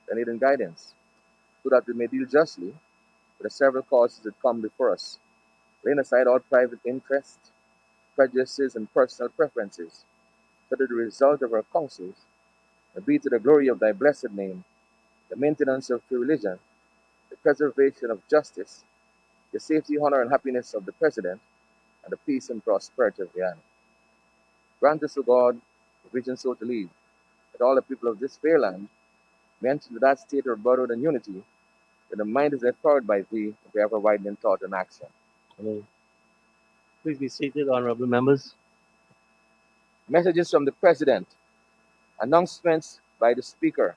and aid and guidance, so that we may deal justly with the several causes that come before us, laying aside all private interests, prejudices, and personal preferences, so that the result of our counsels may be to the glory of thy blessed name, the maintenance of true religion, the preservation of justice, the safety, honor, and happiness of the President, and the peace and prosperity of Guyana. Grant us, O God, the vision so to lead, that all the people of this fair land may enter into that state of brotherhood and unity, where the mind is empowered by thee, and we ever widen in thought and action. Amen. Please be seated, honorable members. Messages from the President. Announcements by the Speaker.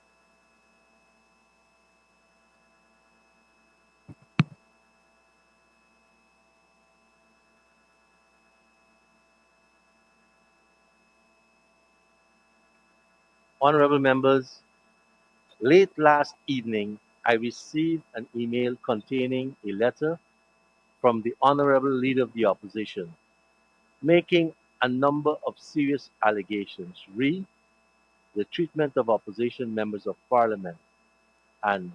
Honorable members, late last evening, I received an email containing a letter from the Honorable Leader of the Opposition, making a number of serious allegations re the treatment of opposition members of parliament and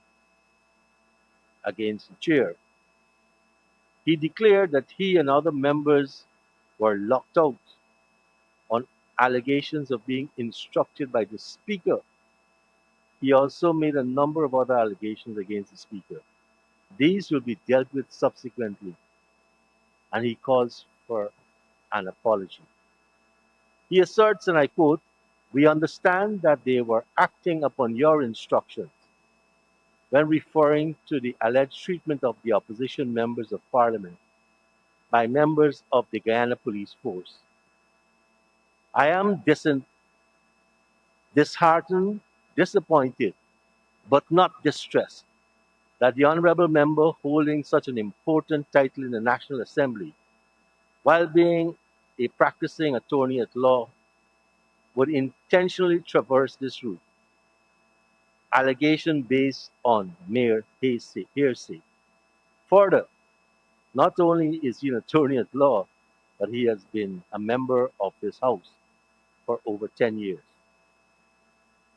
against the chair. He declared that he and other members were locked out on allegations of being instructed by the Speaker. He also made a number of other allegations against the Speaker. These will be dealt with subsequently, and he calls for an apology. He asserts, and I quote, "We understand that they were acting upon your instructions," when referring to the alleged treatment of the opposition members of parliament by members of the Guyana Police Force. I am disheartened, disappointed, but not distressed that the honorable member holding such an important title in the National Assembly, while being a practicing attorney at law, would intentionally traverse this route. Allegation based on mere hearsay. Further, not only is he an attorney at law, but he has been a member of this House for over 10 years.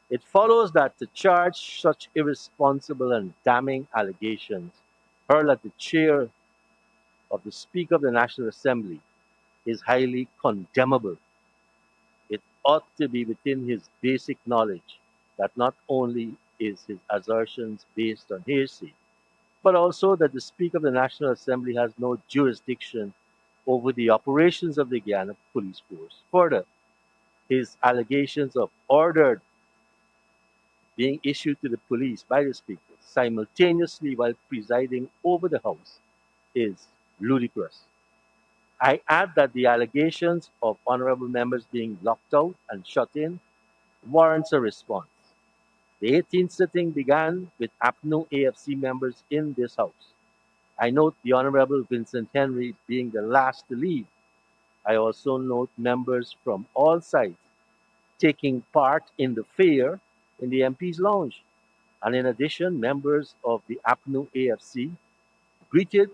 It follows that to charge such irresponsible and damning allegations hurled at the chair of the Speaker of the National Assembly is highly condemnable. It ought to be within his basic knowledge that not only is his assertions based on hearsay, but also that the Speaker of the National Assembly has no jurisdiction over the operations of the Guyana Police Force. Further, his allegations of ordered being issued to the police by the Speaker simultaneously while presiding over the House is ludicrous. I add that the allegations of honorable members being locked out and shut in warrants a response. The 18th sitting began with APNU AFC members in this House. I note the Honorable Vincent Henry being the last to leave. I also note members from all sides taking part in the fair in the MP's lounge. And in addition, members of the APNU AFC greeted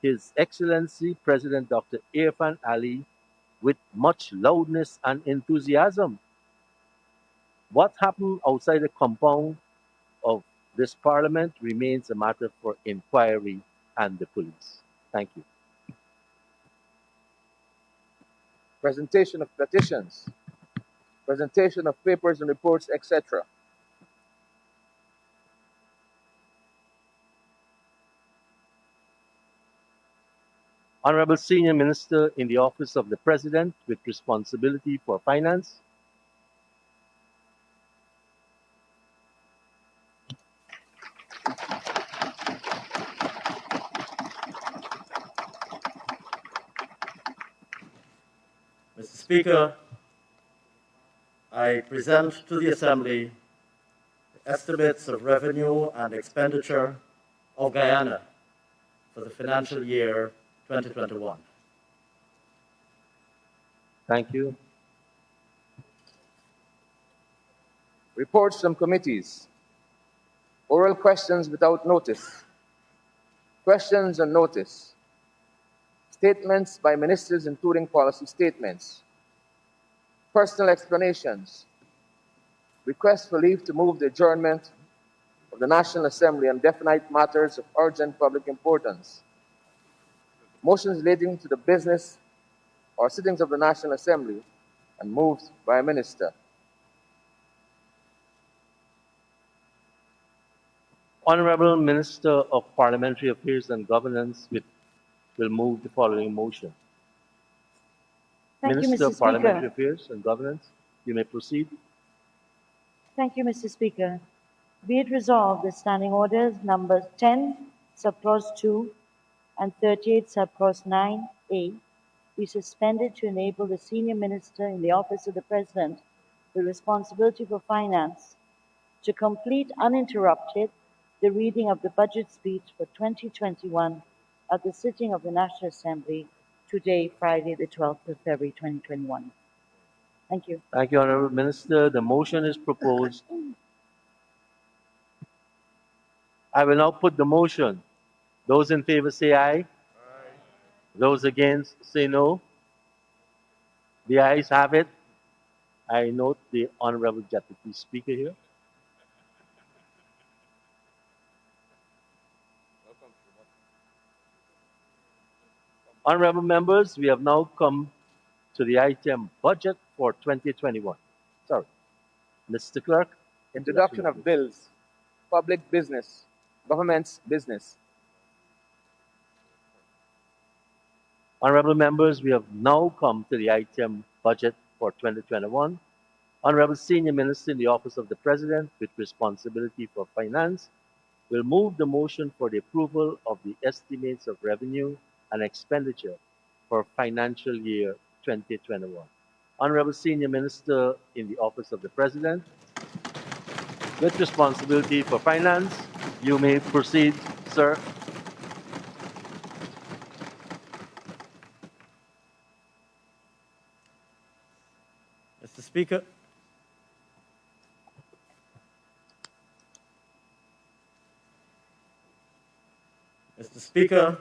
His Excellency President Dr. Irfan Ali with much loudness and enthusiasm. What happened outside the compound of this parliament remains a matter for inquiry and the police. Thank you. Presentation of petitions. Presentation of papers and reports, etc. Honorable Senior Minister in the Office of the President with responsibility for finance. Mr. Speaker, I present to the Assembly the estimates of revenue and expenditure of Guyana for the financial year 2021. Thank you. Reports from committees. Oral questions without notice. Questions on notice. Statements by ministers, including policy statements. Personal explanations. Request for leave to move the adjournment of the National Assembly on definite matters of urgent public importance. Motions relating to the business or sittings of the National Assembly and moved by a minister. Honorable Minister of Parliamentary Affairs and Governance will move the following motion. Thank you, Minister Mr. of Parliamentary Speaker. Affairs and Governance, you may proceed. Thank you, Mr. Speaker. Be it resolved that standing orders numbers 10, subclause 2, and 38, subclause 9A be suspended to enable the senior minister in the office of the President with responsibility for finance to complete uninterrupted the reading of the budget speech for 2021 at the sitting of the National Assembly today, Friday, the 12th of February, 2021. Thank you. Thank you, Honorable Minister. The motion is proposed. I will now put the motion. Those in favor say aye. Those against say no. The ayes have it. I note the Honorable Deputy Speaker here. Honorable members, we have now come to the item Budget for 2021. Sorry. Mr. Clerk. Introduction of bills, public business, government's business. Honorable members, we have now come to the item Budget for 2021. Honorable Senior Minister in the Office of the President with responsibility for finance will move the motion for the approval of the estimates of revenue and expenditure for financial year 2021. Honorable Senior Minister in the Office of the President with responsibility for finance, you may proceed, sir. Mr. Speaker, Mr. Speaker,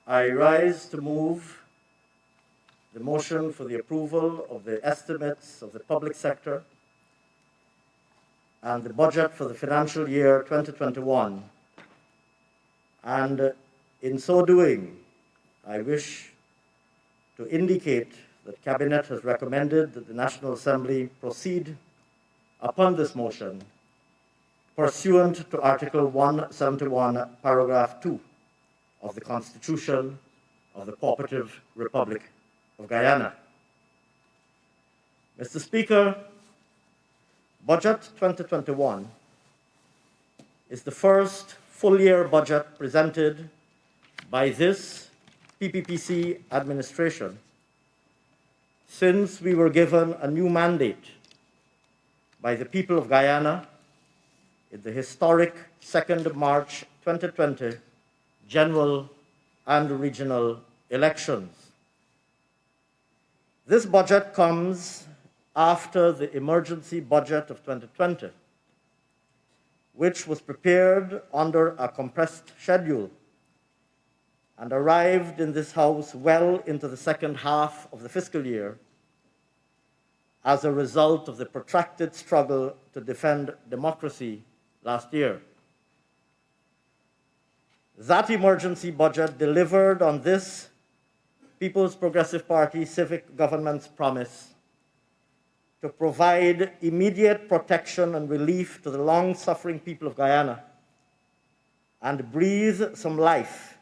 I rise to move the motion for the approval of the estimates of the public sector and the budget for the financial year 2021. And in so doing, I wish to indicate that Cabinet has recommended that the National Assembly proceed upon this motion pursuant to Article 171, Paragraph 2 of the Constitution of the Cooperative Republic of Guyana. Mr. Speaker, Budget 2021 is the first full-year budget presented by this PPPC administration since we were given a new mandate by the people of Guyana in the historic 2nd March 2020 general and regional elections. This budget comes after the emergency budget of 2020, which was prepared under a compressed schedule and arrived in this House well into the second half of the fiscal year as a result of the protracted struggle to defend democracy last year. That emergency budget delivered on this People's Progressive Party civic government's promise to provide immediate protection and relief to the long-suffering people of Guyana and breathe some life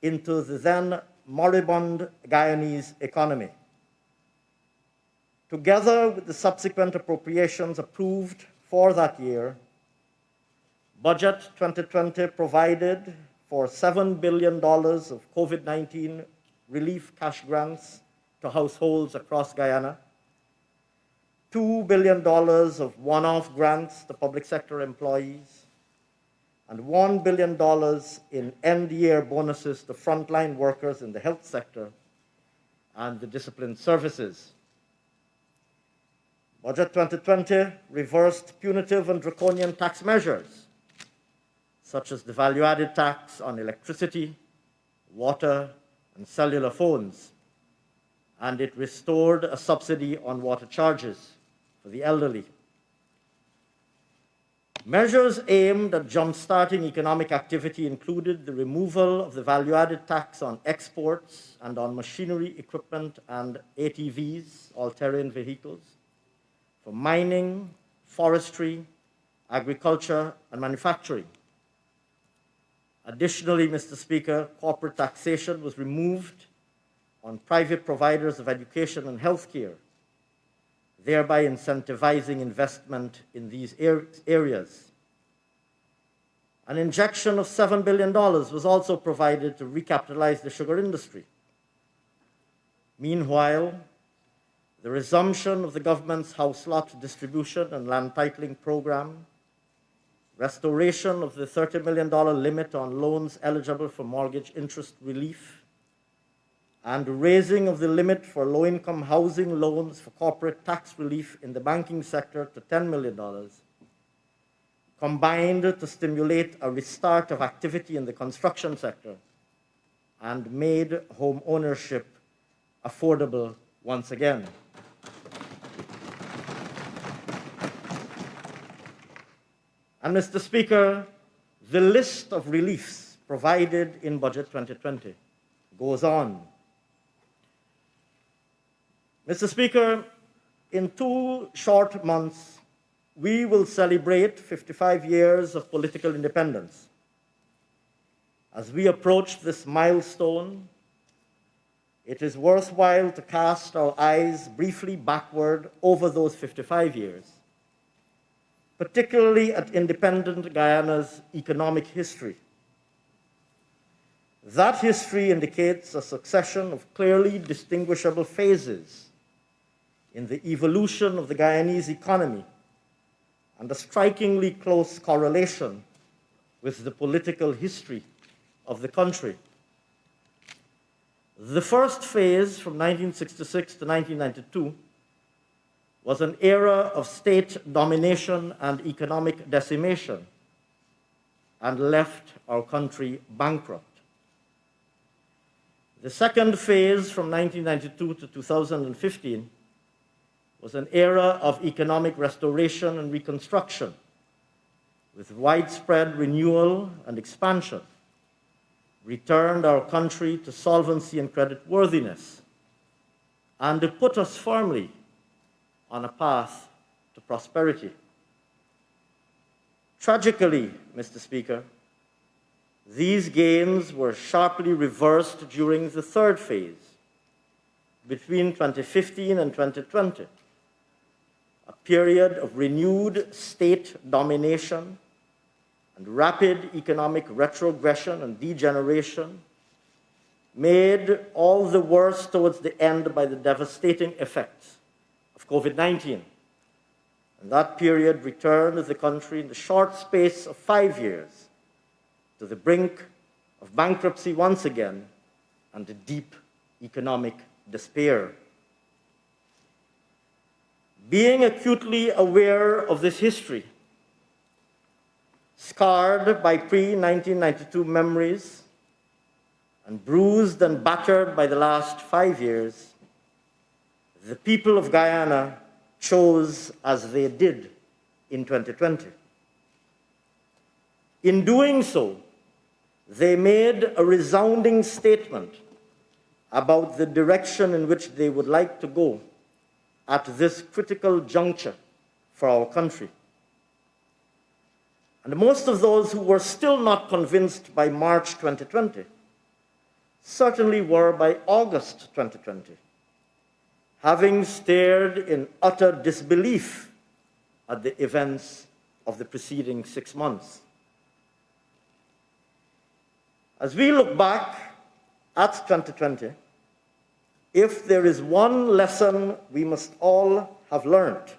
into the then moribund Guyanese economy. Together with the subsequent appropriations approved for that year, Budget 2020 provided for $7 billion of COVID-19 relief cash grants to households across Guyana, $2 billion of one-off grants to public sector employees, and $1 billion in end-year bonuses to frontline workers in the health sector and the disciplined services. Budget 2020 reversed punitive and draconian tax measures, such as the value-added tax on electricity, water, and cellular phones, and it restored a subsidy on water charges for the elderly. Measures aimed at jumpstarting economic activity included the removal of the value-added tax on exports and on machinery, equipment, and ATVs, all-terrain vehicles, for mining, forestry, agriculture, and manufacturing. Additionally, Mr. Speaker, corporate taxation was removed on private providers of education and healthcare, thereby incentivizing investment in these areas. An injection of $7 billion was also provided to recapitalize the sugar industry. Meanwhile, the resumption of the government's house lot distribution and land titling program, restoration of the $30 million limit on loans eligible for mortgage interest relief, and raising of the limit for low-income housing loans for corporate tax relief in the banking sector to $10 million, combined to stimulate a restart of activity in the construction sector and made home ownership affordable once again. And Mr. Speaker, the list of reliefs provided in Budget 2020 goes on. Mr. Speaker, in 2 short months, we will celebrate 55 years of political independence. As we approach this milestone, it is worthwhile to cast our eyes briefly backward over those 55 years, particularly at independent Guyana's economic history. That history indicates a succession of clearly distinguishable phases in the evolution of the Guyanese economy and a strikingly close correlation with the political history of the country. The first phase, from 1966 to 1992, was an era of state domination and economic decimation and left our country bankrupt. The second phase, from 1992 to 2015, was an era of economic restoration and reconstruction, with widespread renewal and expansion, returned our country to solvency and creditworthiness, and it put us firmly on a path to prosperity. Tragically, Mr. Speaker, these gains were sharply reversed during the third phase, between 2015 and 2020, a period of renewed state domination and rapid economic retrogression and degeneration, made all the worse towards the end by the devastating effects of COVID-19. And that period returned the country in the short space of 5 years to the brink of bankruptcy once again and to deep economic despair. Being acutely aware of this history, scarred by pre-1992 memories, and bruised and battered by the last 5 years, the people of Guyana chose as they did in 2020. In doing so, they made a resounding statement about the direction in which they would like to go at this critical juncture for our country. And most of those who were still not convinced by March 2020 certainly were by August 2020, having stared in utter disbelief at the events of the preceding 6 months. As we look back at 2020, if there is one lesson we must all have learned,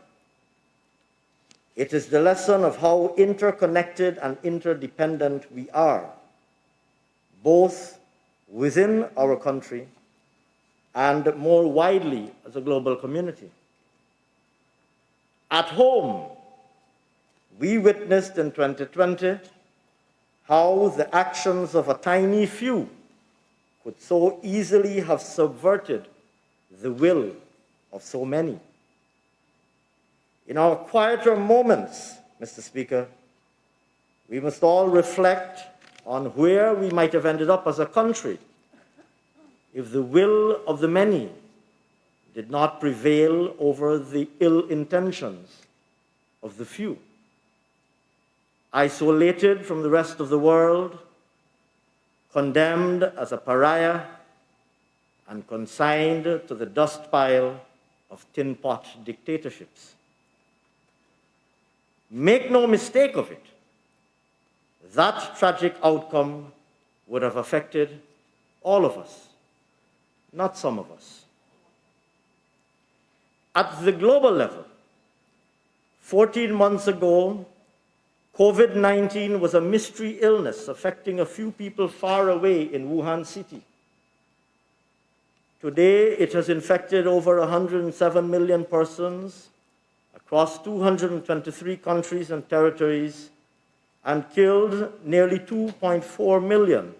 it is the lesson of how interconnected and interdependent we are, both within our country and more widely as a global community. At home, we witnessed in 2020 how the actions of a tiny few could so easily have subverted the will of so many. In our quieter moments, Mr. Speaker, We must all reflect on where we might have ended up as a country if the will of the many did not prevail over the ill intentions of the few. Isolated from the rest of the world, condemned as a pariah, and consigned to the dust pile of tin pot dictatorships. Make no mistake of it, that tragic outcome would have affected all of us, not some of us. At the global level, 14 months ago, COVID-19 was a mystery illness affecting a few people far away in Wuhan City. Today, it has infected over 107 million persons across 223 countries and territories and killed nearly 2.4 million.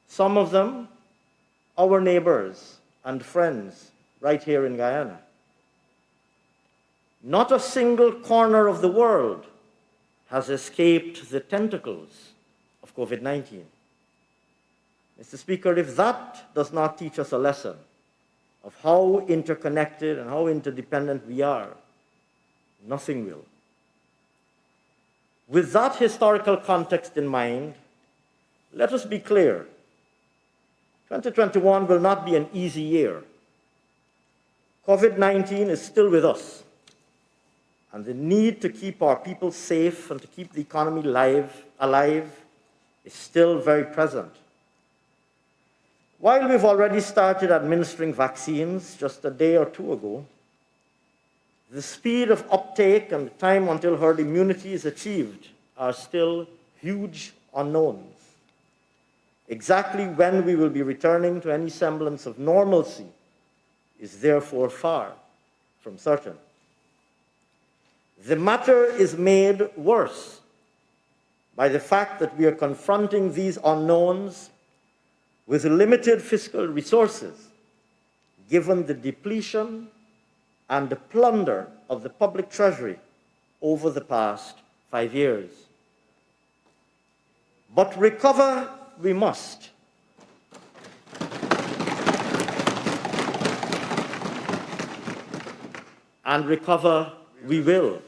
Some of them, our neighbors and friends right here in Guyana. Not a single corner of the world has escaped the tentacles of COVID-19. Mr. Speaker, if that does not teach us a lesson of how interconnected and how interdependent we are, nothing will. With that historical context in mind, let us be clear. 2021 will not be an easy year. COVID-19 is still with us, and the need to keep our people safe and to keep the economy alive is still very present. While we've already started administering vaccines just a day or two ago, the speed of uptake and the time until herd immunity is achieved are still huge unknowns. Exactly when we will be returning to any semblance of normalcy is therefore far from certain. The matter is made worse by the fact that we are confronting these unknowns with limited fiscal resources, given the depletion and the plunder of the public treasury over the past 5 years. But recover we must. And recover we will.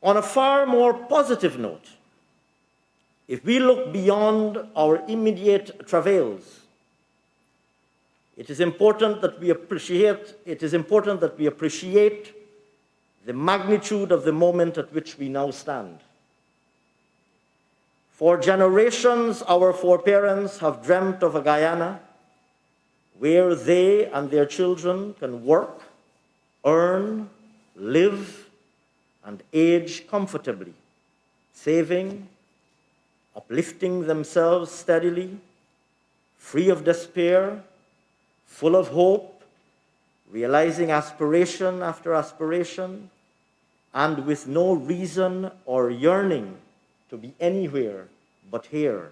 On a far more positive note, if we look beyond our immediate travails, it is important that we appreciate the magnitude of the moment at which we now stand. For generations, our foreparents have dreamt of a Guyana where they and their children can work, earn, live, and age comfortably, saving, uplifting themselves steadily, free of despair, full of hope, realizing aspiration after aspiration, and with no reason or yearning to be anywhere but here.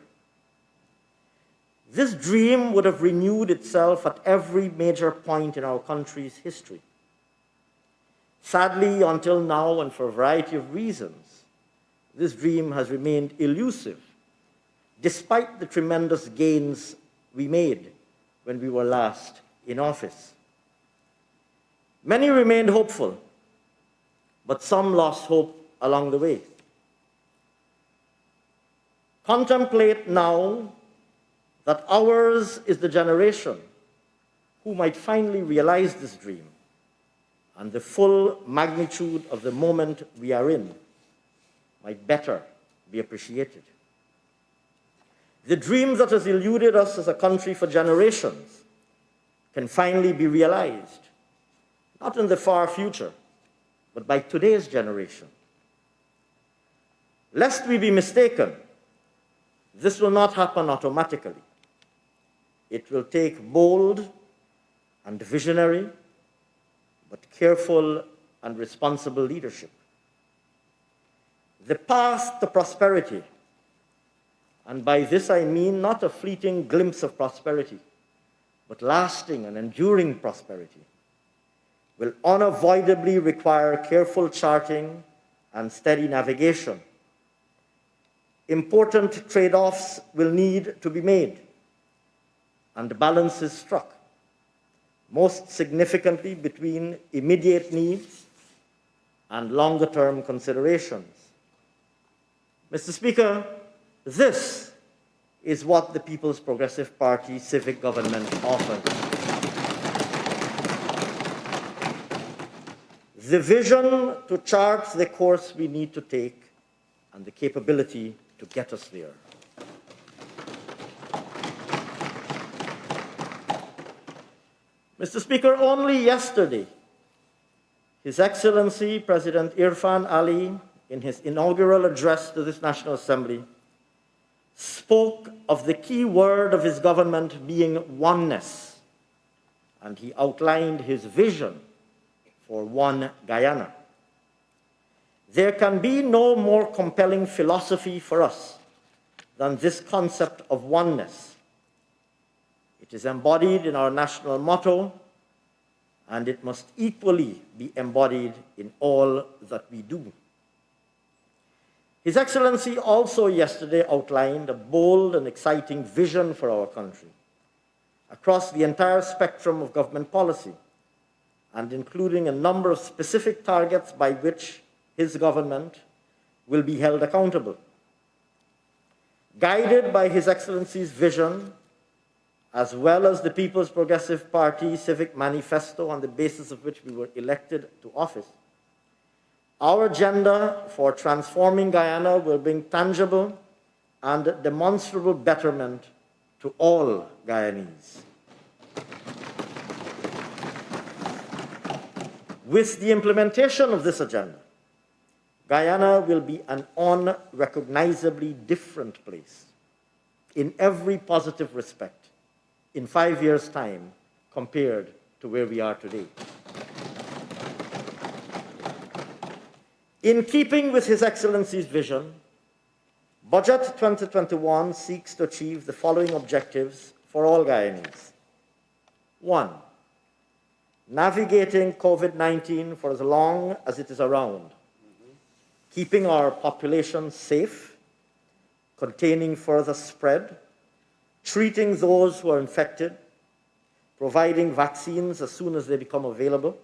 This dream would have renewed itself at every major point in our country's history. Sadly, until now, and for a variety of reasons, this dream has remained elusive, despite the tremendous gains we made when we were last in office. Many remained hopeful, but some lost hope along the way. Contemplate now that ours is the generation who might finally realize this dream, and the full magnitude of the moment we are in might better be appreciated. The dream that has eluded us as a country for generations can finally be realized, not in the far future, but by today's generation. Lest we be mistaken, this will not happen automatically. It will take bold and visionary, but careful and responsible leadership. The path to prosperity, and by this I mean not a fleeting glimpse of prosperity, but lasting and enduring prosperity, will unavoidably require careful charting and steady navigation. Important trade-offs will need to be made and balances struck, most significantly between immediate needs and longer-term considerations. Mr. Speaker, this is what the People's Progressive Party civic government offers. The vision to chart the course we need to take and the capability to get us there. Mr. Speaker, only yesterday, His Excellency President Irfan Ali, in his inaugural address to this National Assembly, spoke of the key word of his government being oneness, and he outlined his vision for one Guyana. There can be no more compelling philosophy for us than this concept of oneness. It is embodied in our national motto, and it must equally be embodied in all that we do. His Excellency also yesterday outlined a bold and exciting vision for our country across the entire spectrum of government policy, and including a number of specific targets by which his government will be held accountable. Guided by His Excellency's vision, as well as the People's Progressive Party civic manifesto on the basis of which we were elected to office, our agenda for transforming Guyana will bring tangible and demonstrable betterment to all Guyanese. With the implementation of this agenda, Guyana will be an unrecognizably different place in every positive respect in 5 years' time compared to where we are today. In keeping with His Excellency's vision, Budget 2021 seeks to achieve the following objectives for all Guyanese. 1. Navigating COVID-19 for as long as it is around, keeping our population safe, containing further spread, treating those who are infected, providing vaccines as soon as they become available,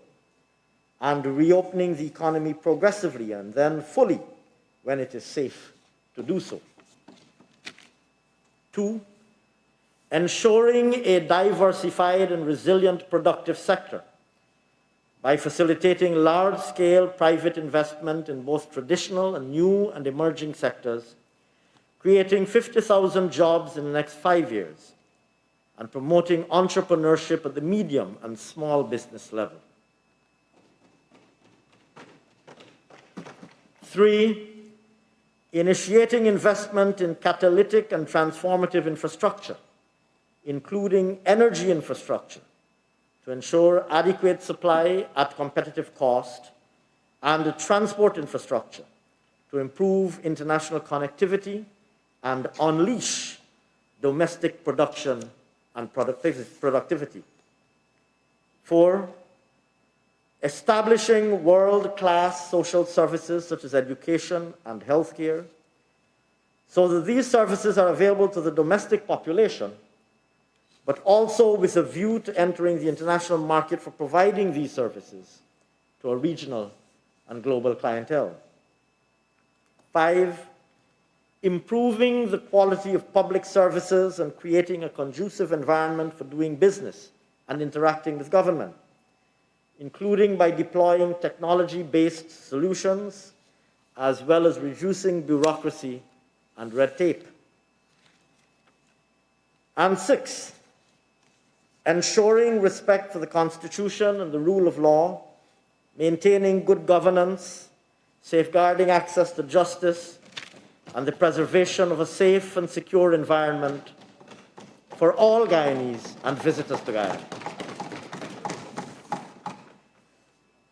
and reopening the economy progressively and then fully when it is safe to do so. 2. Ensuring a diversified and resilient productive sector by facilitating large-scale private investment in both traditional and new and emerging sectors, creating 50,000 jobs in the next 5 years, and promoting entrepreneurship at the medium and small business level. 3, initiating investment in catalytic and transformative infrastructure, including energy infrastructure, to ensure adequate supply at competitive cost, and transport infrastructure to improve international connectivity and unleash domestic production and productivity. 4, establishing world-class social services such as education and healthcare, so that these services are available to the domestic population, but also with a view to entering the international market for providing these services to a regional and global clientele. 5, improving the quality of public services and creating a conducive environment for doing business and interacting with government, including by deploying technology-based solutions, as well as reducing bureaucracy and red tape. And 6, ensuring respect for the Constitution and the rule of law, maintaining good governance, safeguarding access to justice, and the preservation of a safe and secure environment for all Guyanese and visitors to Guyana.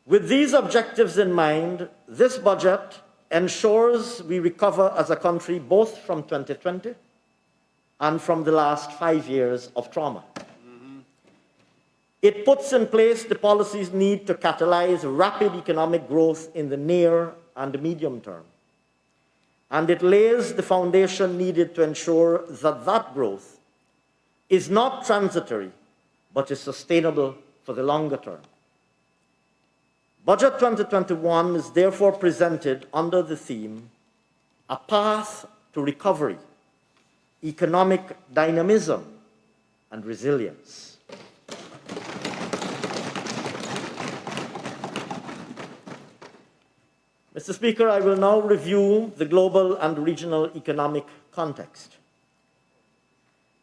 With these objectives in mind, this budget ensures we recover as a country both from 2020 and from the last 5 years of trauma. It puts in place the policies needed to catalyze rapid economic growth in the near and medium term. And it lays the foundation needed to ensure that that growth is not transitory, but is sustainable for the longer term. Budget 2021 is therefore presented under the theme, A Path to Recovery, Economic Dynamism and Resilience. Mr. Speaker, I will now review the global and regional economic context.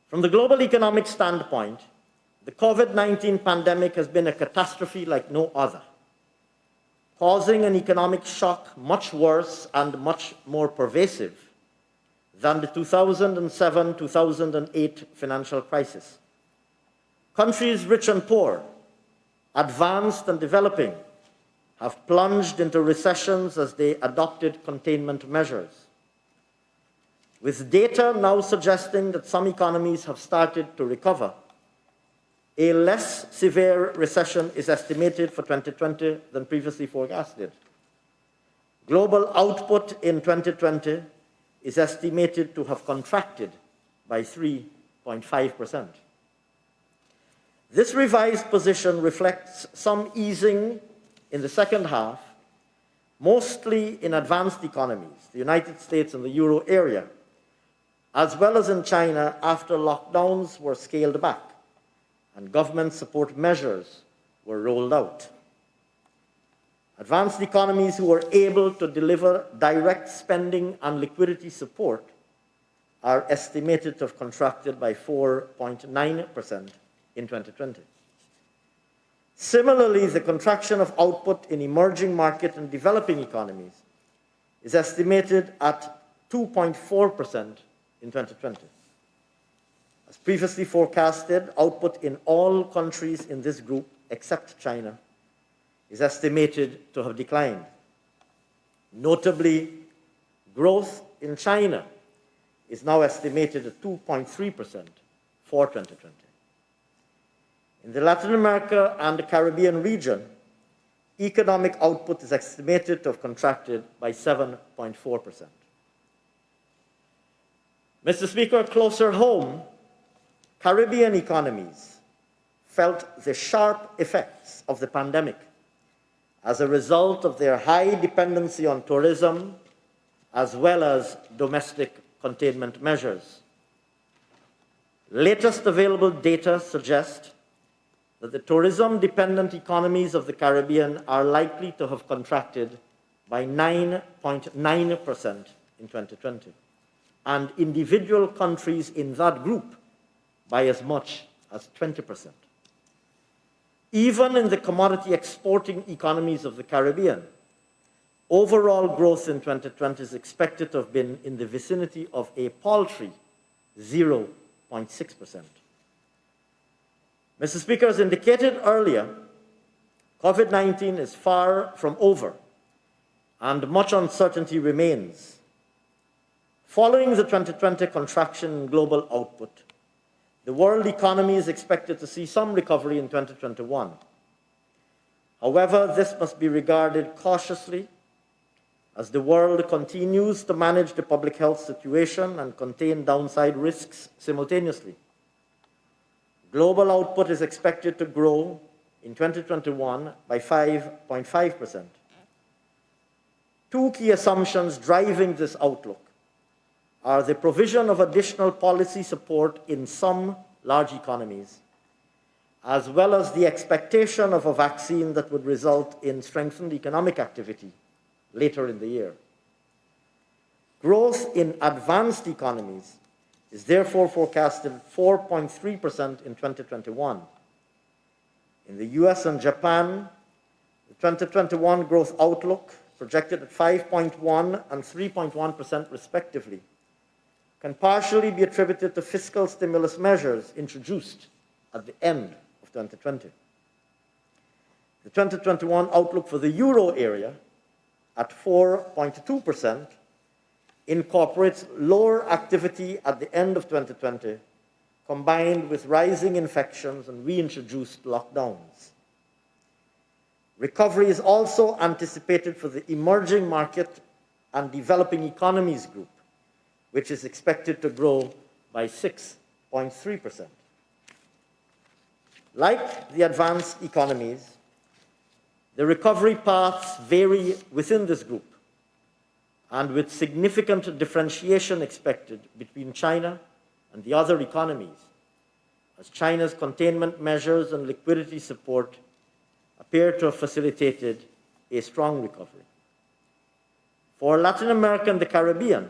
From the global economic standpoint, the COVID-19 pandemic has been a catastrophe like no other, causing an economic shock much worse and much more pervasive than the 2007-2008 financial crisis. Countries rich and poor, advanced and developing, have plunged into recessions as they adopted containment measures, with data now suggesting that some economies have started to recover. A less severe recession is estimated for 2020 than previously forecasted. Global output in 2020 is estimated to have contracted by 3.5%. This revised position reflects some easing in the second half, mostly in advanced economies, the United States and the Euro area, as well as in China after lockdowns were scaled back and government support measures were rolled out. Advanced economies who were able to deliver direct spending and liquidity support are estimated to have contracted by 4.9% in 2020. Similarly, the contraction of output in emerging market and developing economies is estimated at 2.4% in 2020. As previously forecasted, output in all countries in this group, except China, is estimated to have declined. Notably, growth in China is now estimated at 2.3% for 2020. In the Latin America and the Caribbean region, economic output is estimated to have contracted by 7.4%. Mr. Speaker, closer home, Caribbean economies felt the sharp effects of the pandemic as a result of their high dependency on tourism as well as domestic containment measures. Latest available data suggest that the tourism-dependent economies of the Caribbean are likely to have contracted by 9.9% in 2020, and individual countries in that group by as much as 20%. Even in the commodity exporting economies of the Caribbean, overall growth in 2020 is expected to have been in the vicinity of a paltry 0.6%. Mr. Speaker, as indicated earlier, COVID-19 is far from over and much uncertainty remains. Following the 2020 contraction in global output, the world economy is expected to see some recovery in 2021. However, this must be regarded cautiously as the world continues to manage the public health situation and contain downside risks simultaneously. Global output is expected to grow in 2021 by 5.5%. Two key assumptions driving this outlook are the provision of additional policy support in some large economies, as well as the expectation of a vaccine that would result in strengthened economic activity later in the year. Growth in advanced economies is therefore forecasted 4.3% in 2021. In the US and Japan, the 2021 growth outlook, projected at 5.1% and 3.1% respectively, can partially be attributed to fiscal stimulus measures introduced at the end of 2020. The 2021 outlook for the Euro area, at 4.2%, incorporates lower activity at the end of 2020 combined with rising infections and reintroduced lockdowns. Recovery is also anticipated for the emerging market and developing economies group, which is expected to grow by 6.3%. Like the advanced economies, the recovery paths vary within this group, and with significant differentiation expected between China and the other economies, as China's containment measures and liquidity support appear to have facilitated a strong recovery. For Latin America and the Caribbean,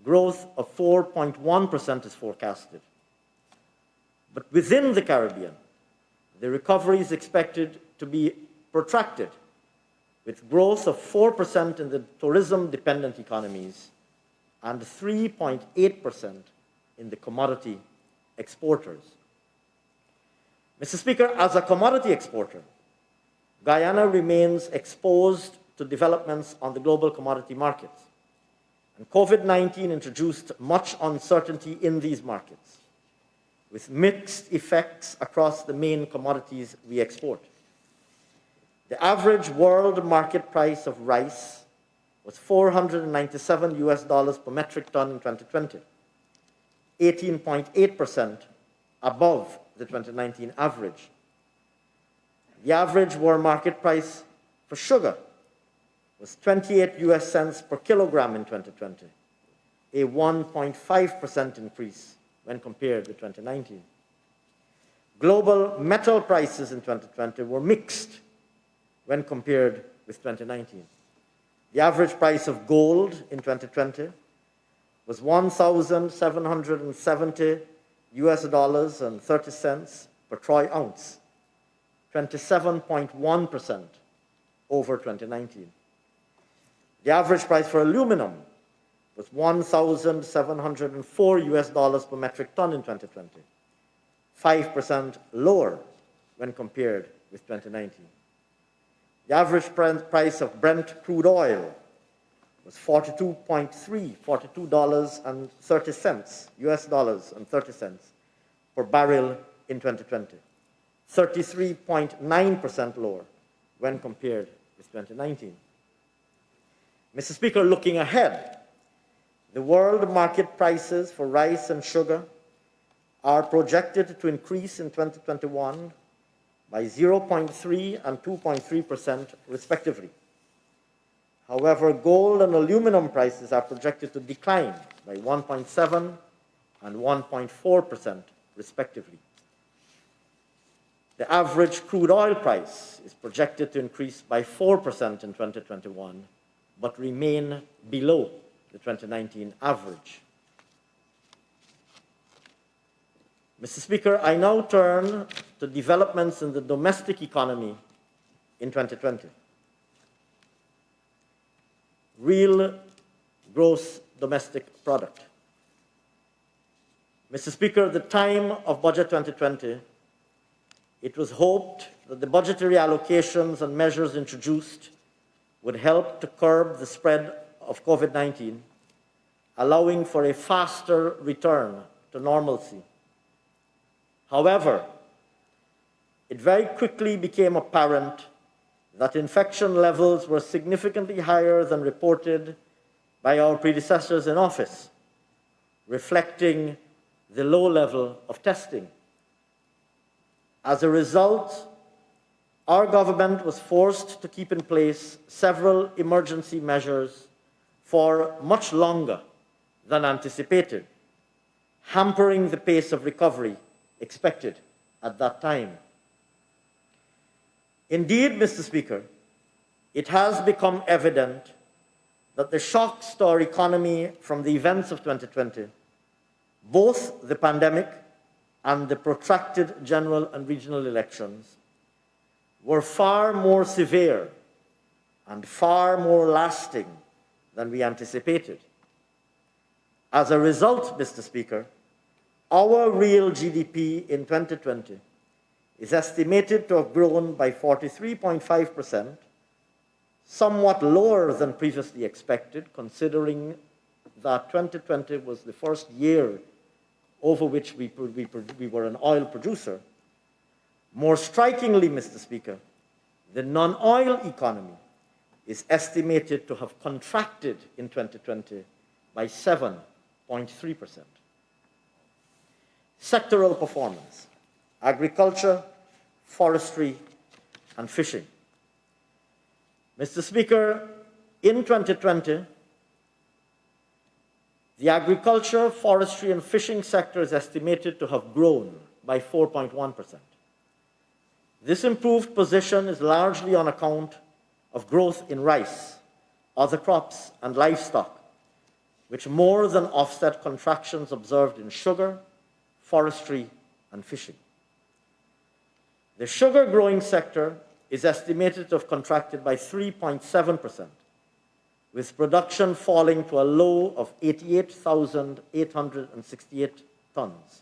growth of 4.1% is forecasted. But within the Caribbean, the recovery is expected to be protracted, with growth of 4% in the tourism-dependent economies and 3.8% in the commodity exporters. Mr. Speaker, as a commodity exporter, Guyana remains exposed to developments on the global commodity markets, and COVID-19 introduced much uncertainty in these markets, with mixed effects across the main commodities we export. The average world market price of rice was $497 per metric ton in 2020, 18.8% above the 2019 average. The average world market price for sugar was 28 US cents per kilogram in 2020, a 1.5% increase when compared with 2019. Global metal prices in 2020 were mixed when compared with 2019. The average price of gold in 2020 was $1,770 and 30 cents per troy ounce, 27.1% over 2019. The average price for aluminum was $1,704 per metric ton in 2020, 5% lower when compared with 2019. The average price of Brent crude oil was $42.30 per barrel in 2020, 33.9% lower when compared with 2019. Mr. Speaker, looking ahead, the world market prices for rice and sugar are projected to increase in 2021 by 0.3% and 2.3% respectively. However, gold and aluminum prices are projected to decline by 1.7% and 1.4% respectively. The average crude oil price is projected to increase by 4% in 2021, but remain below the 2019 average. Mr. Speaker, I now turn to developments in the domestic economy in 2020. Real gross domestic product. Mr. Speaker, at the time of Budget 2020, it was hoped that the budgetary allocations and measures introduced would help to curb the spread of COVID-19, allowing for a faster return to normalcy. However, it very quickly became apparent that infection levels were significantly higher than reported by our predecessors in office, reflecting the low level of testing. As a result, our government was forced to keep in place several emergency measures for much longer than anticipated, hampering the pace of recovery expected at that time. Indeed, Mr. Speaker, it has become evident that the shocks to our economy from the events of 2020, both the pandemic and the protracted general and regional elections, were far more severe and far more lasting than we anticipated. As a result, Mr. Speaker, our real GDP in 2020 is estimated to have grown by 43.5%, somewhat lower than previously expected, considering that 2020 was the first year over which we were an oil producer. More strikingly, Mr. Speaker, the non-oil economy is estimated to have contracted in 2020 by 7.3%. Sectoral performance: agriculture, forestry, and fishing. Mr. Speaker, in 2020, the agriculture, forestry, and fishing sector is estimated to have grown by 4.1%. This improved position is largely on account of growth in rice, other crops, and livestock, which more than offset contractions observed in sugar, forestry, and fishing. The sugar growing sector is estimated to have contracted by 3.7%, with production falling to a low of 88,868 tons.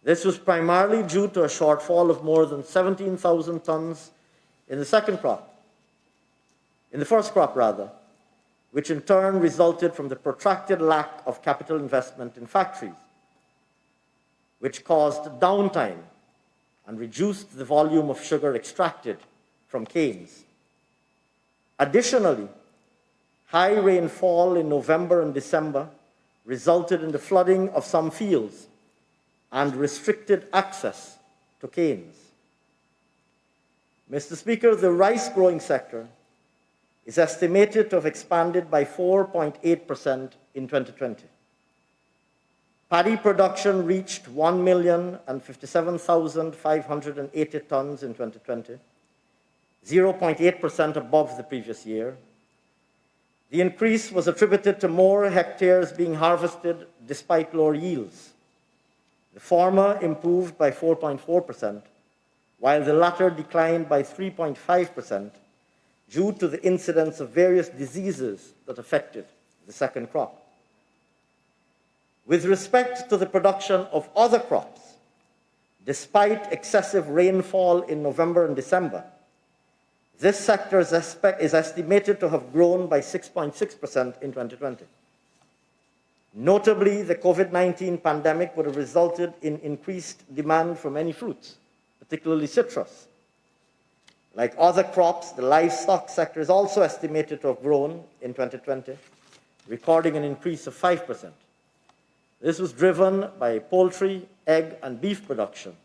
This was primarily due to a shortfall of more than 17,000 tons in the first crop, which in turn resulted from the protracted lack of capital investment in factories, which caused downtime and reduced the volume of sugar extracted from canes. Additionally, high rainfall in November and December resulted in the flooding of some fields and restricted access to canes. Mr. Speaker, the rice growing sector is estimated to have expanded by 4.8% in 2020. Paddy production reached 1,057,580 tons in 2020, 0.8% above the previous year. The increase was attributed to more hectares being harvested despite lower yields. The former improved by 4.4%, while the latter declined by 3.5% due to the incidence of various diseases that affected the second crop. With respect to the production of other crops, despite excessive rainfall in November and December, this sector is estimated to have grown by 6.6% in 2020. Notably, the COVID-19 pandemic would have resulted in increased demand for many fruits, particularly citrus. Like other crops, the livestock sector is also estimated to have grown in 2020, recording an increase of 5%. This was driven by poultry, egg, and beef production,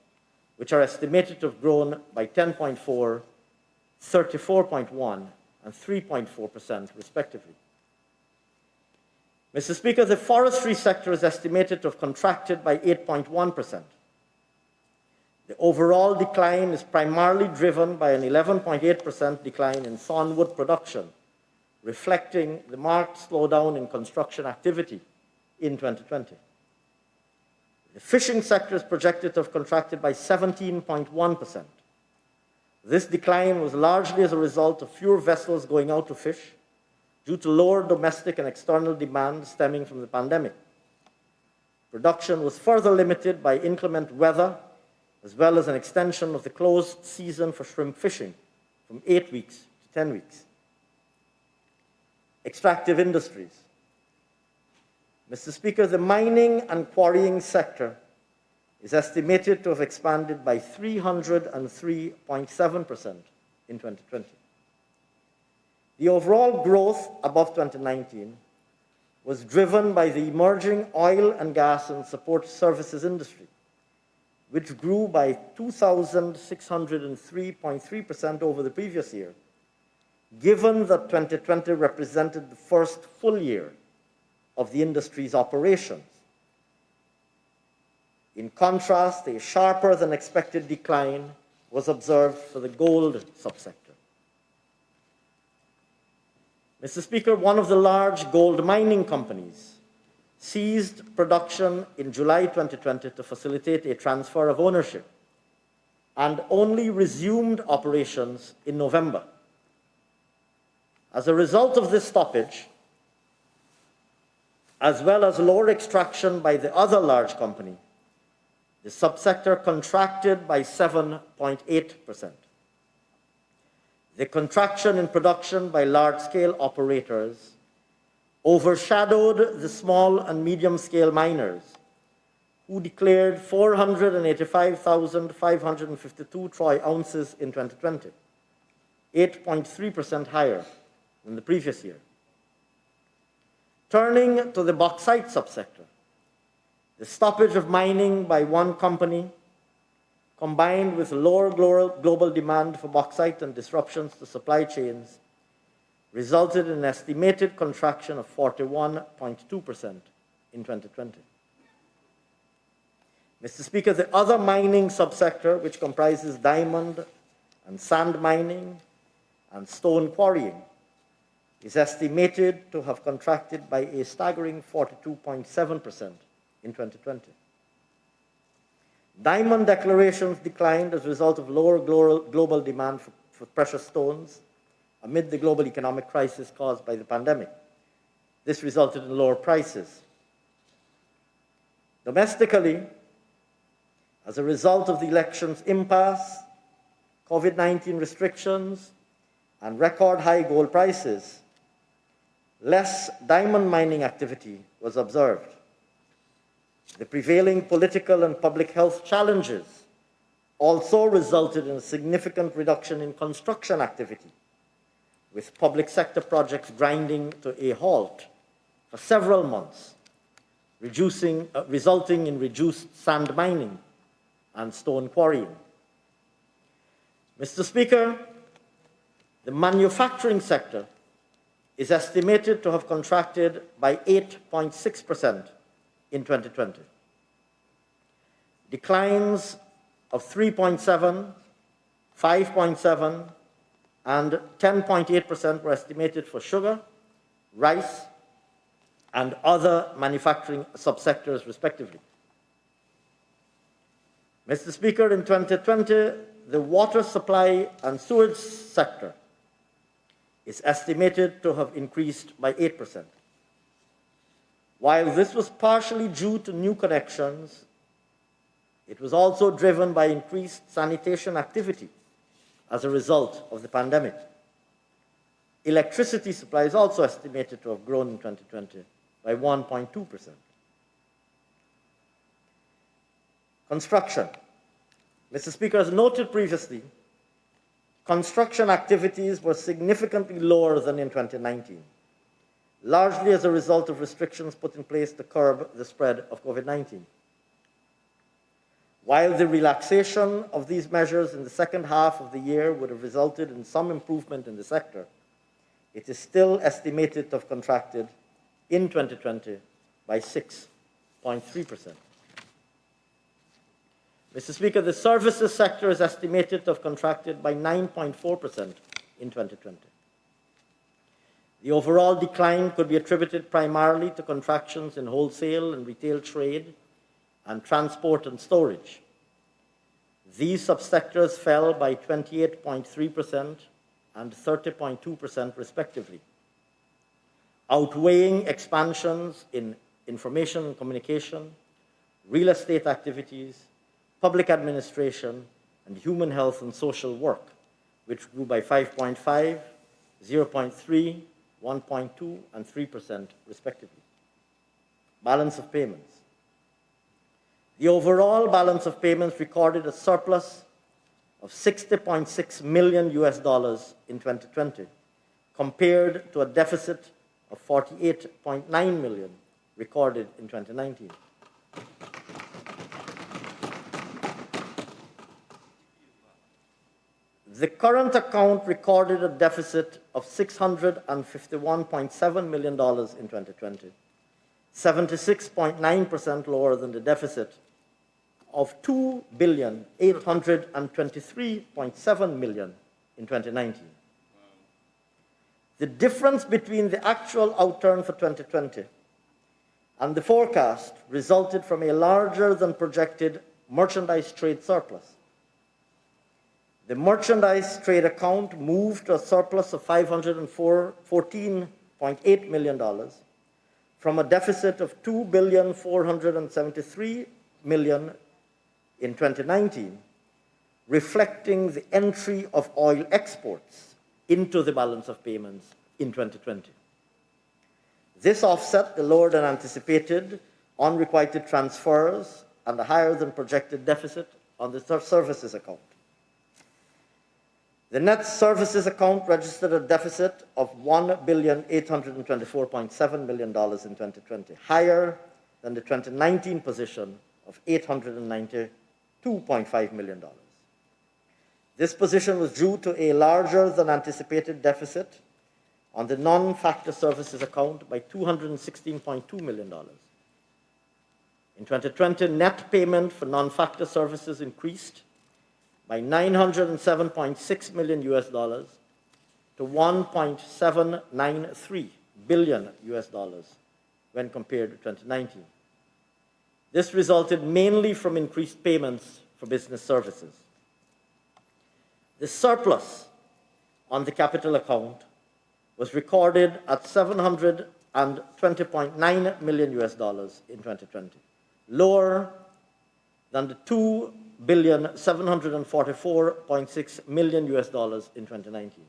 which are estimated to have grown by 10.4%, 34.1%, and 3.4% respectively. Mr. Speaker, the forestry sector is estimated to have contracted by 8.1%. The overall decline is primarily driven by an 11.8% decline in sawnwood production, reflecting the marked slowdown in construction activity in 2020. The fishing sector is projected to have contracted by 17.1%. This decline was largely as a result of fewer vessels going out to fish due to lower domestic and external demand stemming from the pandemic. Production was further limited by inclement weather, as well as an extension of the closed season for shrimp fishing from 8 weeks to 10 weeks. Extractive industries. Mr. Speaker, the mining and quarrying sector is estimated to have expanded by 303.7% in 2020. The overall growth above 2019 was driven by the emerging oil and gas and support services industry, which grew by 2,603.3% over the previous year, given that 2020 represented the first full year of the industry's operations. In contrast, a sharper than expected decline was observed for the gold subsector. Mr. Speaker, one of the large gold mining companies ceased production in July 2020 to facilitate a transfer of ownership and only resumed operations in November. As a result of this stoppage, as well as lower extraction by the other large company, the subsector contracted by 7.8%. The contraction in production by large-scale operators overshadowed the small and medium-scale miners, who declared 485,552 troy ounces in 2020, 8.3% higher than the previous year. Turning to the bauxite subsector, the stoppage of mining by one company, combined with lower global demand for bauxite and disruptions to supply chains, resulted in an estimated contraction of 41.2% in 2020. Mr. Speaker, the other mining subsector, which comprises diamond and sand mining and stone quarrying, is estimated to have contracted by a staggering 42.7% in 2020. Diamond declarations declined as a result of lower global demand for precious stones amid the global economic crisis caused by the pandemic. This resulted in lower prices. Domestically, as a result of the election's impasse, COVID-19 restrictions, and record high gold prices, less diamond mining activity was observed. The prevailing political and public health challenges also resulted in a significant reduction in construction activity, with public sector projects grinding to a halt for several months, resulting in reduced sand mining and stone quarrying. Mr. Speaker, the manufacturing sector is estimated to have contracted by 8.6% in 2020. Declines of 3.7%, 5.7%, and 10.8% were estimated for sugar, rice, and other manufacturing subsectors, respectively. Mr. Speaker, in 2020, the water supply and sewage sector is estimated to have increased by 8%. While this was partially due to new connections, it was also driven by increased sanitation activity as a result of the pandemic. Electricity supply is also estimated to have grown in 2020 by 1.2%. Construction. Mr. Speaker, as noted previously, construction activities were significantly lower than in 2019, largely as a result of restrictions put in place to curb the spread of COVID-19. While the relaxation of these measures in the second half of the year would have resulted in some improvement in the sector, it is still estimated to have contracted in 2020 by 6.3%. Mr. Speaker, the services sector is estimated to have contracted by 9.4% in 2020. The overall decline could be attributed primarily to contractions in wholesale and retail trade and transport and storage. These subsectors fell by 28.3% and 30.2% respectively, outweighing expansions in information and communication, real estate activities, public administration, and human health and social work, which grew by 5.5%, 0.3%, 1.2%, and 3% respectively. Balance of payments. The overall balance of payments recorded a surplus of $60.6 million in 2020, compared to a deficit of $48.9 million recorded in 2019. The current account recorded a deficit of $651.7 million in 2020, 76.9% lower than the deficit of $2,823.7 million in 2019. The difference between the actual outturn for 2020 and the forecast resulted from a larger than projected merchandise trade surplus. The merchandise trade account moved to a surplus of $514.8 million from a deficit of $2,473 million in 2019, reflecting the entry of oil exports into the balance of payments in 2020. This offset the lower than anticipated unrequited transfers and a higher than projected deficit on the services account. The net services account registered a deficit of $1,824.7 million in 2020, higher than the 2019 position of $892.5 million. This position was due to a larger than anticipated deficit on the non-factor services account by $216.2 million. In 2020, net payment for non-factor services increased by $907.6 million to $1.793 billion when compared to 2019. This resulted mainly from increased payments for business services. The surplus on the capital account was recorded at $720.9 million in 2020, lower than the $2,744.6 million in 2019.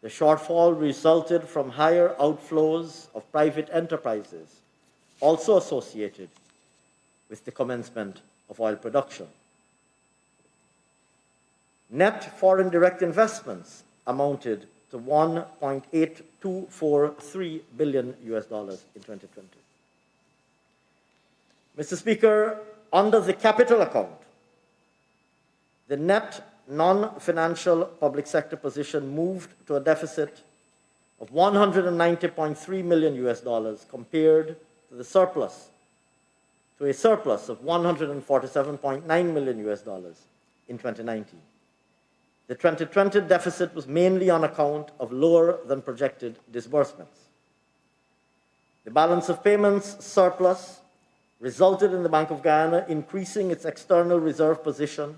The shortfall resulted from higher outflows of private enterprises, also associated with the commencement of oil production. Net foreign direct investments amounted to $1.8243 billion in 2020. Mr. Speaker, under the capital account, the net non-financial public sector position moved to a deficit of $190.3 million compared to a surplus of $147.9 million in 2019. The 2020 deficit was mainly on account of lower than projected disbursements. The balance of payments surplus resulted in the Bank of Guyana increasing its external reserve position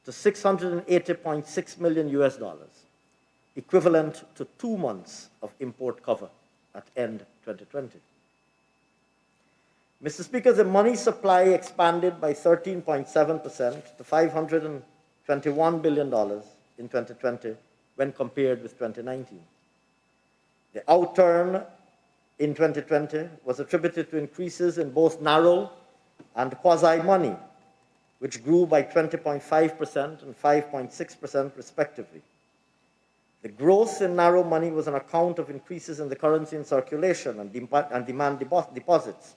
to $680.6 million, equivalent to 2 months of import cover at end 2020. Mr. Speaker, the money supply expanded by 13.7% to $521 billion in 2020 when compared with 2019. The outturn in 2020 was attributed to increases in both narrow and quasi-money, which grew by 20.5% and 5.6% respectively. The growth in narrow money was on account of increases in the currency in circulation and demand deposits,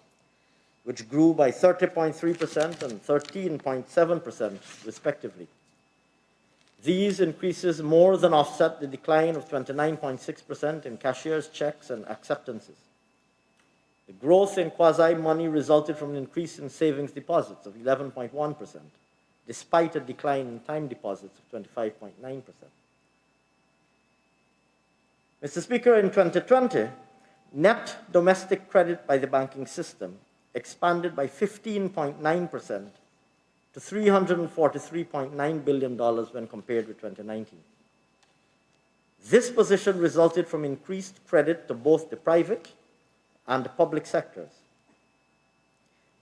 which grew by 30.3% and 13.7% respectively. These increases more than offset the decline of 29.6% in cashier's checks and acceptances. The growth in quasi-money resulted from an increase in savings deposits of 11.1%, despite a decline in time deposits of 25.9%. Mr. Speaker, in 2020, net domestic credit by the banking system expanded by 15.9% to $343.9 billion when compared with 2019. This position resulted from increased credit to both the private and the public sectors.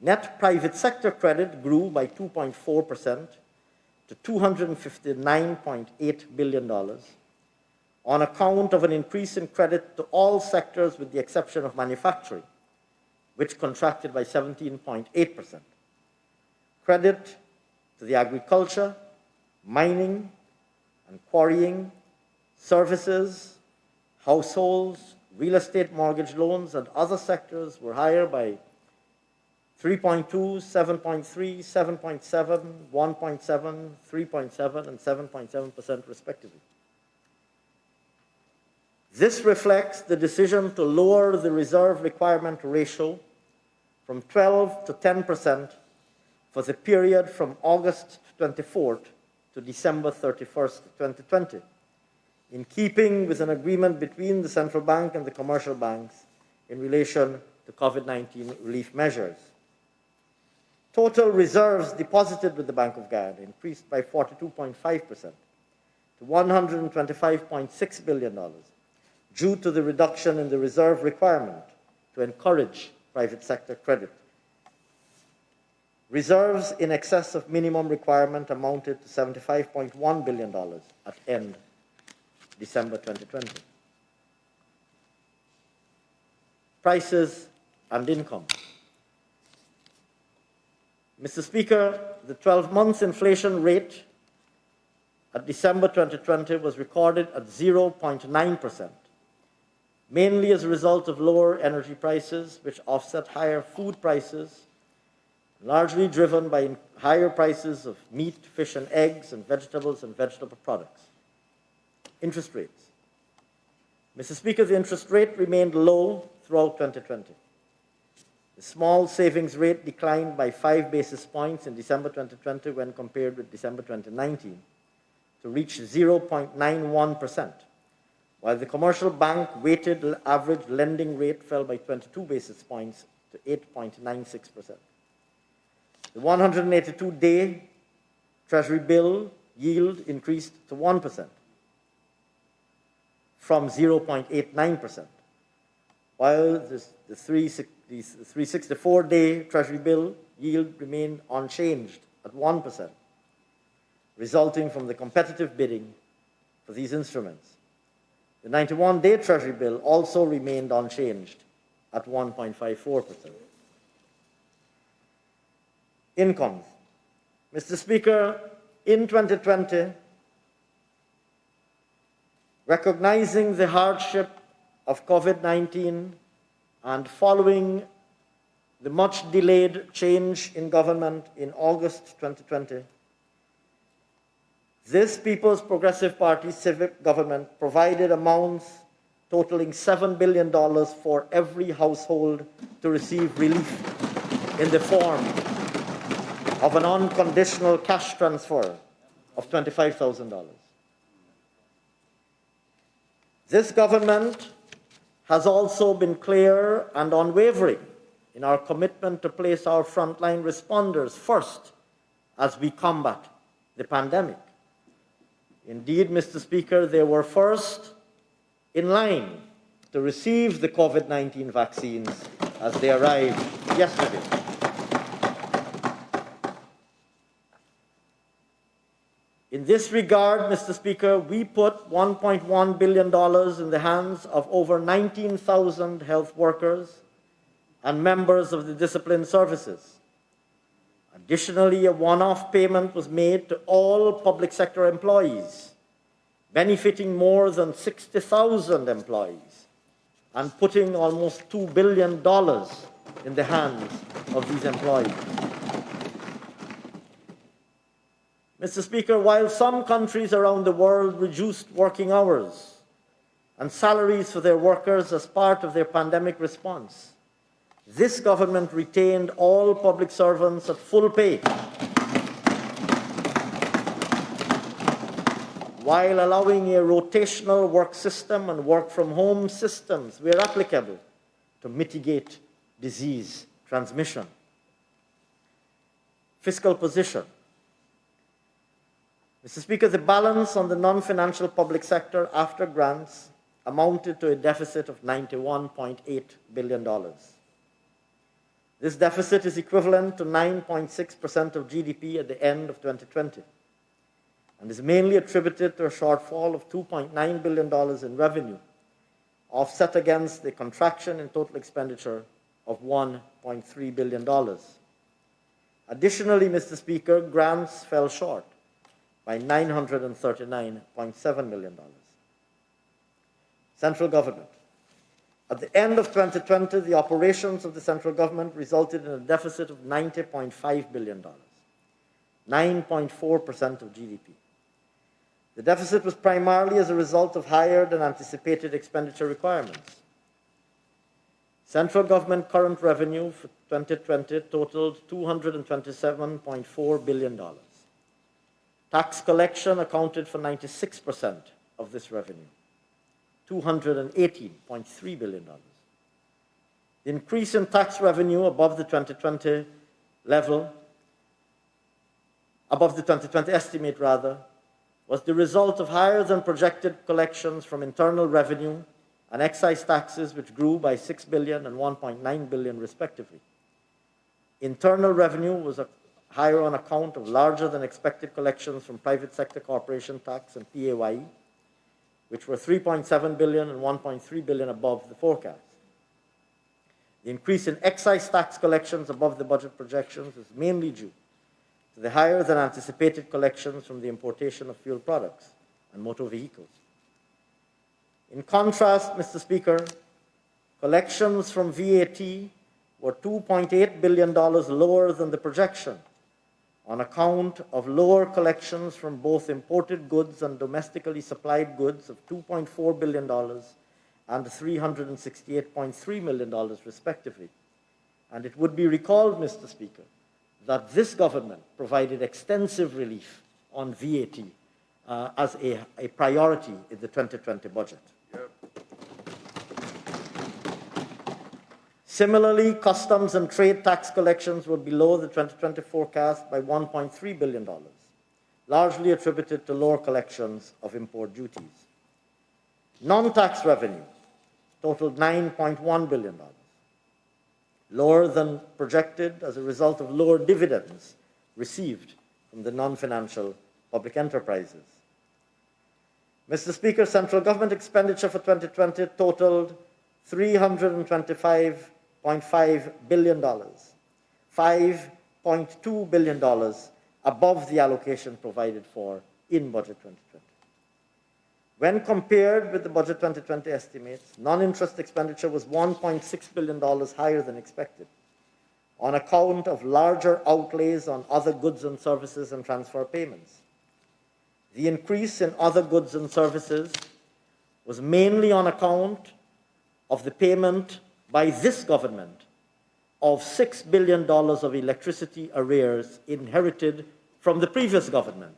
Net private sector credit grew by 2.4% to $259.8 billion on account of an increase in credit to all sectors with the exception of manufacturing, which contracted by 17.8%. Credit to the agriculture, mining, and quarrying, services, households, real estate mortgage loans, and other sectors were higher by 3.2, 7.3, 7.7, 1.7, 3.7, and 7.7% respectively. This reflects the decision to lower the reserve requirement ratio from 12 to 10% for the period from August 24th to December 31st, 2020, in keeping with an agreement between the central bank and the commercial banks in relation to COVID-19 relief measures. Total reserves deposited with the Bank of Guyana increased by 42.5% to $125.6 billion due to the reduction in the reserve requirement to encourage private sector credit. Reserves in excess of minimum requirement amounted to $75.1 billion at end December 2020. Prices and income. Mr. Speaker, the 12-month inflation rate at December 2020 was recorded at 0.9%, mainly as a result of lower energy prices, which offset higher food prices, largely driven by higher prices of meat, fish and eggs, and vegetable products. Interest rates. Mr. Speaker, the interest rate remained low throughout 2020. The small savings rate declined by 5 basis points in December 2020 when compared with December 2019 to reach 0.91%, while the commercial bank weighted average lending rate fell by 22 basis points to 8.96%. The 182-day Treasury bill yield increased to 1% from 0.89%, while the 364-day Treasury bill yield remained unchanged at 1%, resulting from the competitive bidding for these instruments. The 91-day Treasury bill also remained unchanged at 1.54%. Incomes. Mr. Speaker, in 2020, recognizing the hardship of COVID-19 and following the much delayed change in government in August 2020, this People's Progressive Party civic government provided amounts totaling $7 billion for every household to receive relief in the form of an unconditional cash transfer of $25,000. This government has also been clear and unwavering in our commitment to place our frontline responders first as we combat the pandemic. Indeed, Mr. Speaker, they were first in line to receive the COVID-19 vaccines as they arrived yesterday. In this regard, Mr. Speaker, we put $1.1 billion in the hands of over 19,000 health workers and members of the disciplined services. Additionally, a one-off payment was made to all public sector employees, benefiting more than 60,000 employees and putting almost $2 billion in the hands of these employees. Mr. Speaker, while some countries around the world reduced working hours and salaries for their workers as part of their pandemic response, this government retained all public servants at full pay, while allowing a rotational work system and work-from-home systems where applicable to mitigate disease transmission. Fiscal position. Mr. Speaker, the balance on the non-financial public sector after grants amounted to a deficit of $91.8 billion. This deficit is equivalent to 9.6% of GDP at the end of 2020 and is mainly attributed to a shortfall of $2.9 billion in revenue, offset against the contraction in total expenditure of $1.3 billion. Additionally, Mr. Speaker, grants fell short by $939.7 million. Central government. At the end of 2020, the operations of the central government resulted in a deficit of $90.5 billion, 9.4% of GDP. The deficit was primarily as a result of higher than anticipated expenditure requirements. Central government current revenue for 2020 totaled $227.4 billion. Tax collection accounted for 96% of this revenue, $218.3 billion. The increase in tax revenue above the 2020 estimate was the result of higher than projected collections from internal revenue and excise taxes, which grew by $6 billion and $1.9 billion respectively. Internal revenue was higher on account of larger than expected collections from private sector corporation tax and PAYE, which were $3.7 billion and $1.3 billion above the forecast. The increase in excise tax collections above the budget projections is mainly due to the higher than anticipated collections from the importation of fuel products and motor vehicles. In contrast, Mr. Speaker, collections from VAT were $2.8 billion lower than the projection on account of lower collections from both imported goods and domestically supplied goods of $2.4 billion and $368.3 million, respectively. And it would be recalled, Mr. Speaker, that this government provided extensive relief on VAT as a priority in the 2020 budget. Yep. Similarly, customs and trade tax collections were below the 2020 forecast by $1.3 billion, largely attributed to lower collections of import duties. Non-tax revenue totaled $9.1 billion, lower than projected as a result of lower dividends received from the non-financial public enterprises. Mr. Speaker, central government expenditure for 2020 totaled $325.5 billion, $5.2 billion above the allocation provided for in Budget 2020. When compared with the Budget 2020 estimates, non-interest expenditure was $1.6 billion higher than expected on account of larger outlays on other goods and services and transfer payments. The increase in other goods and services was mainly on account of the payment by this government of $6 billion of electricity arrears inherited from the previous government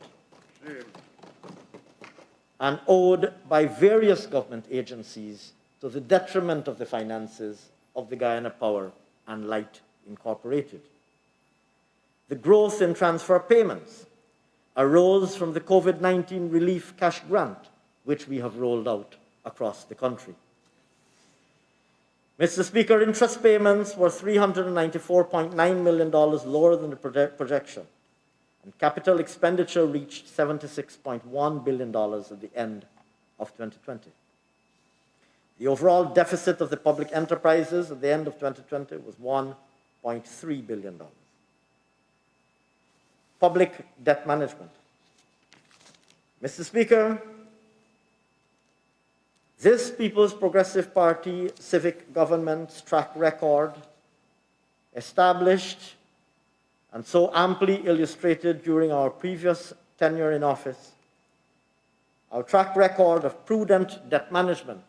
and owed by various government agencies to the detriment of the finances of the Guyana Power and Light Incorporated. The growth in transfer payments arose from the COVID-19 relief cash grant, which we have rolled out across the country. Mr. Speaker, interest payments were $394.9 million lower than the projection, and capital expenditure reached $76.1 billion at the end of 2020. The overall deficit of the public enterprises at the end of 2020 was $1.3 billion. Public debt management. Mr. Speaker, this People's Progressive Party civic government's track record, established and so amply illustrated during our previous tenure in office, our track record of prudent debt management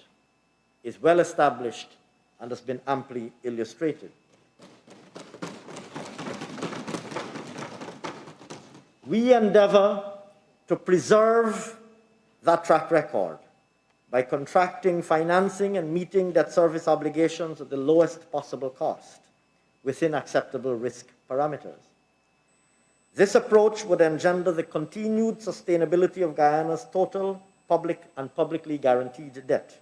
is well established and has been amply illustrated. We endeavor to preserve that track record by contracting financing and meeting debt service obligations at the lowest possible cost within acceptable risk parameters. This approach would engender the continued sustainability of Guyana's total public and publicly guaranteed debt,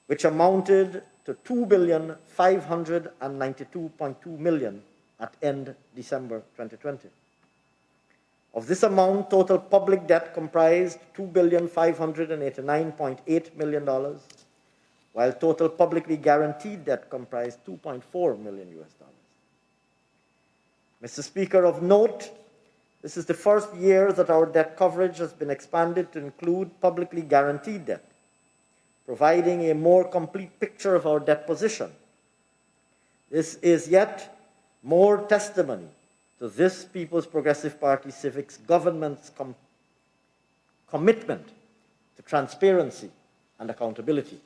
which amounted to $2,592.2 million at end December 2020. Of this amount, total public debt comprised $2,589.8 million, while total publicly guaranteed debt comprised $2.4 million. Mr. Speaker, of note, this is the first year that our debt coverage has been expanded to include publicly guaranteed debt, providing a more complete picture of our debt position. This is yet more testimony to this People's Progressive Party Civic's government's commitment to transparency and accountability.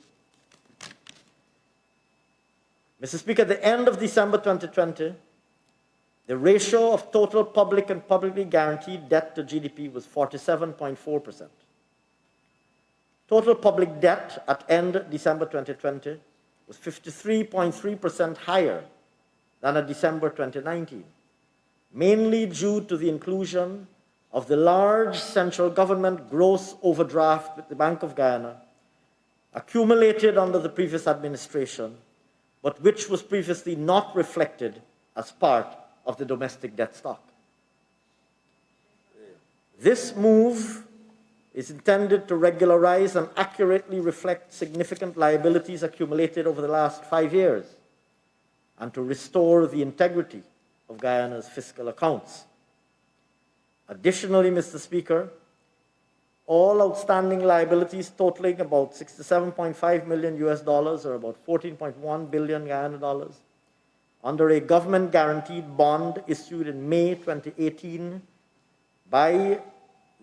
Mr. Speaker, at the end of December 2020, the ratio of total public and publicly guaranteed debt to GDP was 47.4%. Total public debt at end December 2020 was 53.3% higher than at December 2019, mainly due to the inclusion of the large central government gross overdraft with the Bank of Guyana, accumulated under the previous administration, but which was previously not reflected as part of the domestic debt stock. This move is intended to regularize and accurately reflect significant liabilities accumulated over the last 5 years, and to restore the integrity of Guyana's fiscal accounts. Additionally, Mr. Speaker, all outstanding liabilities totaling about $67.5 million US dollars, or about 14.1 billion Guyana dollars, under a government-guaranteed bond issued in May 2018 by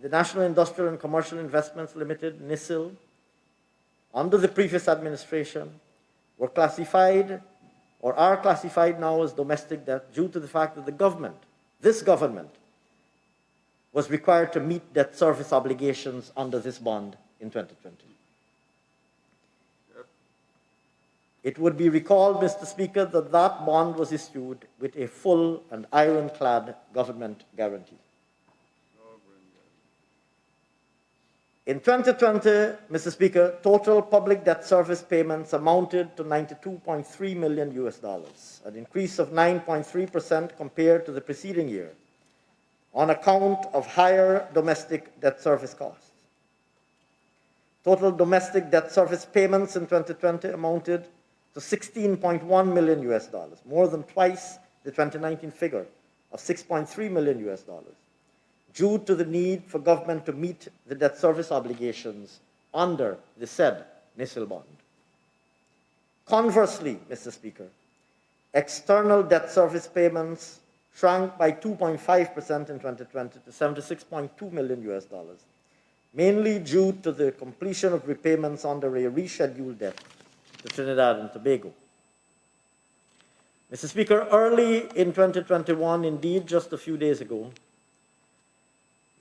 the National Industrial and Commercial Investments Limited, NISIL, under the previous administration, were classified or are classified now as domestic debt due to the fact that the government, this government, was required to meet debt service obligations under this bond in 2020. It would be recalled, Mr. Speaker, that that bond was issued with a full and ironclad government guarantee. In 2020, Mr. Speaker, total public debt service payments amounted to $92.3 million US dollars, an increase of 9.3% compared to the preceding year, on account of higher domestic debt service costs. Total domestic debt service payments in 2020 amounted to $16.1 million US dollars, more than twice the 2019 figure of $6.3 million US dollars, due to the need for government to meet the debt service obligations under the said NISIL bond. Conversely, Mr. Speaker, external debt service payments shrank by 2.5% in 2020 to $76.2 million US dollars, mainly due to the completion of repayments under a rescheduled debt to Trinidad and Tobago. Mr. Speaker, early in 2021, indeed just a few days ago,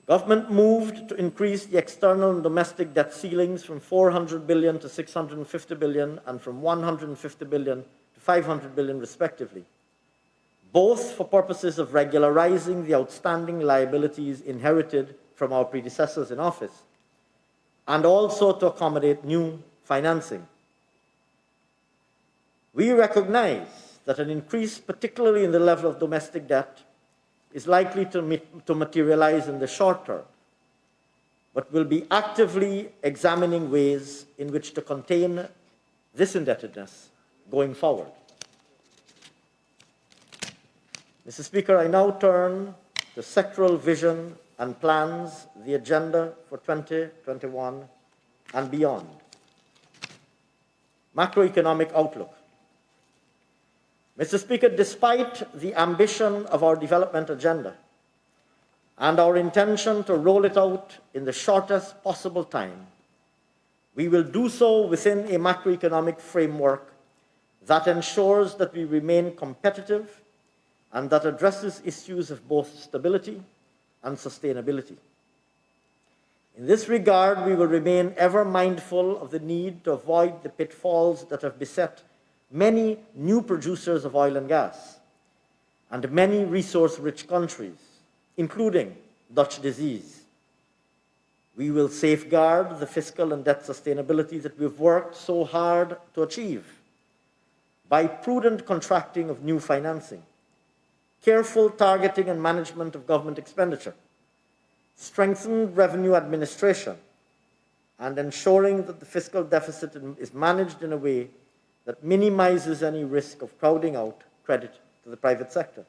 government moved to increase the external and domestic debt ceilings from $400 billion to $650 billion and from $150 billion to $500 billion respectively, both for purposes of regularizing the outstanding liabilities inherited from our predecessors in office and also to accommodate new financing. We recognize that an increase, particularly in the level of domestic debt, is likely to materialize in the short term, but will be actively examining ways in which to contain this indebtedness going forward. Mr. Speaker, I now turn to sectoral vision and plans, the agenda for 2021 and beyond. Macroeconomic outlook. Mr. Speaker, despite the ambition of our development agenda and our intention to roll it out in the shortest possible time, we will do so within a macroeconomic framework that ensures that we remain competitive and that addresses issues of both stability and sustainability. In this regard, we will remain ever mindful of the need to avoid the pitfalls that have beset many new producers of oil and gas and many resource-rich countries, including Dutch disease. We will safeguard the fiscal and debt sustainability that we've worked so hard to achieve by prudent contracting of new financing, careful targeting and management of government expenditure, strengthened revenue administration, and ensuring that the fiscal deficit is managed in a way that minimizes any risk of crowding out credit to the private sector.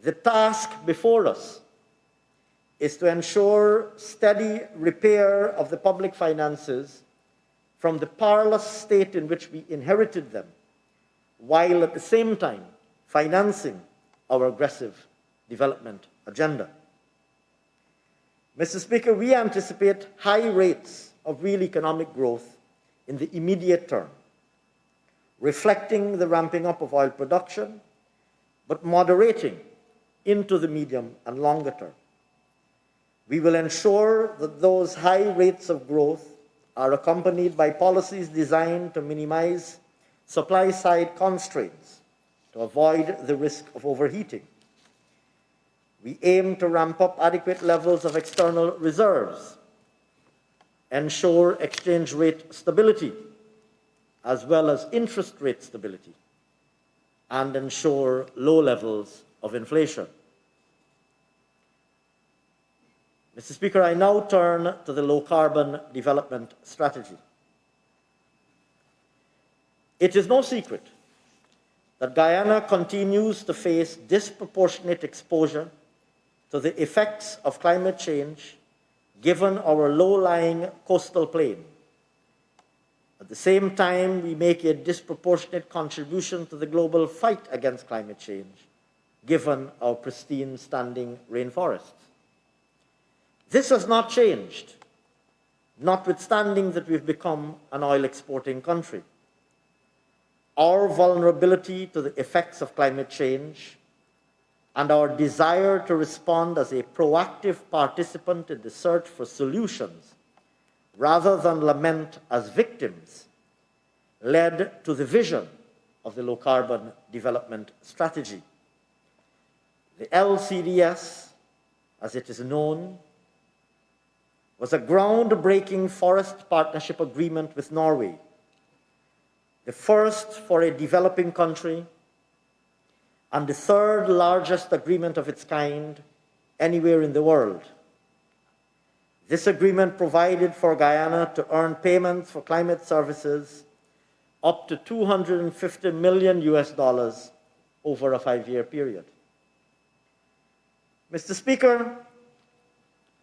The task before us is to ensure steady repair of the public finances from the parlous state in which we inherited them, while at the same time financing our aggressive development agenda. Mr. Speaker, we anticipate high rates of real economic growth in the immediate term, reflecting the ramping up of oil production, but moderating into the medium and longer term. We will ensure that those high rates of growth are accompanied by policies designed to minimize supply-side constraints to avoid the risk of overheating. We aim to ramp up adequate levels of external reserves, ensure exchange rate stability, as well as interest rate stability, and ensure low levels of inflation. Mr. Speaker, I now turn to the low-carbon development strategy. It is no secret that Guyana continues to face disproportionate exposure to the effects of climate change given our low-lying coastal plain. At the same time, we make a disproportionate contribution to the global fight against climate change, given our pristine standing rainforests. This has not changed, notwithstanding that we've become an oil-exporting country. Our vulnerability to the effects of climate change and our desire to respond as a proactive participant in the search for solutions rather than lament as victims led to the vision of the Low Carbon Development Strategy. The LCDS, as it is known, was a groundbreaking forest partnership agreement with Norway, the first for a developing country and the third largest agreement of its kind anywhere in the world. This agreement provided for Guyana to earn payments for climate services up to $250 million over a 5-year period. Mr. Speaker,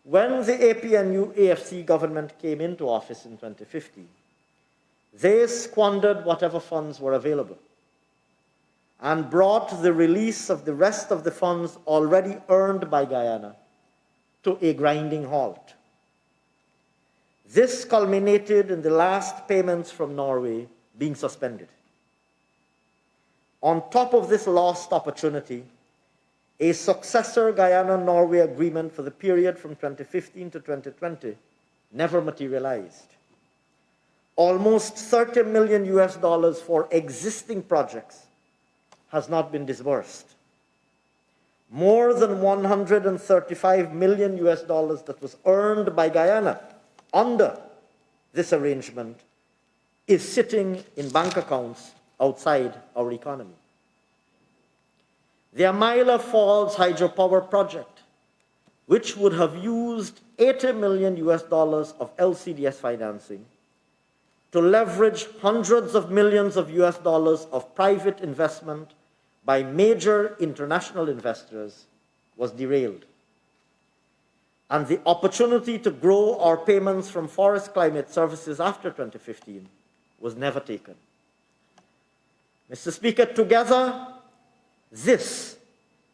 when the APNU-AFC government came into office in 2015, they squandered whatever funds were available and brought the release of the rest of the funds already earned by Guyana to a grinding halt. This culminated in the last payments from Norway being suspended. On top of this lost opportunity, a successor Guyana-Norway agreement for the period from 2015 to 2020 never materialized. Almost $30 million for existing projects has not been disbursed. More than $135 million that was earned by Guyana under this arrangement is sitting in bank accounts outside our economy. The Amila Falls hydropower project, which would have used $80 million of LCDS financing to leverage hundreds of millions of dollars of private investment by major international investors, was derailed. And the opportunity to grow our payments from forest climate services after 2015 was never taken. Mr. Speaker, together, this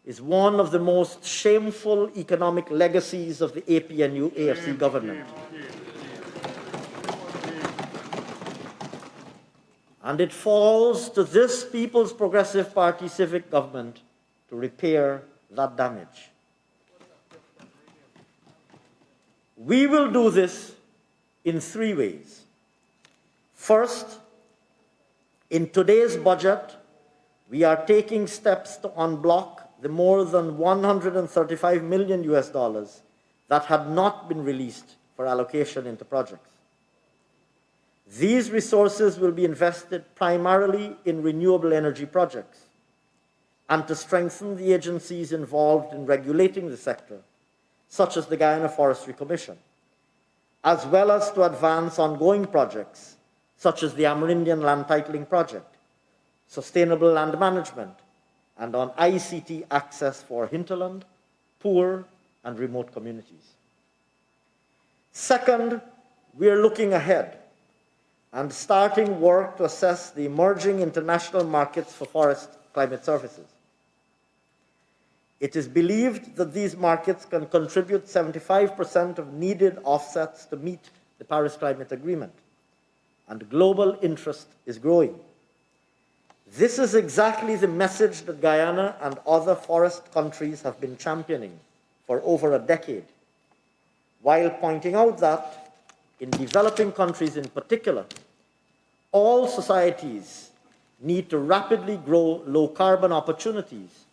is one of the most shameful economic legacies of the APNU-AFC government. And it falls to this People's Progressive Party civic government to repair that damage. We will do this in 3 ways. First, in today's budget, we are taking steps to unblock the more than $135 million that had not been released for allocation into projects. These resources will be invested primarily in renewable energy projects and to strengthen the agencies involved in regulating the sector, such as the Guyana Forestry Commission, as well as to advance ongoing projects, such as the Amerindian Land Titling Project, sustainable land management, and on ICT access for hinterland, poor, and remote communities. Second, we are looking ahead and starting work to assess the emerging international markets for forest climate services. It is believed that these markets can contribute 75% of needed offsets to meet the Paris Climate Agreement, and global interest is growing. This is exactly the message that Guyana and other forest countries have been championing for over a decade, while pointing out that in developing countries in particular, all societies need to rapidly grow low-carbon opportunities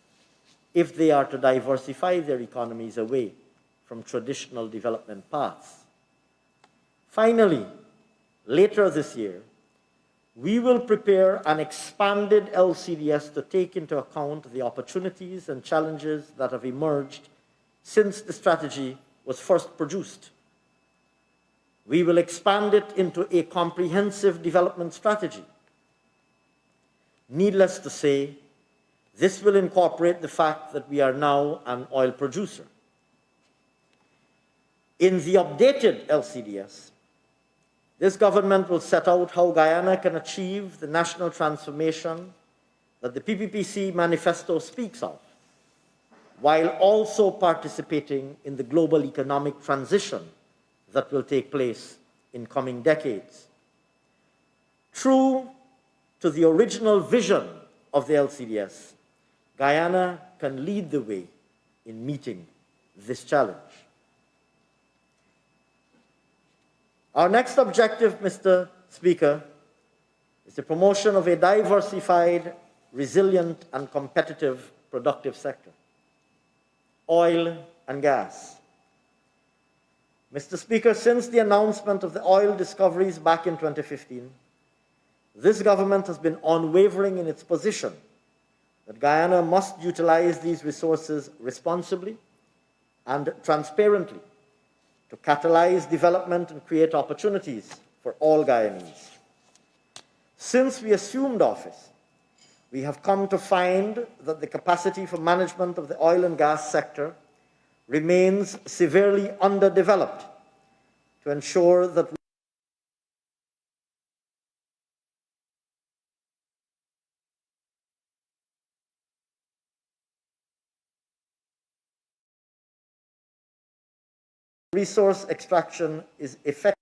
if they are to diversify their economies away from traditional development paths. Finally, later this year, we will prepare an expanded LCDS to take into account the opportunities and challenges that have emerged since the strategy was first produced. We will expand it into a comprehensive development strategy. Needless to say, This will incorporate the fact that we are now an oil producer. In the updated LCDS, this government will set out how Guyana can achieve the national transformation that the PPPC manifesto speaks of, while also participating in the global economic transition that will take place in coming decades. True to the original vision of the LCDS, Guyana can lead the way in meeting this challenge. Our next objective, Mr. Speaker, is the promotion of a diversified, resilient, and competitive productive sector. Oil and gas. Mr. Speaker, since the announcement of the oil discoveries back in 2015, this government has been unwavering in its position that Guyana must utilize these resources responsibly and transparently to catalyze development and create opportunities for all Guyanese. Since we assumed office, we have come to find that the capacity for management of the oil and gas sector remains severely underdeveloped to ensure that resource extraction is effective.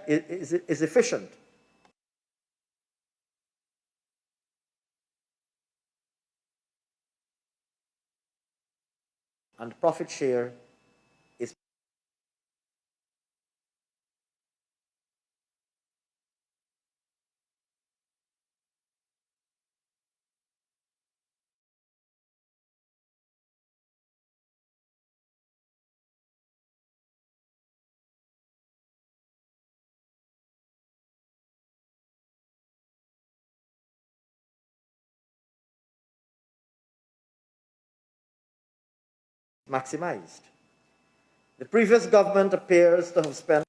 Is efficient. And profit share is maximized. The previous government appears to have spent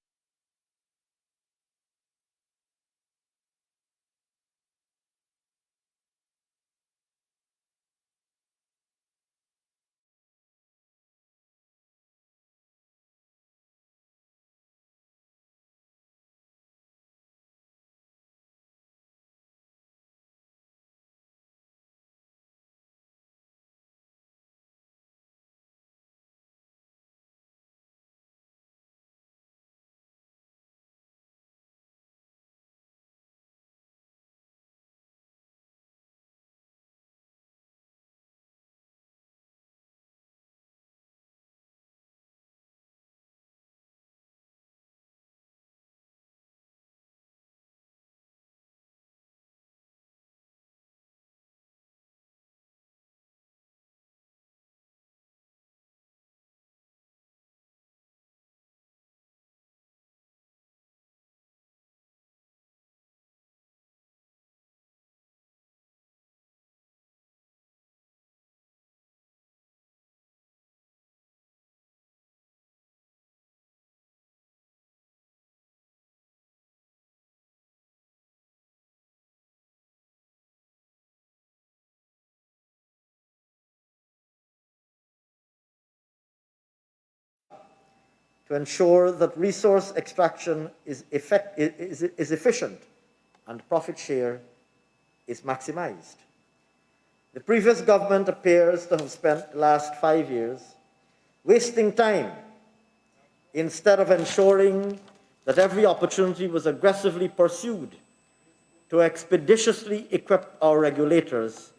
to ensure that resource extraction is efficient and profit share is maximized. The previous government appears to have spent the last 5 years wasting time instead of ensuring that every opportunity was aggressively pursued to expeditiously equip our regulators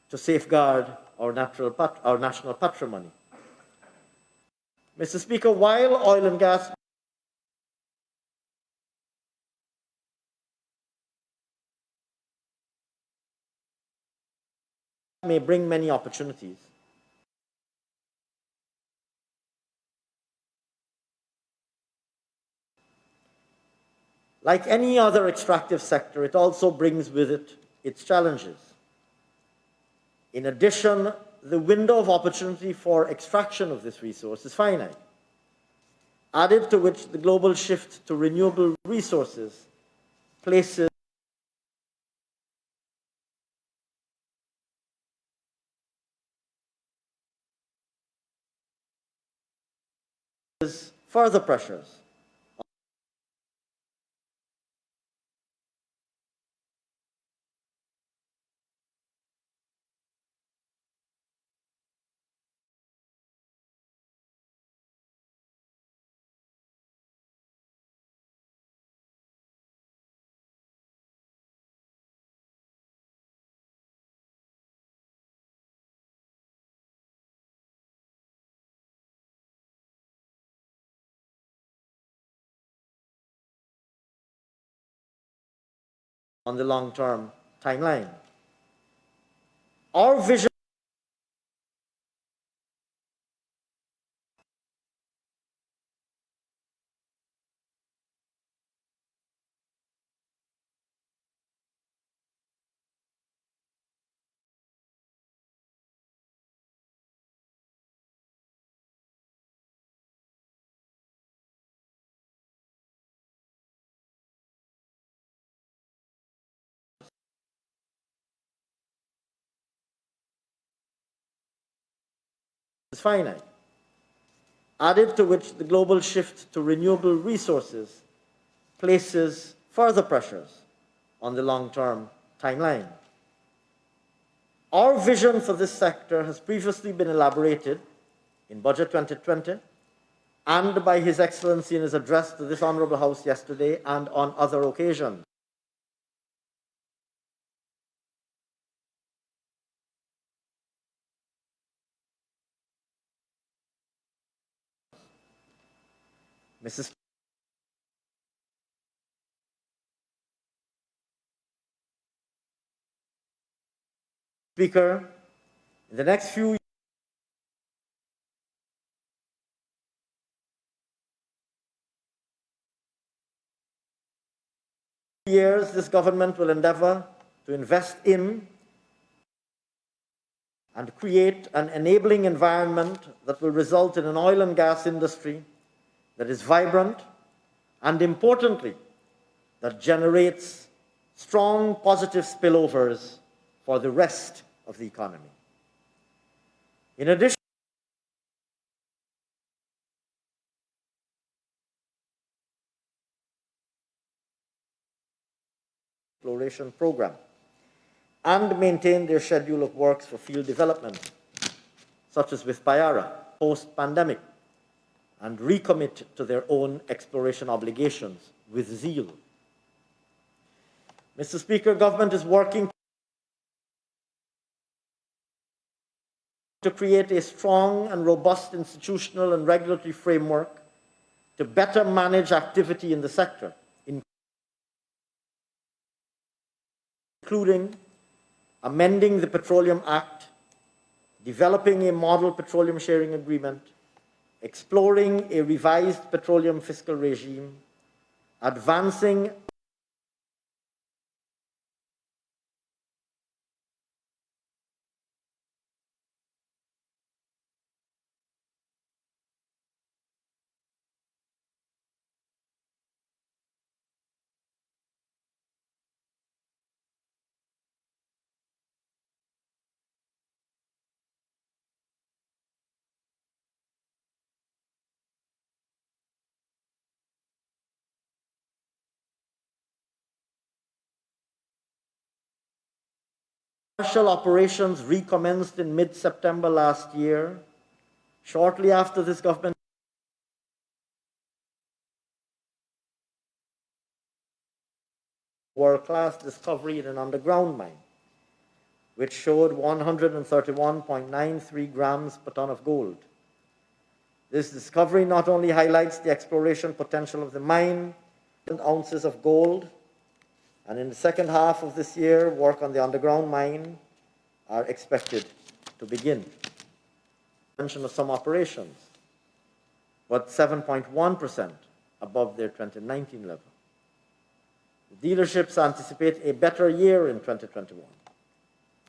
to safeguard our national patrimony. Mr. Speaker, while oil and gas may bring many opportunities, Like any other extractive sector, it also brings with it its challenges. In addition, the window of opportunity for extraction of this resource is finite, added to which the global shift to renewable resources places further pressures on the long-term timeline. Our vision is finite, added to which the global shift to renewable resources places further pressures on the long-term timeline. Our vision for this sector has previously been elaborated in Budget 2020 and by His Excellency in his address to this Honourable House yesterday and on other occasions. Mrs. Speaker, in the next few years, this government will endeavour to invest in and create an enabling environment that will result in an oil and gas industry that is vibrant and, importantly, that generates strong positive spillovers for the rest of the economy. In addition, exploration program and maintain their schedule of works for field development, such as with Payara, post-pandemic, and recommit to their own exploration obligations with zeal. Mr. Speaker, government is working to create a strong and robust institutional and regulatory framework to better manage activity in the sector, including amending the Petroleum Act, developing a model petroleum sharing agreement, exploring a revised petroleum fiscal regime, advancing commercial operations recommenced in mid-September last year. Shortly after this government world-class discovery in an underground mine, which showed 131.93 grams per ton of gold. This discovery not only highlights the exploration potential of the mine, ounces of gold, and in the second half of this year, work on the underground mine are expected to begin. Mention of some operations, but 7.1% above their 2019 level. The dealerships anticipate a better year in 2021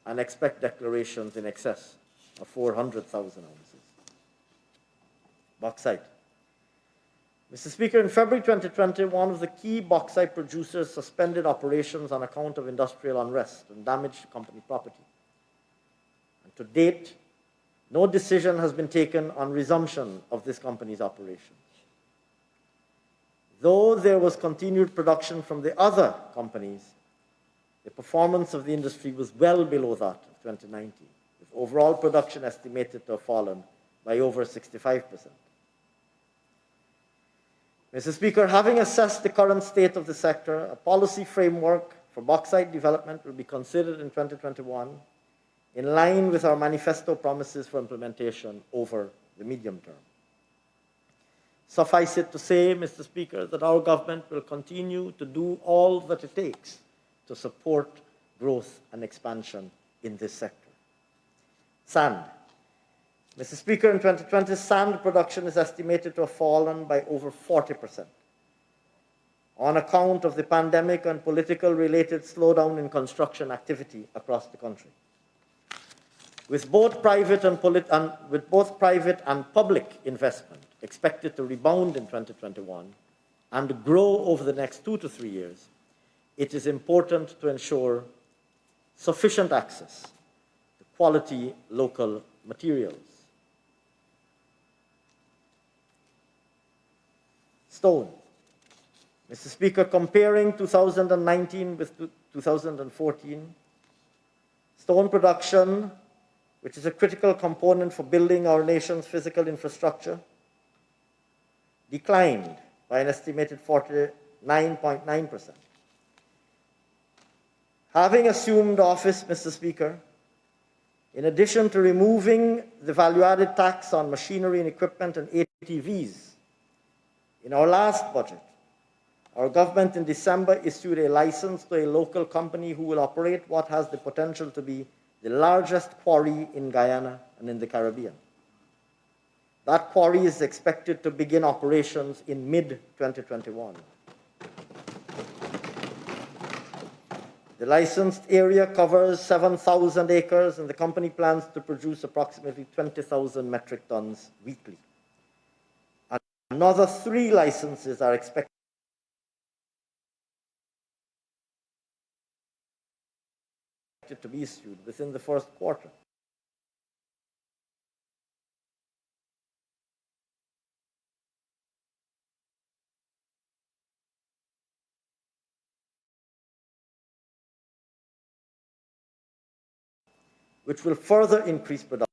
and expect declarations in excess of 400,000 ounces. Bauxite. Mr. Speaker, in February 2020, one of the key bauxite producers suspended operations on account of industrial unrest and damage to company property. And to date, no decision has been taken on resumption of this company's operations. Though there was continued production from the other companies, the performance of the industry was well below that of 2019, with overall production estimated to have fallen by over 65%. Mr. Speaker, having assessed the current state of the sector, a policy framework for bauxite development will be considered in 2021 in line with our manifesto promises for implementation over the medium term. Suffice it to say, Mr. Speaker, that our government will continue to do all that it takes to support growth and expansion in this sector. Sand. Mr. Speaker, in 2020, sand production is estimated to have fallen by over 40% on account of the pandemic and political-related slowdown in construction activity across the country. With both private and public investment expected to rebound in 2021 and grow over the next 2 to 3 years, it is important to ensure sufficient access to quality local materials. Stone. Mr. Speaker, comparing 2019 with 2014, stone production, which is a critical component for building our nation's physical infrastructure, declined by an estimated 49.9%. Having assumed office, Mr. Speaker, in addition to removing the value-added tax on machinery and equipment and ATVs, in our last budget, our government in December issued a license to a local company who will operate what has the potential to be the largest quarry in Guyana and in the Caribbean. That quarry is expected to begin operations in mid-2021. The licensed area covers 7,000 acres, and the company plans to produce approximately 20,000 metric tons weekly. Another 3 licenses are expected to be issued within the first quarter. Which will further increase production.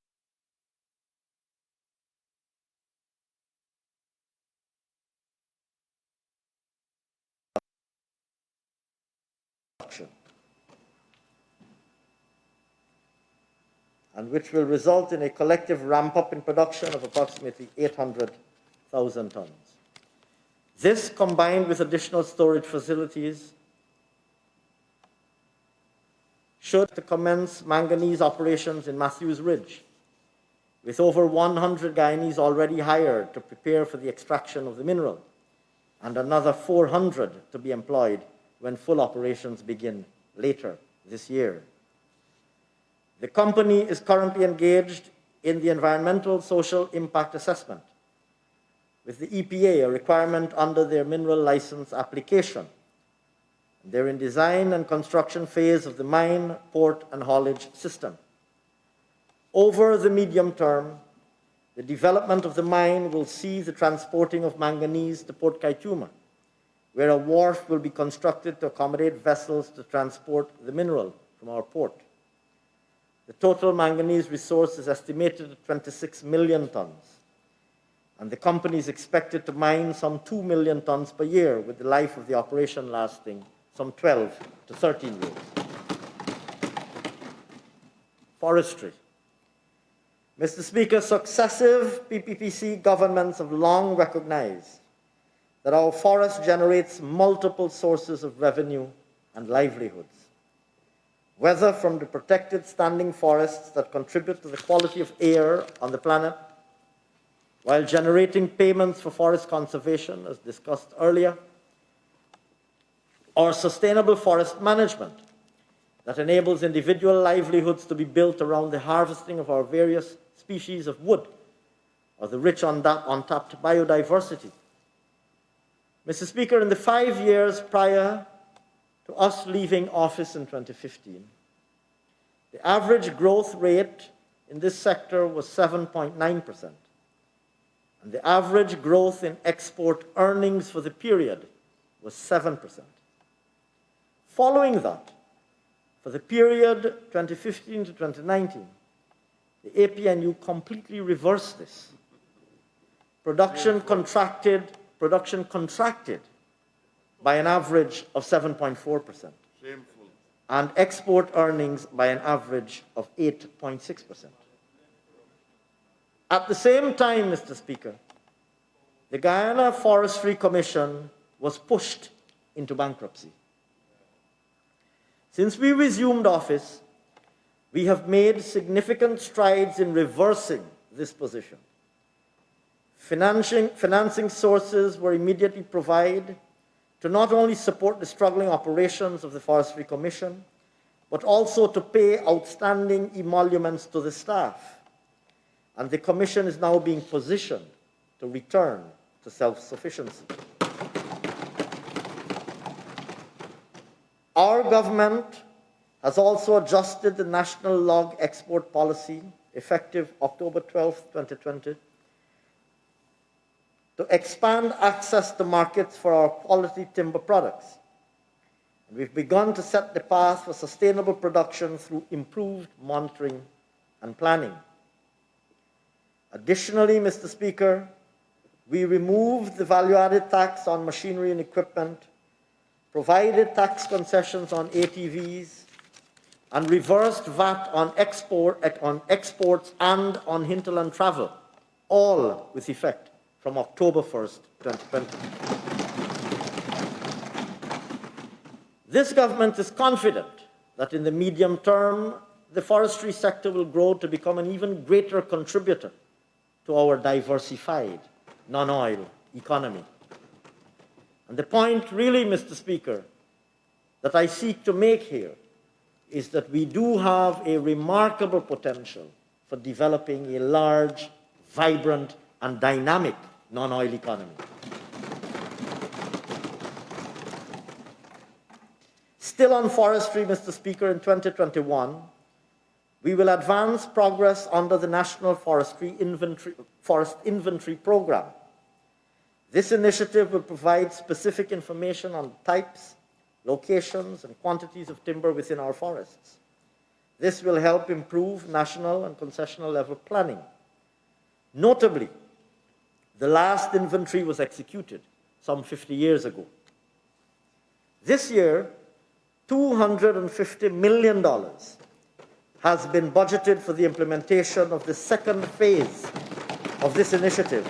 And which will result in a collective ramp-up in production of approximately 800,000 tons. This, combined with additional storage facilities, should commence manganese operations in Matthews Ridge, with over 100 Guyanese already hired to prepare for the extraction of the mineral, and another 400 to be employed when full operations begin later this year. The company is currently engaged in the environmental social impact assessment with the EPA, a requirement under their mineral license application. They're in design and construction phase of the mine, port, and haulage system. Over the medium term, the development of the mine will see the transporting of manganese to Port Kaituma, where a wharf will be constructed to accommodate vessels to transport the mineral from our port. The total manganese resource is estimated at 26 million tons, and the company is expected to mine some 2 million tons per year, with the life of the operation lasting some 12 to 13 years. Forestry. Mr. Speaker, successive PPPC governments have long recognized that our forest generates multiple sources of revenue and livelihoods, whether from the protected standing forests that contribute to the quality of air on the planet, while generating payments for forest conservation, as discussed earlier, or sustainable forest management that enables individual livelihoods to be built around the harvesting of our various species of wood, or the rich untapped biodiversity. Mr. Speaker, in the 5 years prior to us leaving office in 2015, the average growth rate in this sector was 7.9%, and the average growth in export earnings for the period was 7%. Following that, for the period 2015 to 2019, the APNU completely reversed this. Production contracted by an average of 7.4%, and export earnings by an average of 8.6%. At the same time, Mr. Speaker, the Guyana Forestry Commission was pushed into bankruptcy. Since we resumed office, we have made significant strides in reversing this position. Financing sources were immediately provided to not only support the struggling operations of the Forestry Commission, but also to pay outstanding emoluments to the staff. And the Commission is now being positioned to return to self-sufficiency. Our government has also adjusted the national log export policy effective October 12, 2020, to expand access to markets for our quality timber products. And we've begun to set the path for sustainable production through improved monitoring and planning. Additionally, Mr. Speaker, we removed the value-added tax on machinery and equipment, provided tax concessions on ATVs, and reversed VAT on exports and on hinterland travel, all with effect from October 1st, 2020. This government is confident that in the medium term, the forestry sector will grow to become an even greater contributor to our diversified non-oil economy. And the point really, Mr. Speaker, that I seek to make here is that we do have a remarkable potential for developing a large, vibrant, and dynamic non-oil economy. Still on forestry, Mr. Speaker, in 2021, we will advance progress under the National Forest Inventory Program. This initiative will provide specific information on types, locations, and quantities of timber within our forests. This will help improve national and concessional level planning. Notably, the last inventory was executed some 50 years ago. This year, $250 million has been budgeted for the implementation of the second phase of this initiative,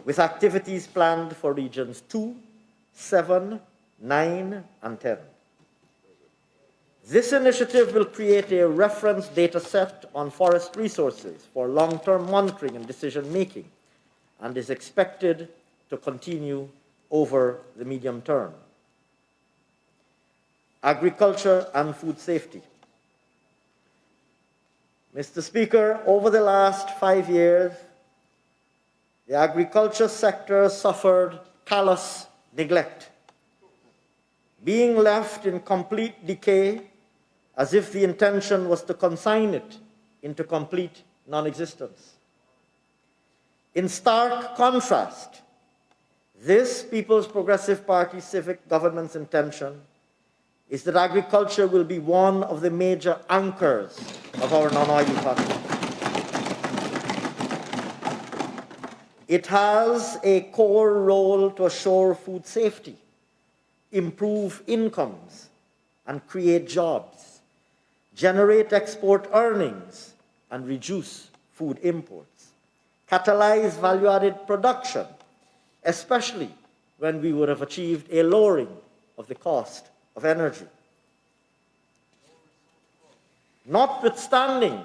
with activities planned for regions 2, 7, 9, and 10. This initiative will create a reference data set on forest resources for long-term monitoring and decision-making, and is expected to continue over the medium term. Agriculture and food safety. Mr. Speaker, over the last 5 years, the agriculture sector suffered callous neglect, being left in complete decay as if the intention was to consign it into complete non-existence. In stark contrast, this People's Progressive Party civic government's intention is that agriculture will be one of the major anchors of our non-oil economy. It has a core role to assure food safety, improve incomes, and create jobs, generate export earnings, and reduce food imports, catalyze value-added production, especially when we would have achieved a lowering of the cost of energy. Notwithstanding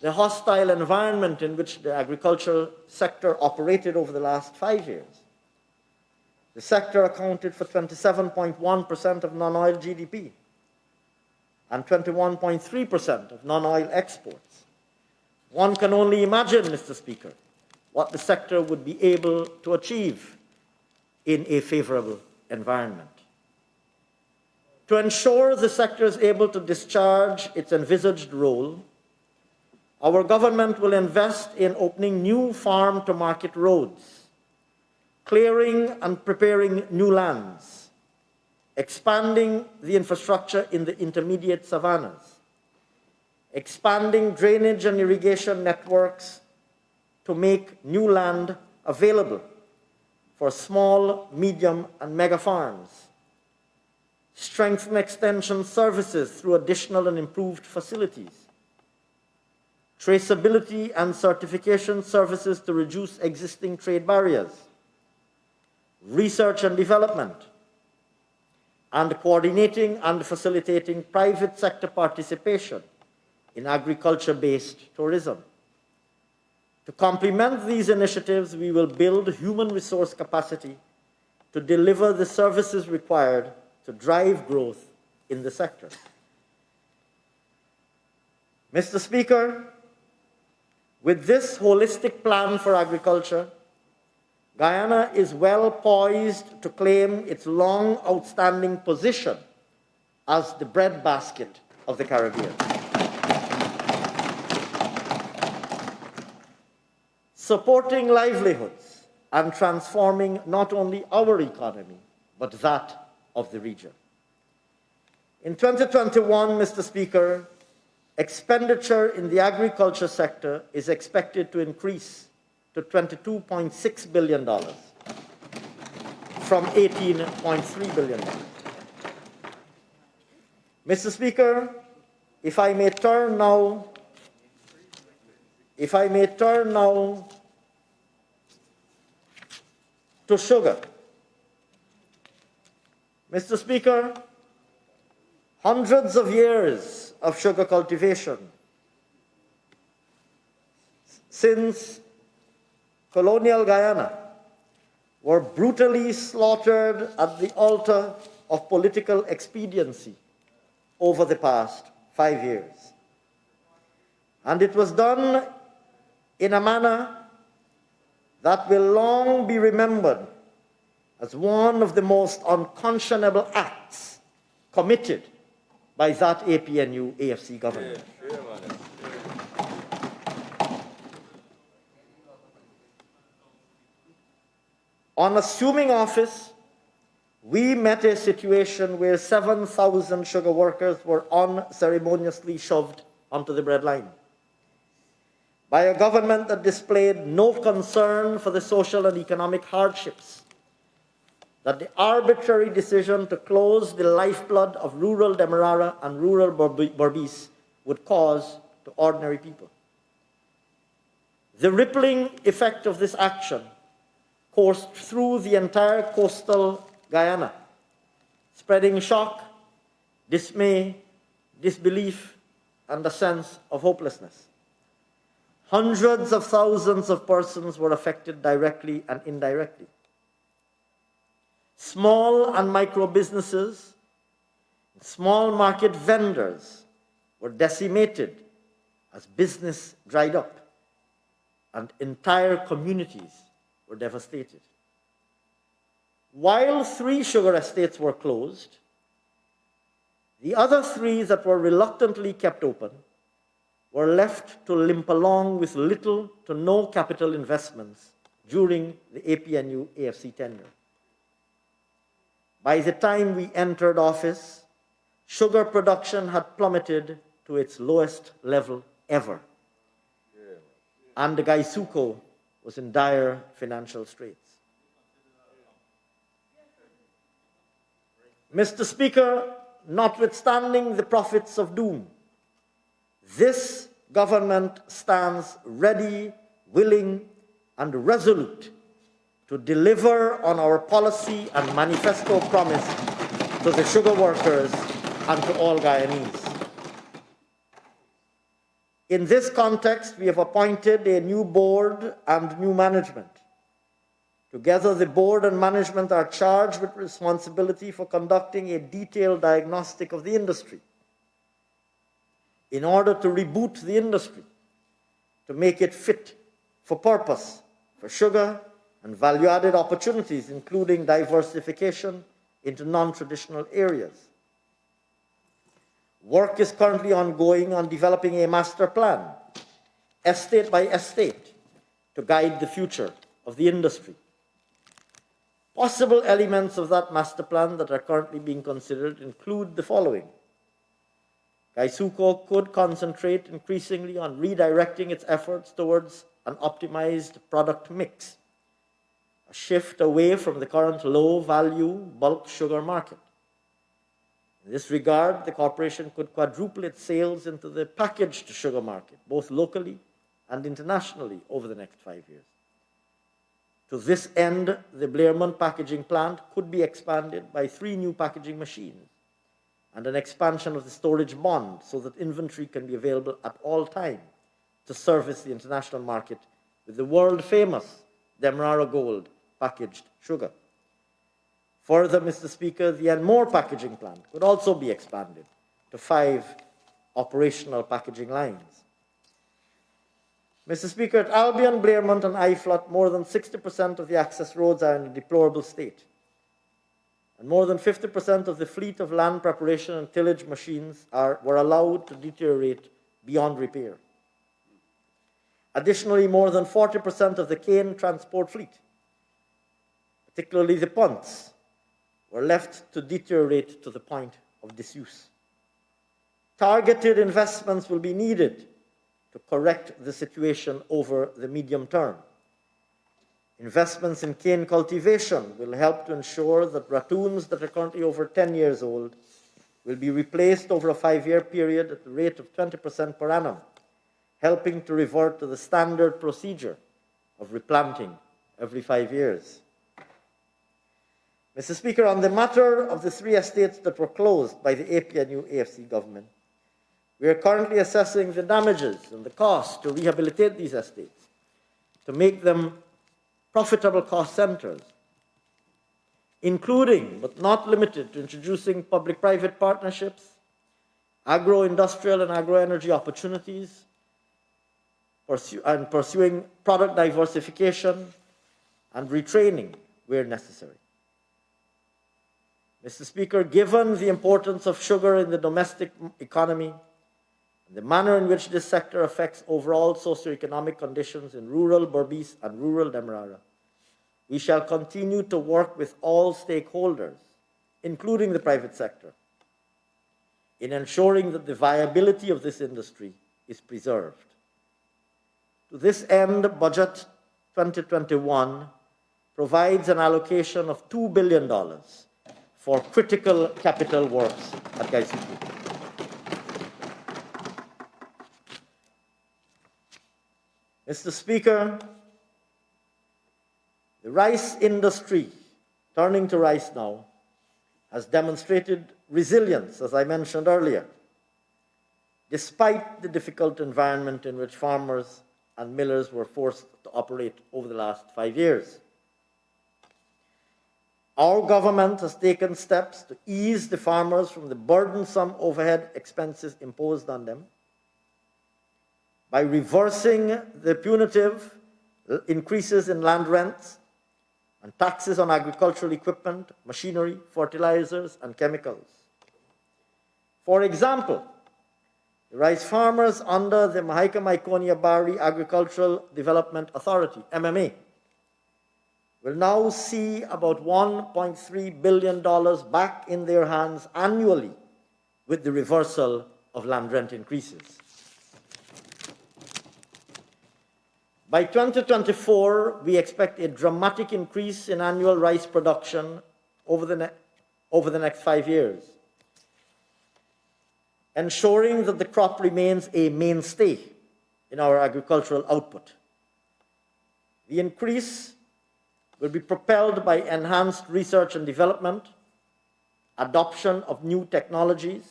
the hostile environment in which the agricultural sector operated over the last 5 years, The sector accounted for 27.1% of non-oil GDP and 21.3% of non-oil exports. One can only imagine, Mr. Speaker, what the sector would be able to achieve in a favorable environment. To ensure the sector is able to discharge its envisaged role, our government will invest in opening new farm-to-market roads, clearing and preparing new lands, expanding the infrastructure in the intermediate savannas, expanding drainage and irrigation networks to make new land available for small, medium, and mega farms, strengthen extension services through additional and improved facilities, traceability and certification services to reduce existing trade barriers, research and development, and coordinating and facilitating private sector participation in agriculture-based tourism. To complement these initiatives, we will build human resource capacity to deliver the services required to drive growth in the sector. Mr. Speaker, with this holistic plan for agriculture, Guyana is well poised to claim its long outstanding position as the breadbasket of the Caribbean. Supporting livelihoods and transforming not only our economy, but that of the region. In 2021, Mr. Speaker, expenditure in the agriculture sector is expected to increase to $22.6 billion from $18.3 billion. Mr. Speaker, if I may turn now to sugar. Mr. Speaker, hundreds of years of sugar cultivation since colonial Guyana were brutally slaughtered at the altar of political expediency over the past 5 years. And it was done in a manner that will long be remembered as one of the most unconscionable acts committed by that APNU AFC government. On assuming office, we met a situation where 7,000 sugar workers were unceremoniously shoved onto the breadline by a government that displayed no concern for the social and economic hardships that the arbitrary decision to close the lifeblood of rural Demerara and rural Berbice would cause to ordinary people. The rippling effect of this action coursed through the entire coastal Guyana, spreading shock, dismay, disbelief, and a sense of hopelessness. Hundreds of thousands of persons were affected directly and indirectly. Small and micro businesses, small market vendors were decimated as business dried up, and entire communities were devastated. While 3 sugar estates were closed, the other 3 that were reluctantly kept open were left to limp along with little to no capital investments during the APNU AFC tenure. By the time we entered office, sugar production had plummeted to its lowest level ever, and the Gaisuco was in dire financial straits. Mr. Speaker, notwithstanding the prophets of doom, this government stands ready, willing, and resolute to deliver on our policy and manifesto promise to the sugar workers and to all Guyanese. In this context, we have appointed a new board and new management. Together, the board and management are charged with responsibility for conducting a detailed diagnostic of the industry in order to reboot the industry, to make it fit for purpose, for sugar and value-added opportunities, including diversification into non-traditional areas. Work is currently ongoing on developing a master plan, estate by estate, to guide the future of the industry. Possible elements of that master plan that are currently being considered include the following. Gaisuco could concentrate increasingly on redirecting its efforts towards an optimized product mix, a shift away from the current low-value bulk sugar market. In this regard, the corporation could quadruple its sales into the packaged sugar market, both locally and internationally, over the next 5 years. To this end, the Blairmont packaging plant could be expanded by 3 new packaging machines and an expansion of the storage bond so that inventory can be available at all times to service the international market with the world-famous Demerara Gold packaged sugar. Further, Mr. Speaker, the Enmore packaging plant could also be expanded to 5 operational packaging lines. Mr. Speaker, at Albion, Blairmont, and Iflot, more than 60% of the access roads are in a deplorable state, and more than 50% of the fleet of land preparation and tillage machines were allowed to deteriorate beyond repair. Additionally, more than 40% of the cane transport fleet, particularly the punts, were left to deteriorate to the point of disuse. Targeted investments will be needed to correct the situation over the medium term. Investments in cane cultivation will help to ensure that ratoons that are currently over 10 years old will be replaced over a 5-year period at the rate of 20% per annum, helping to revert to the standard procedure of replanting every 5 years. Mr. Speaker, on the matter of the 3 estates that were closed by the APNU AFC government, we are currently assessing the damages and the cost to rehabilitate these estates, to make them profitable cost centers, including but not limited to introducing public-private partnerships, agro-industrial and agro-energy opportunities, and pursuing product diversification and retraining where necessary. Mr. Speaker, given the importance of sugar in the domestic economy, the manner in which this sector affects overall socioeconomic conditions in rural Berbice and rural Demerara, we shall continue to work with all stakeholders, including the private sector, in ensuring that the viability of this industry is preserved. To this end, Budget 2021 provides an allocation of $2 billion for critical capital works at Gaisuco. Mr. Speaker, the rice industry, turning to rice now, has demonstrated resilience, as I mentioned earlier, despite the difficult environment in which farmers and millers were forced to operate over the last 5 years. Our government has taken steps to ease the farmers from the burdensome overhead expenses imposed on them by reversing the punitive increases in land rents and taxes on agricultural equipment, machinery, fertilizers, and chemicals. For example, the rice farmers under the Mahika-Maikonia-Bari Agricultural Development Authority, MMA, will now see about $1.3 billion back in their hands annually with the reversal of land rent increases. By 2024, we expect a dramatic increase in annual rice production over the next 5 years, ensuring that the crop remains a mainstay in our agricultural output. The increase will be propelled by enhanced research and development, adoption of new technologies,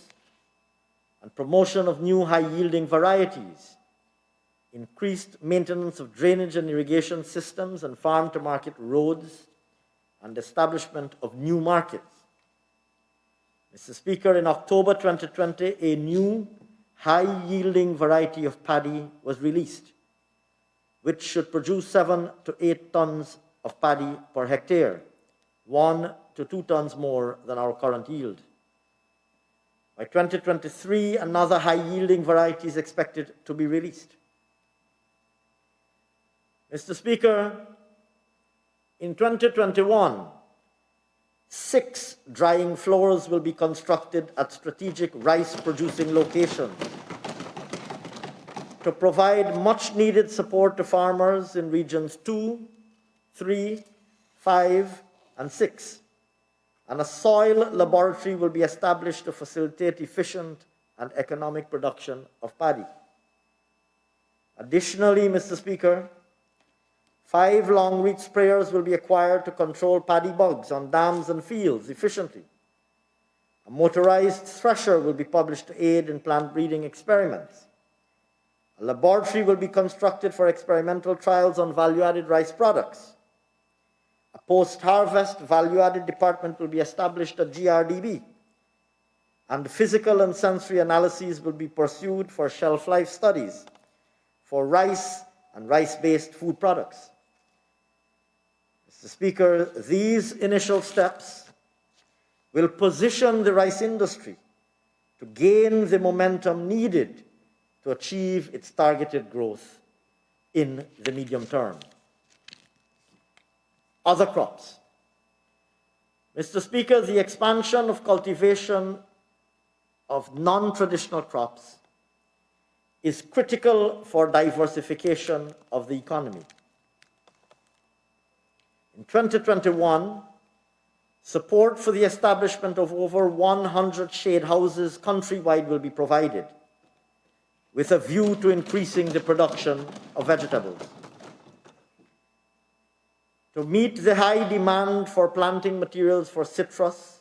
and promotion of new high-yielding varieties, increased maintenance of drainage and irrigation systems and farm-to-market roads, and establishment of new markets. Mr. Speaker, in October 2020, a new high-yielding variety of paddy was released, which should produce 7 to 8 tons of paddy per hectare, 1 to 2 tons more than our current yield. By 2023, another high-yielding variety is expected to be released. Mr. Speaker, in 2021, 6 drying floors will be constructed at strategic rice-producing locations to provide much-needed support to farmers in regions 2, 3, 5, and 6. And a soil laboratory will be established to facilitate efficient and economic production of paddy. Additionally, Mr. Speaker, 5 long-reach sprayers will be acquired to control paddy bugs on dams and fields efficiently. A motorized thresher will be published to aid in plant breeding experiments. A laboratory will be constructed for experimental trials on value-added rice products. A post-harvest value-added department will be established at GRDB, and physical and sensory analyses will be pursued for shelf life studies for rice and rice-based food products. Mr. Speaker, these initial steps will position the rice industry to gain the momentum needed to achieve its targeted growth in the medium term. Other crops. Mr. Speaker, the expansion of cultivation of non-traditional crops is critical for diversification of the economy. In 2021, support for the establishment of over 100 shade houses countrywide will be provided, with a view to increasing the production of vegetables. To meet the high demand for planting materials for citrus,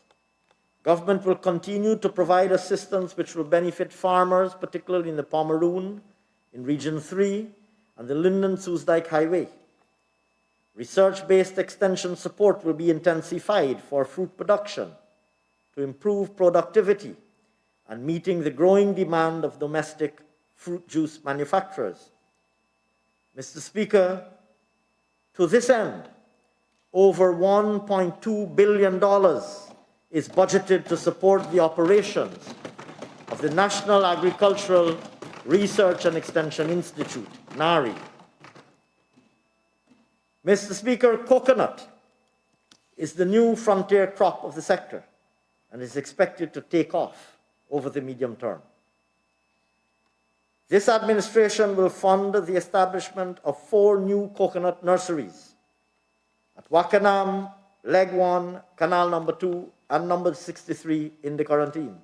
government will continue to provide assistance which will benefit farmers, particularly in the Pomeroon, in Region 3, and the Linden-Soesdijk Highway. Research-based extension support will be intensified for fruit production to improve productivity and meeting the growing demand of domestic fruit juice manufacturers. Mr. Speaker, to this end, over $1.2 billion is budgeted to support the operations of the National Agricultural Research and Extension Institute, NARI. Mr. Speaker, coconut is the new frontier crop of the sector and is expected to take off over the medium term. This administration will fund the establishment of 4 new coconut nurseries at Wakkanam, Leg 1, Canal number 2, and number 63 in the quarantine.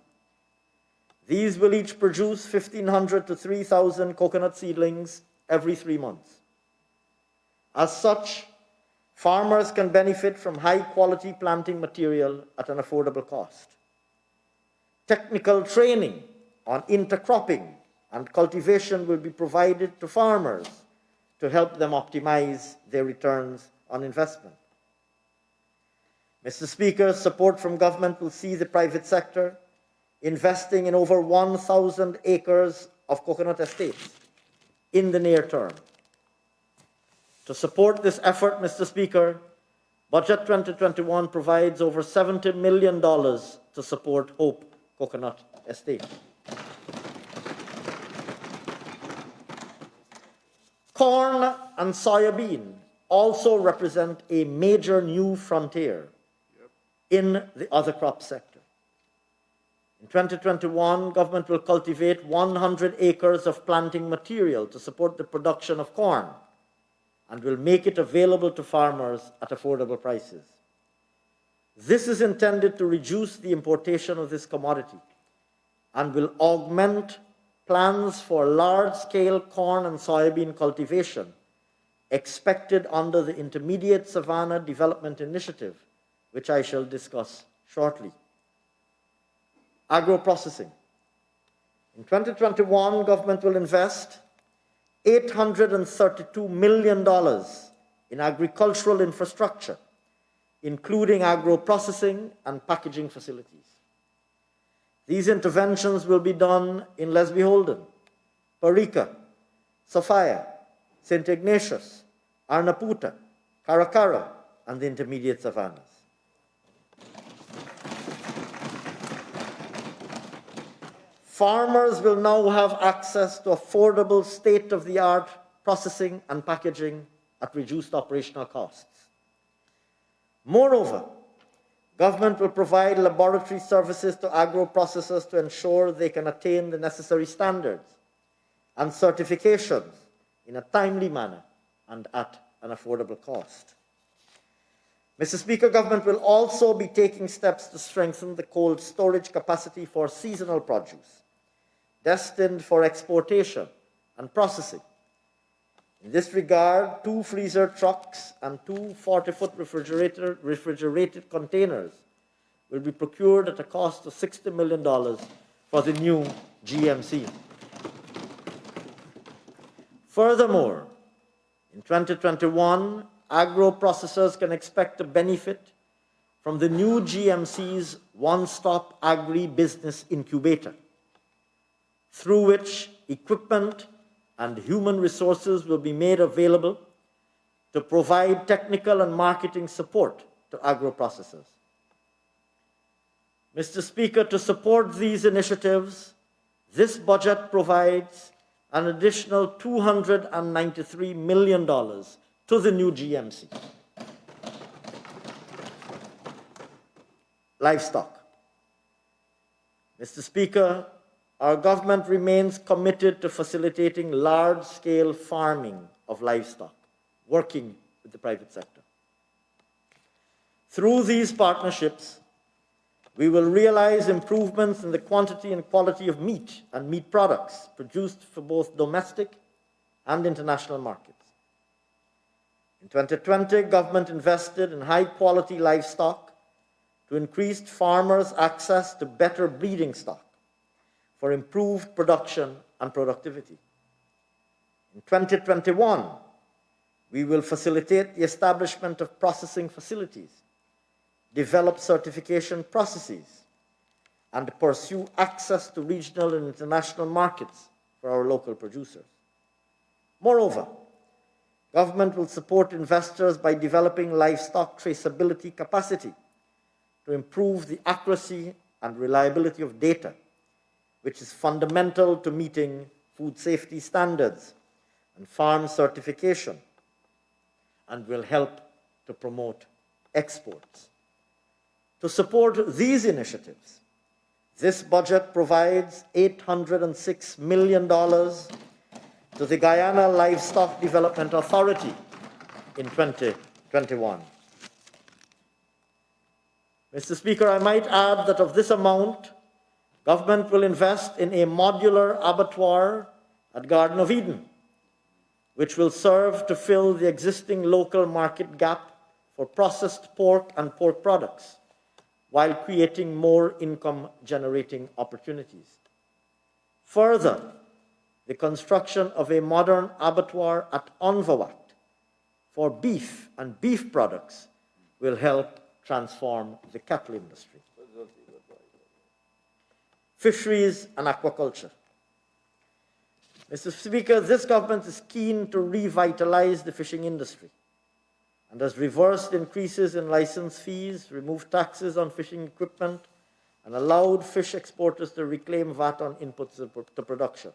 These will each produce 1,500 to 3,000 coconut seedlings every 3 months. As such, farmers can benefit from high-quality planting material at an affordable cost. Technical training on intercropping and cultivation will be provided to farmers to help them optimize their returns on investment. Mr. Speaker, support from government will see the private sector investing in over 1,000 acres of coconut estates in the near term. To support this effort, Mr. Speaker, Budget 2021 provides over $70 million to support Hope Coconut Estate. Corn and soybean also represent a major new frontier in the other crop sector. In 2021, government will cultivate 100 acres of planting material to support the production of corn and will make it available to farmers at affordable prices. This is intended to reduce the importation of this commodity and will augment plans for large-scale corn and soybean cultivation expected under the Intermediate Savannah Development Initiative, which I shall discuss shortly. Agro Processing. In 2021, government will invest $832 million in agricultural infrastructure, including agro processing and packaging facilities. These interventions will be done in Leslie Holden, Parika, Sophia, St. Ignatius, Arnaputa, Karakara, and the intermediate savannas. Farmers will now have access to affordable state-of-the-art processing and packaging at reduced operational costs. Moreover, government will provide laboratory services to agro-processors to ensure they can attain the necessary standards and certifications in a timely manner and at an affordable cost. Mr. Speaker, government will also be taking steps to strengthen the cold storage capacity for seasonal produce destined for exportation and processing. In this regard, 2 freezer trucks and 2 40-foot refrigerated containers will be procured at a cost of $60 million for the new GMC. Furthermore, in 2021, agro-processors can expect to benefit from the new GMC's one-stop agri-business incubator, through which equipment and human resources will be made available to provide technical and marketing support to agro-processors. Mr. Speaker, to support these initiatives, this budget provides an additional $293 million to the new GMC. Livestock. Mr. Speaker, our government remains committed to facilitating large-scale farming of livestock, working with the private sector. Through these partnerships, we will realize improvements in the quantity and quality of meat and meat products produced for both domestic and international markets. In 2020, government invested in high-quality livestock to increase farmers' access to better breeding stock for improved production and productivity. In 2021, we will facilitate the establishment of processing facilities, develop certification processes, and pursue access to regional and international markets for our local producers. Moreover, government will support investors by developing livestock traceability capacity to improve the accuracy and reliability of data, which is fundamental to meeting food safety standards and farm certification, and will help to promote exports. To support these initiatives, this budget provides $806 million to the Guyana Livestock Development Authority in 2021. Mr. Speaker, I might add that of this amount, government will invest in a modular abattoir at Garden of Eden, which will serve to fill the existing local market gap for processed pork and pork products, while creating more income-generating opportunities. Further, the construction of a modern abattoir at Onvawat for beef and beef products will help transform the cattle industry. Fisheries and Aquaculture. Mr. Speaker, this government is keen to revitalize the fishing industry and has reversed increases in license fees, removed taxes on fishing equipment, and allowed fish exporters to reclaim VAT on inputs to production.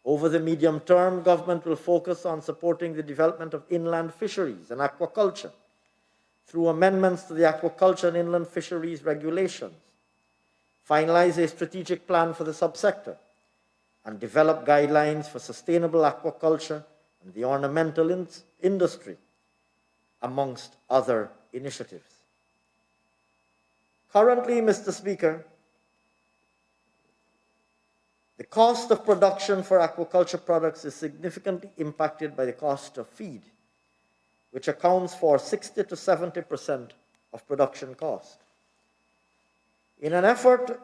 Over the medium term, government will focus on supporting the development of inland fisheries and aquaculture through amendments to the aquaculture and inland fisheries regulations, finalize a strategic plan for the subsector, and develop guidelines for sustainable aquaculture and the ornamental industry, amongst other initiatives. Currently, Mr. Speaker, the cost of production for aquaculture products is significantly impacted by the cost of feed, which accounts for 60 to 70% of production cost. In an effort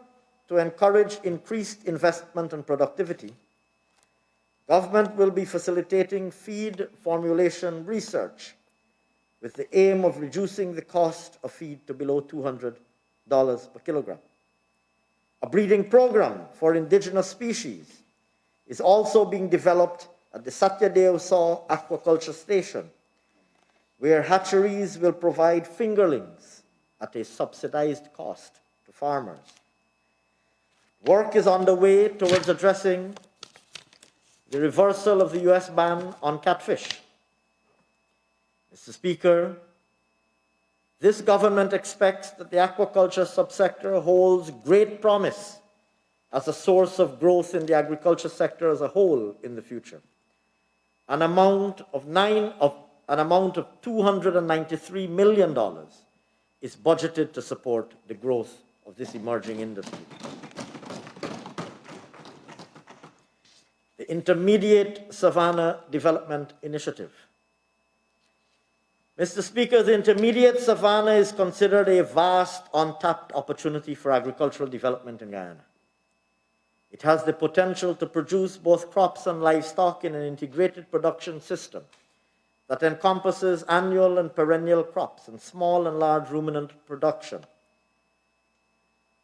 to encourage increased investment and productivity, Government will be facilitating feed formulation research with the aim of reducing the cost of feed to below $200 per kilogram. A breeding program for indigenous species is also being developed at the Satyadevsa Aquaculture Station, where hatcheries will provide fingerlings at a subsidized cost to farmers. Work is underway towards addressing the reversal of the US ban on catfish. Mr. Speaker, this government expects that the aquaculture subsector holds great promise as a source of growth in the agriculture sector as a whole in the future. An amount of $293 million is budgeted to support the growth of this emerging industry. The Intermediate Savannah Development Initiative. Mr. Speaker, the Intermediate Savannah is considered a vast, untapped opportunity for agricultural development in Guyana. It has the potential to produce both crops and livestock in an integrated production system that encompasses annual and perennial crops and small and large ruminant production.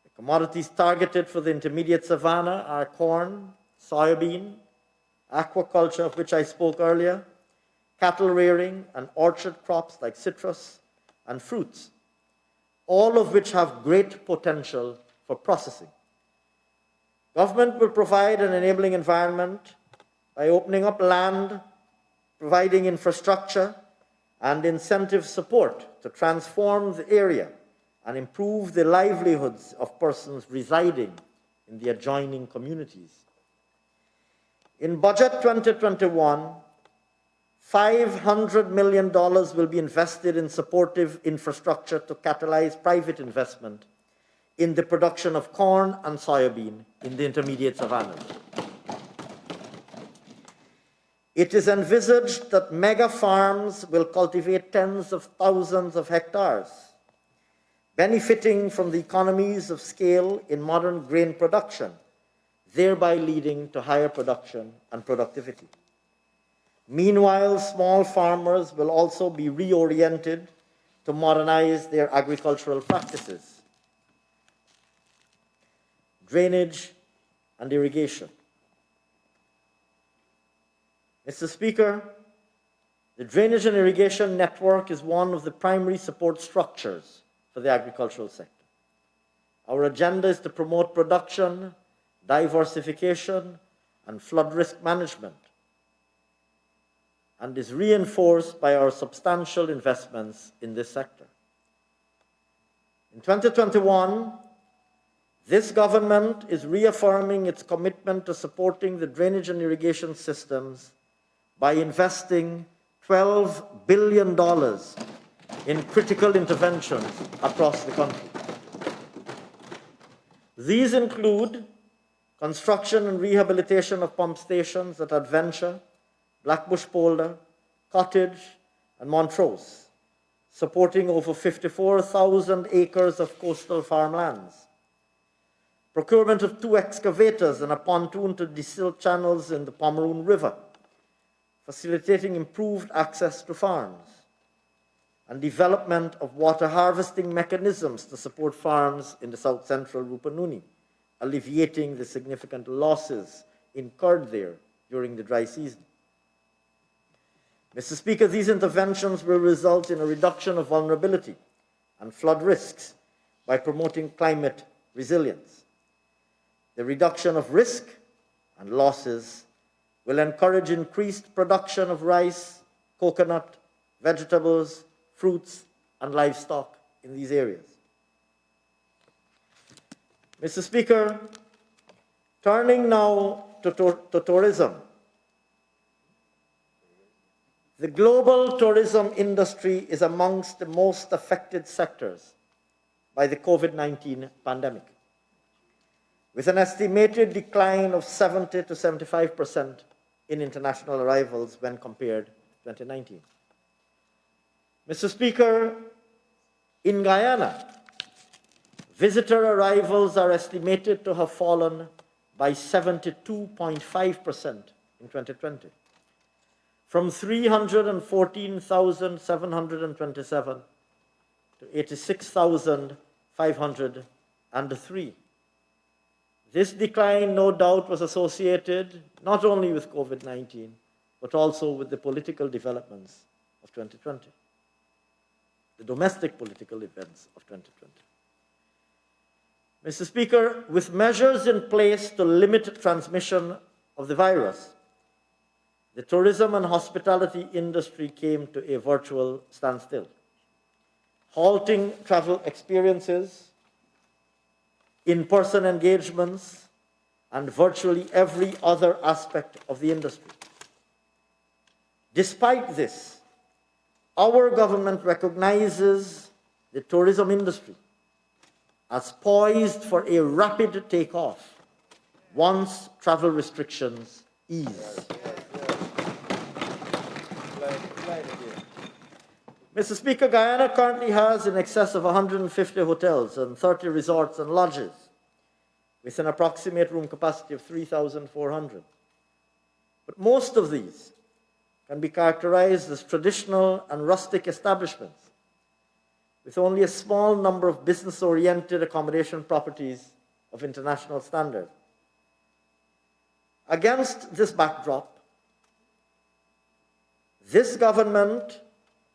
The commodities targeted for the Intermediate Savannah are corn, soybean, aquaculture, of which I spoke earlier, cattle rearing, and orchard crops like citrus and fruits, all of which have great potential for processing. Government will provide an enabling environment by opening up land, providing infrastructure, and incentive support to transform the area and improve the livelihoods of persons residing in the adjoining communities. In Budget 2021, $500 million will be invested in supportive infrastructure to catalyze private investment in the production of corn and soybean in the Intermediate Savannah. It is envisaged that mega farms will cultivate tens of thousands of hectares, benefiting from the economies of scale in modern grain production, thereby leading to higher production and productivity. Meanwhile, small farmers will also be reoriented to modernize their agricultural practices. Drainage and irrigation. Mr. Speaker, the drainage and irrigation network is one of the primary support structures for the agricultural sector. Our agenda is to promote production, diversification, and flood risk management, and is reinforced by our substantial investments in this sector. In 2021, this government is reaffirming its commitment to supporting the drainage and irrigation systems by investing $12 billion in critical interventions across the country. These include construction and rehabilitation of pump stations at Adventure, Blackbush Polder, Cottage, and Montrose, supporting over 54,000 acres of coastal farmlands. Procurement of 2 excavators and a pontoon to desilt channels in the Pomeroon River, facilitating improved access to farms, and development of water harvesting mechanisms to support farms in the south-central Rupununi, alleviating the significant losses incurred there during the dry season. Mr. Speaker, these interventions will result in a reduction of vulnerability and flood risks by promoting climate resilience. The reduction of risk and losses will encourage increased production of rice, coconut, vegetables, fruits, and livestock in these areas. Mr. Speaker, turning now to tourism. The global tourism industry is amongst the most affected sectors by the COVID-19 pandemic, with an estimated decline of 70 to 75% in international arrivals when compared to 2019. Mr. Speaker, in Guyana, visitor arrivals are estimated to have fallen by 72.5% in 2020, from 314,727 to 86,503. This decline, no doubt, was associated not only with COVID-19, but also with the political developments of 2020, the domestic political events of 2020. Mr. Speaker, with measures in place to limit transmission of the virus, the tourism and hospitality industry came to a virtual standstill, halting travel experiences, in-person engagements, and virtually every other aspect of the industry. Despite this, our government recognizes the tourism industry as poised for a rapid takeoff once travel restrictions ease. Mr. Speaker, Guyana currently has in excess of 150 hotels and 30 resorts and lodges with an approximate room capacity of 3,400. But most of these can be characterized as traditional and rustic establishments with only a small number of business-oriented accommodation properties of international standard. Against this backdrop, this government,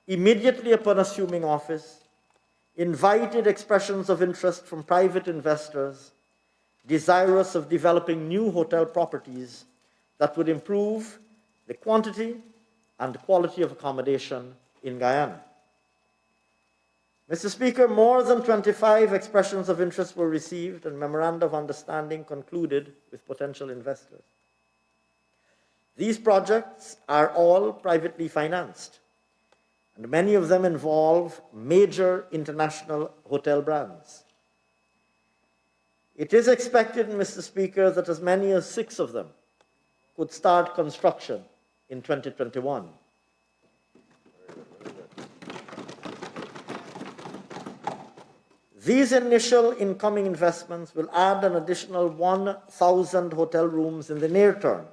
immediately upon assuming office, invited expressions of interest from private investors desirous of developing new hotel properties that would improve the quantity and quality of accommodation in Guyana. Mr. Speaker, more than 25 expressions of interest were received and memoranda of understanding concluded with potential investors. These projects are all privately financed, and many of them involve major international hotel brands. It is expected, Mr. Speaker, that as many as 6 of them could start construction in 2021. These initial incoming investments will add an additional 1,000 hotel rooms in the near term,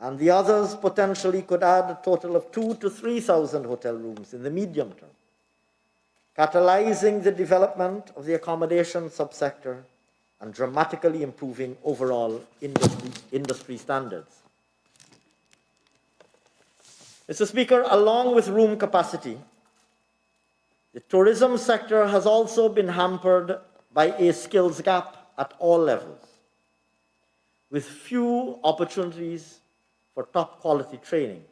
and the others potentially could add a total of 2,000 to 3,000 hotel rooms in the medium term, catalyzing the development of the accommodation subsector and dramatically improving overall industry standards. Mr. Speaker, along with room capacity, the tourism sector has also been hampered by a skills gap at all levels, with few opportunities for top quality training.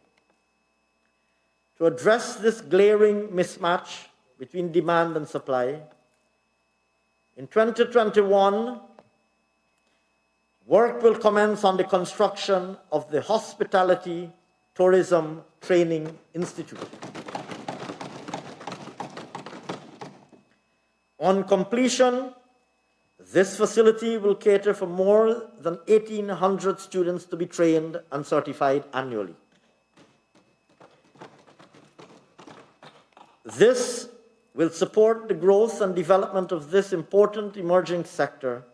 To address this glaring mismatch between demand and supply, in 2021, work will commence on the construction of the Hospitality Tourism Training Institute. On completion, this facility will cater for more than 1,800 students to be trained and certified annually. This will support the growth and development of this important emerging sector,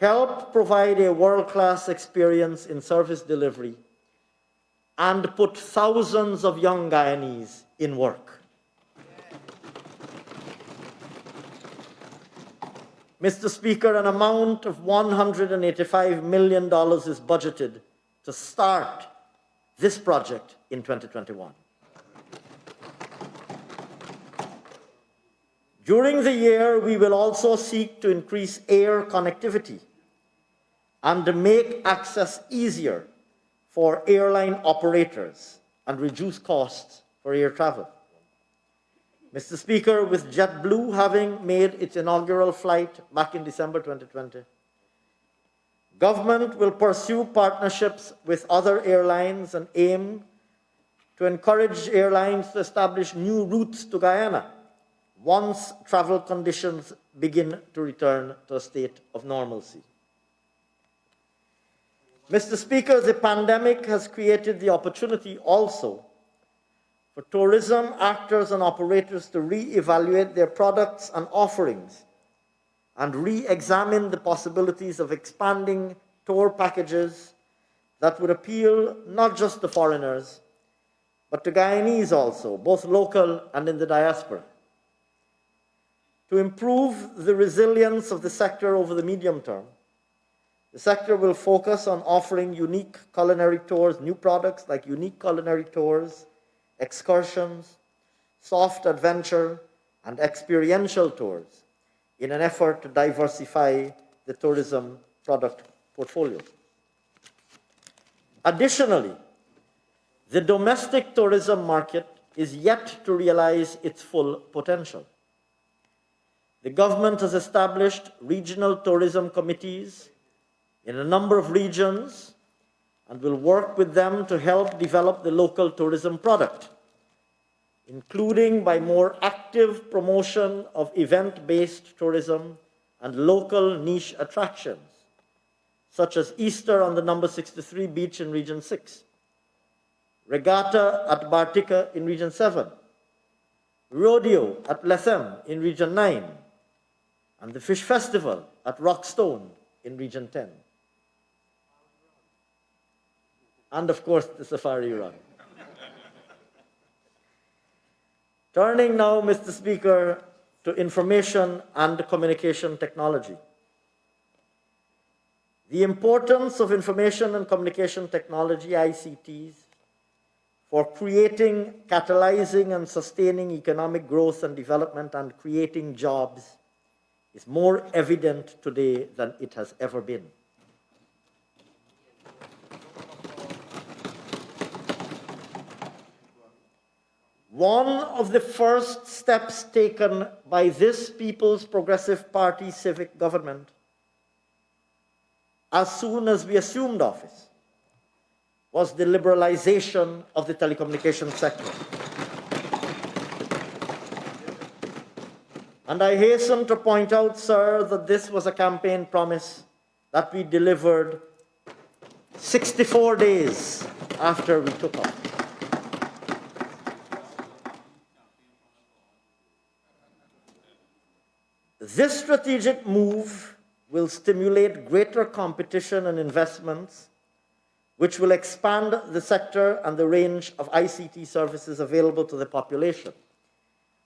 help provide a world-class experience in service delivery, and put thousands of young Guyanese in work. Mr. Speaker, an amount of $185 million is budgeted to start this project in 2021. During the year, we will also seek to increase air connectivity and to make access easier for airline operators and reduce costs for air travel. Mr. Speaker, with JetBlue having made its inaugural flight back in December 2020, government will pursue partnerships with other airlines and aim to encourage airlines to establish new routes to Guyana once travel conditions begin to return to a state of normalcy. Mr. Speaker, the pandemic has created the opportunity also for tourism actors and operators to re-evaluate their products and offerings and re-examine the possibilities of expanding tour packages that would appeal not just to foreigners, but to Guyanese also, both local and in the diaspora. To improve the resilience of the sector over the medium term, the sector will focus on offering unique culinary tours, new products like unique culinary tours, excursions, soft adventure, and experiential tours in an effort to diversify the tourism product portfolio. Additionally, the domestic tourism market is yet to realize its full potential. The government has established regional tourism committees in a number of regions and will work with them to help develop the local tourism product, including by more active promotion of event-based tourism and local niche attractions, such as Easter on the number 63 beach in Region 6, Regatta at Bartica in Region 7, Rodeo at Lethem in Region 9, and the Fish Festival at Rockstone in Region 10. And of course, the Safari Run. Turning now, Mr. Speaker, to information and communication technology. The importance of information and communication technology, ICTs, for creating, catalyzing, and sustaining economic growth and development and creating jobs is more evident today than it has ever been. One of the first steps taken by this People's Progressive Party civic government as soon as we assumed office was the liberalization of the telecommunications sector. And I hasten to point out, sir, that this was a campaign promise that we delivered 64 days after we took office. This strategic move will stimulate greater competition and investments, which will expand the sector and the range of ICT services available to the population,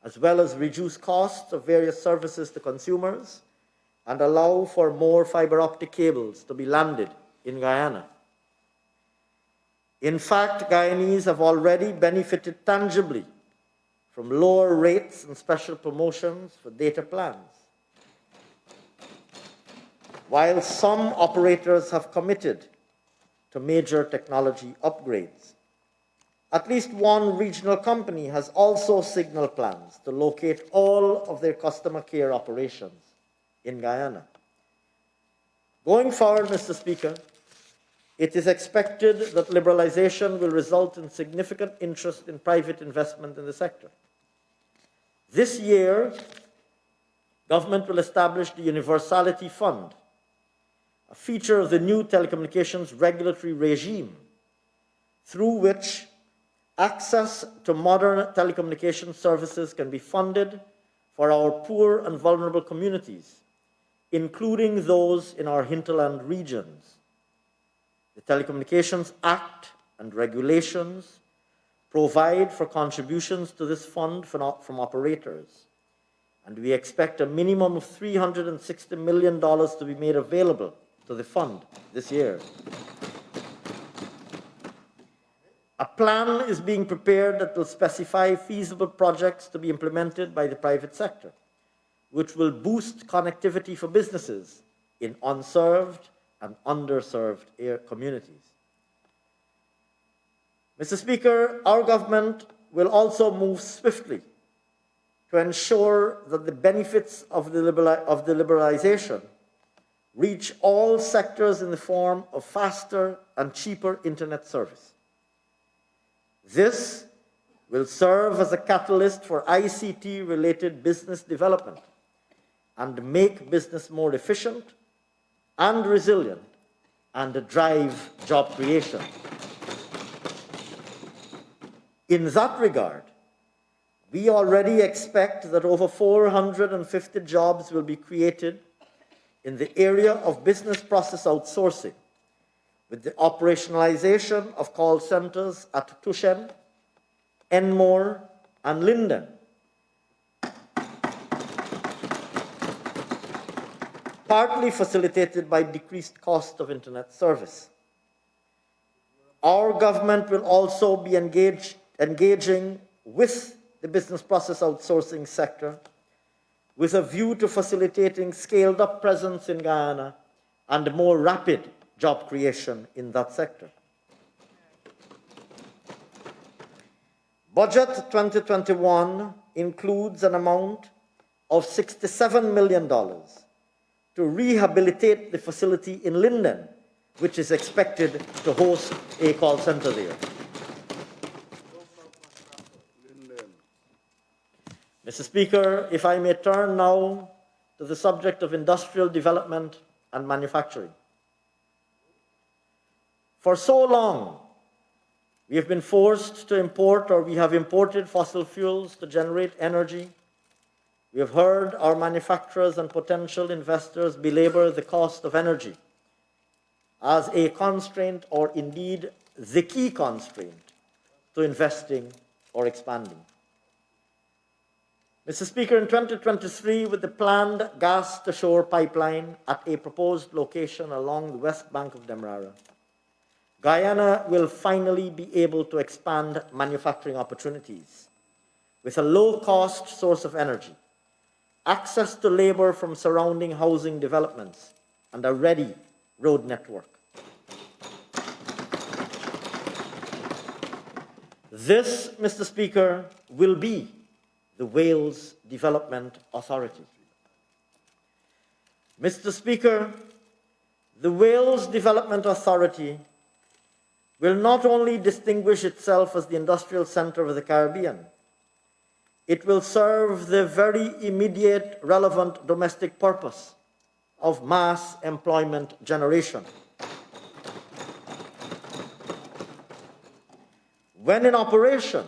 as well as reduce costs of various services to consumers and allow for more fiber optic cables to be landed in Guyana. In fact, Guyanese have already benefited tangibly from lower rates and special promotions for data plans, while some operators have committed to major technology upgrades. At least one regional company has also signaled plans to locate all of their customer care operations in Guyana. Going forward, Mr. Speaker, it is expected that liberalization will result in significant interest in private investment in the sector. This year, government will establish the Universality Fund, a feature of the new telecommunications regulatory regime, through which access to modern telecommunications services can be funded for our poor and vulnerable communities, including those in our hinterland regions. The Telecommunications Act and regulations provide for contributions to this fund from operators, and we expect a minimum of $360 million to be made available to the fund this year. A plan is being prepared that will specify feasible projects to be implemented by the private sector, which will boost connectivity for businesses in unserved and underserved communities. Mr. Speaker, our government will also move swiftly to ensure that the benefits of the liberalization reach all sectors in the form of faster and cheaper internet service. This will serve as a catalyst for ICT-related business development and make business more efficient and resilient and drive job creation. In that regard, we already expect that over 450 jobs will be created in the area of business process outsourcing, with the operationalization of call centers at Tushen, Enmore, and Linden, partly facilitated by decreased cost of internet service. Our government will also be engaging with the business process outsourcing sector with a view to facilitating scaled-up presence in Guyana and more rapid job creation in that sector. Budget 2021 includes an amount of $67 million to rehabilitate the facility in Linden, which is expected to host a call center there. Mr. Speaker, if I may turn now to the subject of industrial development and manufacturing. For so long, we have been forced to import, or we have imported fossil fuels to generate energy. We have heard our manufacturers and potential investors belabor the cost of energy as a constraint, or indeed the key constraint, to investing or expanding. Mr. Speaker, in 2023, with the planned gas-to-shore pipeline at a proposed location along the west bank of Demerara, Guyana will finally be able to expand manufacturing opportunities with a low-cost source of energy, access to labor from surrounding housing developments, and a ready road network. This, Mr. Speaker, will be the Wales Development Authority. Mr. Speaker, the Wales Development Authority will not only distinguish itself as the industrial center of the Caribbean, it will serve the very immediate relevant domestic purpose of mass employment generation. When in operation,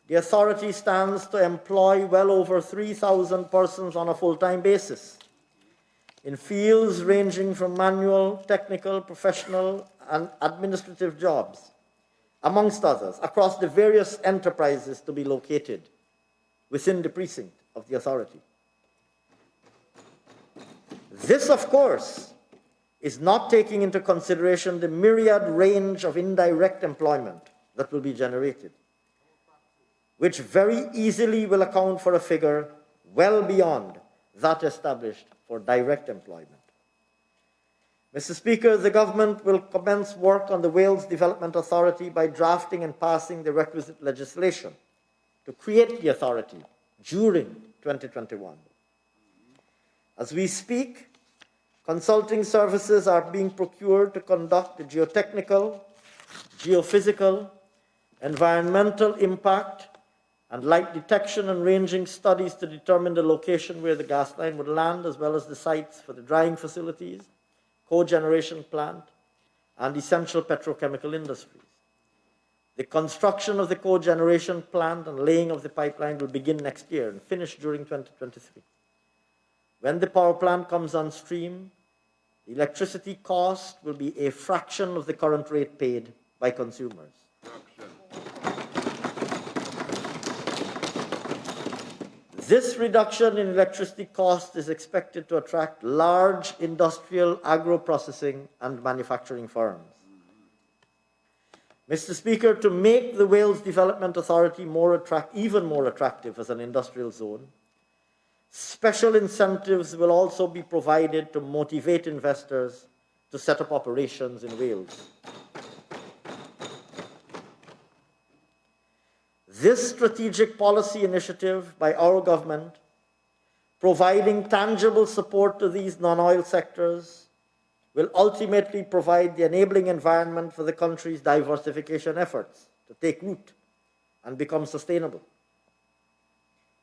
the authority stands to employ well over 3,000 persons on a full-time basis in fields ranging from manual, technical, professional, and administrative jobs, amongst others, across the various enterprises to be located within the precinct of the authority. This, of course, is not taking into consideration the myriad range of indirect employment that will be generated, which very easily will account for a figure well beyond that established for direct employment. Mr. Speaker, the government will commence work on the Wales Development Authority by drafting and passing the requisite legislation to create the authority during 2021. As we speak, consulting services are being procured to conduct the geotechnical, geophysical, environmental impact, and light detection and ranging studies to determine the location where the gas line would land, as well as the sites for the drying facilities, cogeneration plant, and essential petrochemical industries. The construction of the cogeneration plant and laying of the pipeline will begin next year and finish during 2023. When the power plant comes on stream, the electricity cost will be a fraction of the current rate paid by consumers. This reduction in electricity cost is expected to attract large industrial, agro processing, and manufacturing firms. Mr. Speaker, to make the Wales Development Authority even more attractive as an industrial zone, special incentives will also be provided to motivate investors to set up operations in Wales. This strategic policy initiative by our government, providing tangible support to these non-oil sectors, will ultimately provide the enabling environment for the country's diversification efforts to take root and become sustainable.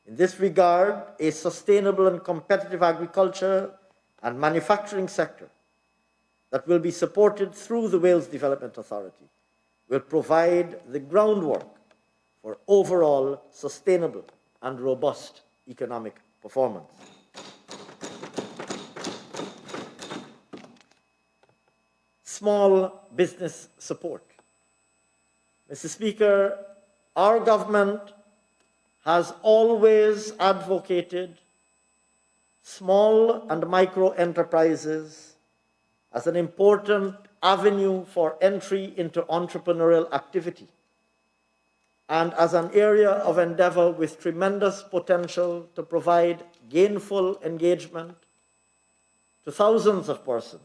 In this regard, a sustainable and competitive agriculture and manufacturing sector that will be supported through the Wales Development Authority will provide the groundwork for overall sustainable and robust economic performance. small business support. Mr. Speaker, our government has always advocated small and micro enterprises as an important avenue for entry into entrepreneurial activity and as an area of endeavor with tremendous potential to provide gainful engagement to thousands of persons.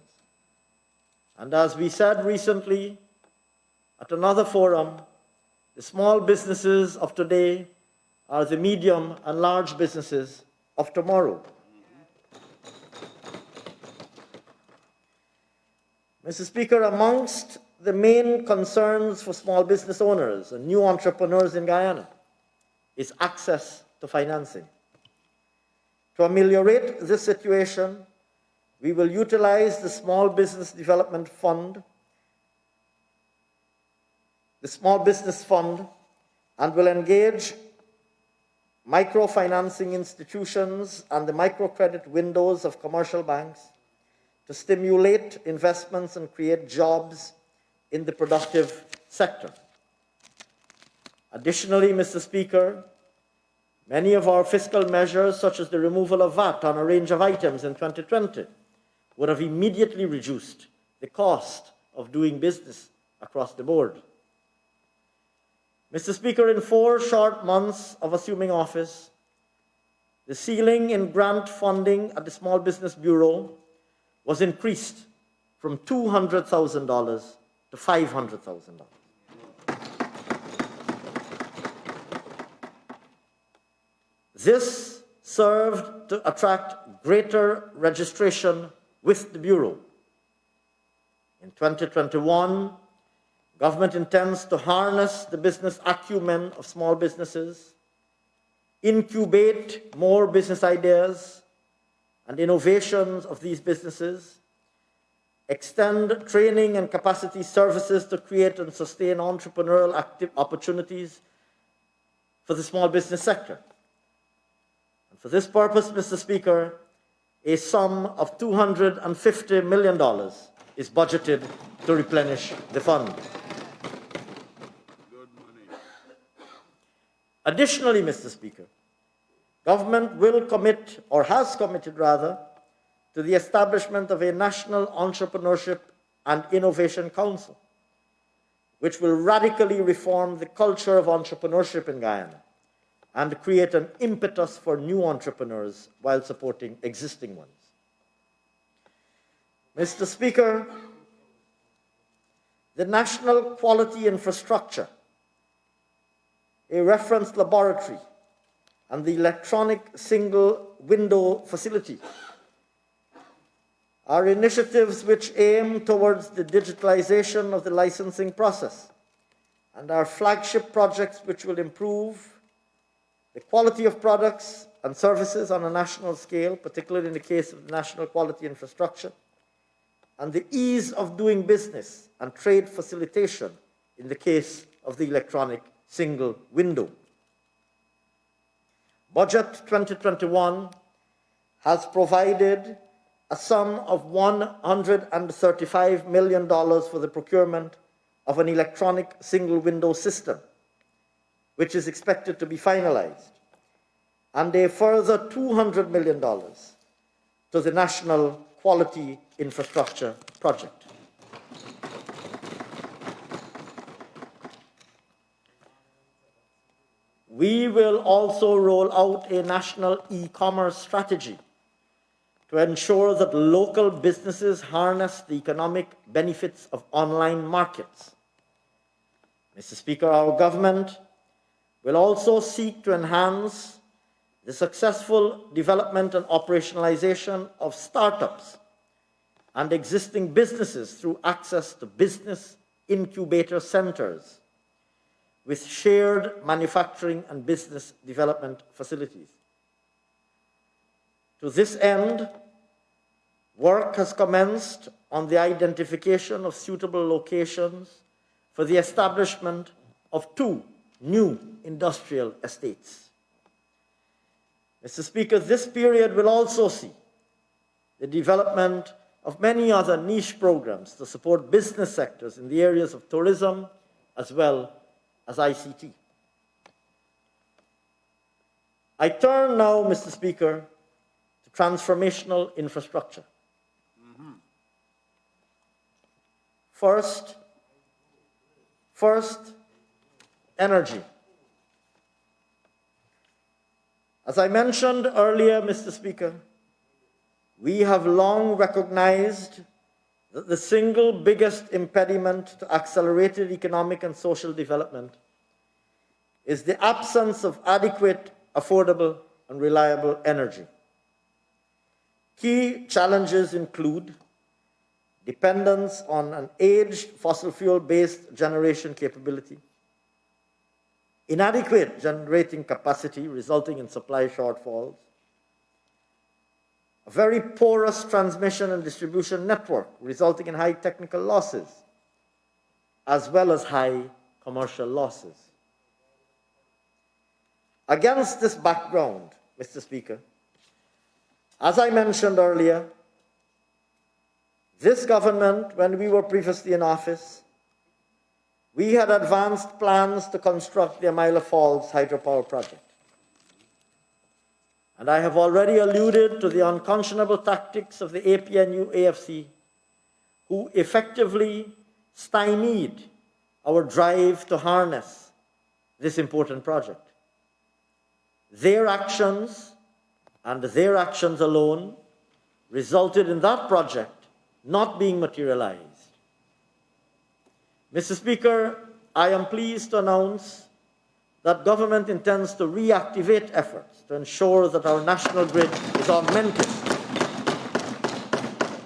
And as we said recently at another forum, the small businesses of today are the medium and large businesses of tomorrow. Mr. Speaker, amongst the main concerns for small business owners and new entrepreneurs in Guyana is access to financing. To ameliorate this situation, we will utilize the Small Business Development Fund, the Small Business Fund, and will engage microfinancing institutions and the microcredit windows of commercial banks to stimulate investments and create jobs in the productive sector. Additionally, Mr. Speaker, many of our fiscal measures, such as the removal of VAT on a range of items in 2020, would have immediately reduced the cost of doing business across the board. Mr. Speaker, in 4 short months of assuming office, the ceiling in grant funding at the Small Business Bureau was increased from $200,000 to $500,000. This served to attract greater registration with the Bureau. In 2021, government intends to harness the business acumen of small businesses, incubate more business ideas and innovations of these businesses, extend training and capacity services to create and sustain entrepreneurial opportunities for the small business sector. And for this purpose, Mr. Speaker, a sum of $250 million is budgeted to replenish the fund. Good money. Additionally, Mr. Speaker, government will commit, or has committed rather, to the establishment of a National Entrepreneurship and Innovation Council, which will radically reform the culture of entrepreneurship in Guyana and create an impetus for new entrepreneurs while supporting existing ones. Mr. Speaker, the National Quality Infrastructure, a reference laboratory, and the electronic single window facility are initiatives which aim towards the digitalization of the licensing process and are flagship projects which will improve the quality of products and services on a national scale, particularly in the case of the national quality infrastructure, and the ease of doing business and trade facilitation in the case of the electronic single window. Budget 2021 has provided a sum of $135 million for the procurement of an electronic single window system, which is expected to be finalized, and a further $200 million to the National Quality Infrastructure Project. We will also roll out a national e-commerce strategy to ensure that local businesses harness the economic benefits of online markets. Mr. Speaker, our government will also seek to enhance the successful development and operationalization of startups and existing businesses through access to business incubator centers with shared manufacturing and business development facilities. To this end, work has commenced on the identification of suitable locations for the establishment of 2 new industrial estates. Mr. Speaker, this period will also see the development of many other niche programs to support business sectors in the areas of tourism as well as ICT. I turn now, Mr. Speaker, to transformational infrastructure. First, energy. As I mentioned earlier, Mr. Speaker, we have long recognized that the single biggest impediment to accelerated economic and social development is the absence of adequate, affordable, and reliable energy. Key challenges include dependence on an aged fossil fuel-based generation capability, inadequate generating capacity resulting in supply shortfalls, a very porous transmission and distribution network resulting in high technical losses, as well as high commercial losses. Against this background, Mr. Speaker, as I mentioned earlier, this government, when we were previously in office, we had advanced plans to construct the Amila Falls hydropower project. And I have already alluded to the unconscionable tactics of the APNU-AFC, who effectively stymied our drive to harness this important project. Their actions, and their actions alone, resulted in that project not being materialized. Mr. Speaker, I am pleased to announce that government intends to reactivate efforts to ensure that our national grid is augmented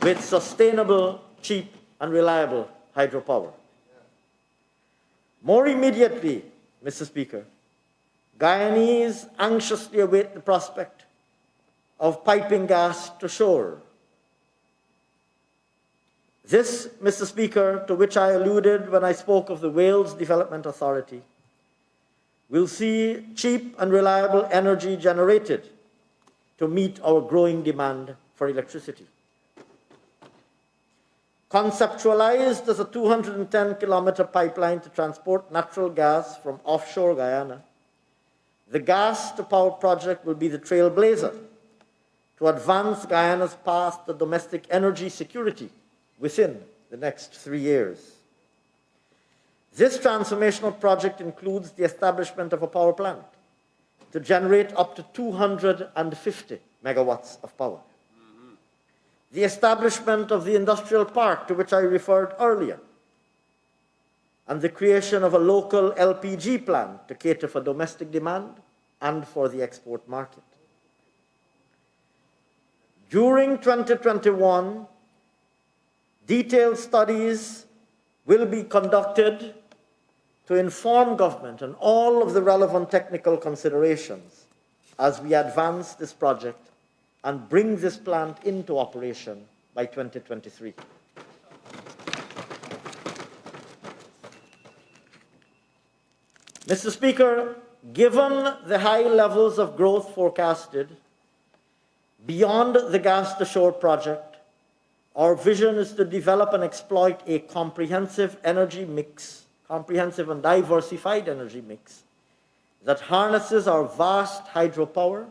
with sustainable, cheap, and reliable hydropower. More immediately, Mr. Speaker, Guyanese anxiously await the prospect of piping gas to shore. This, Mr. Speaker, to which I alluded when I spoke of the Wales Development Authority, will see cheap and reliable energy generated to meet our growing demand for electricity. Conceptualized as a 210-kilometer pipeline to transport natural gas from offshore Guyana, the gas-to-power project will be the trailblazer to advance Guyana's path to domestic energy security within the next 3 years. This transformational project includes the establishment of a power plant to generate up to 250 megawatts of power. The establishment of the industrial park to which I referred earlier, and the creation of a local LPG plant to cater for domestic demand and for the export market. During 2021, detailed studies will be conducted to inform government on all of the relevant technical considerations as we advance this project and bring this plant into operation by 2023. Mr. Speaker, given the high levels of growth forecasted beyond the gas-to-shore project, our vision is to develop and exploit a comprehensive and diversified energy mix that harnesses our vast hydropower,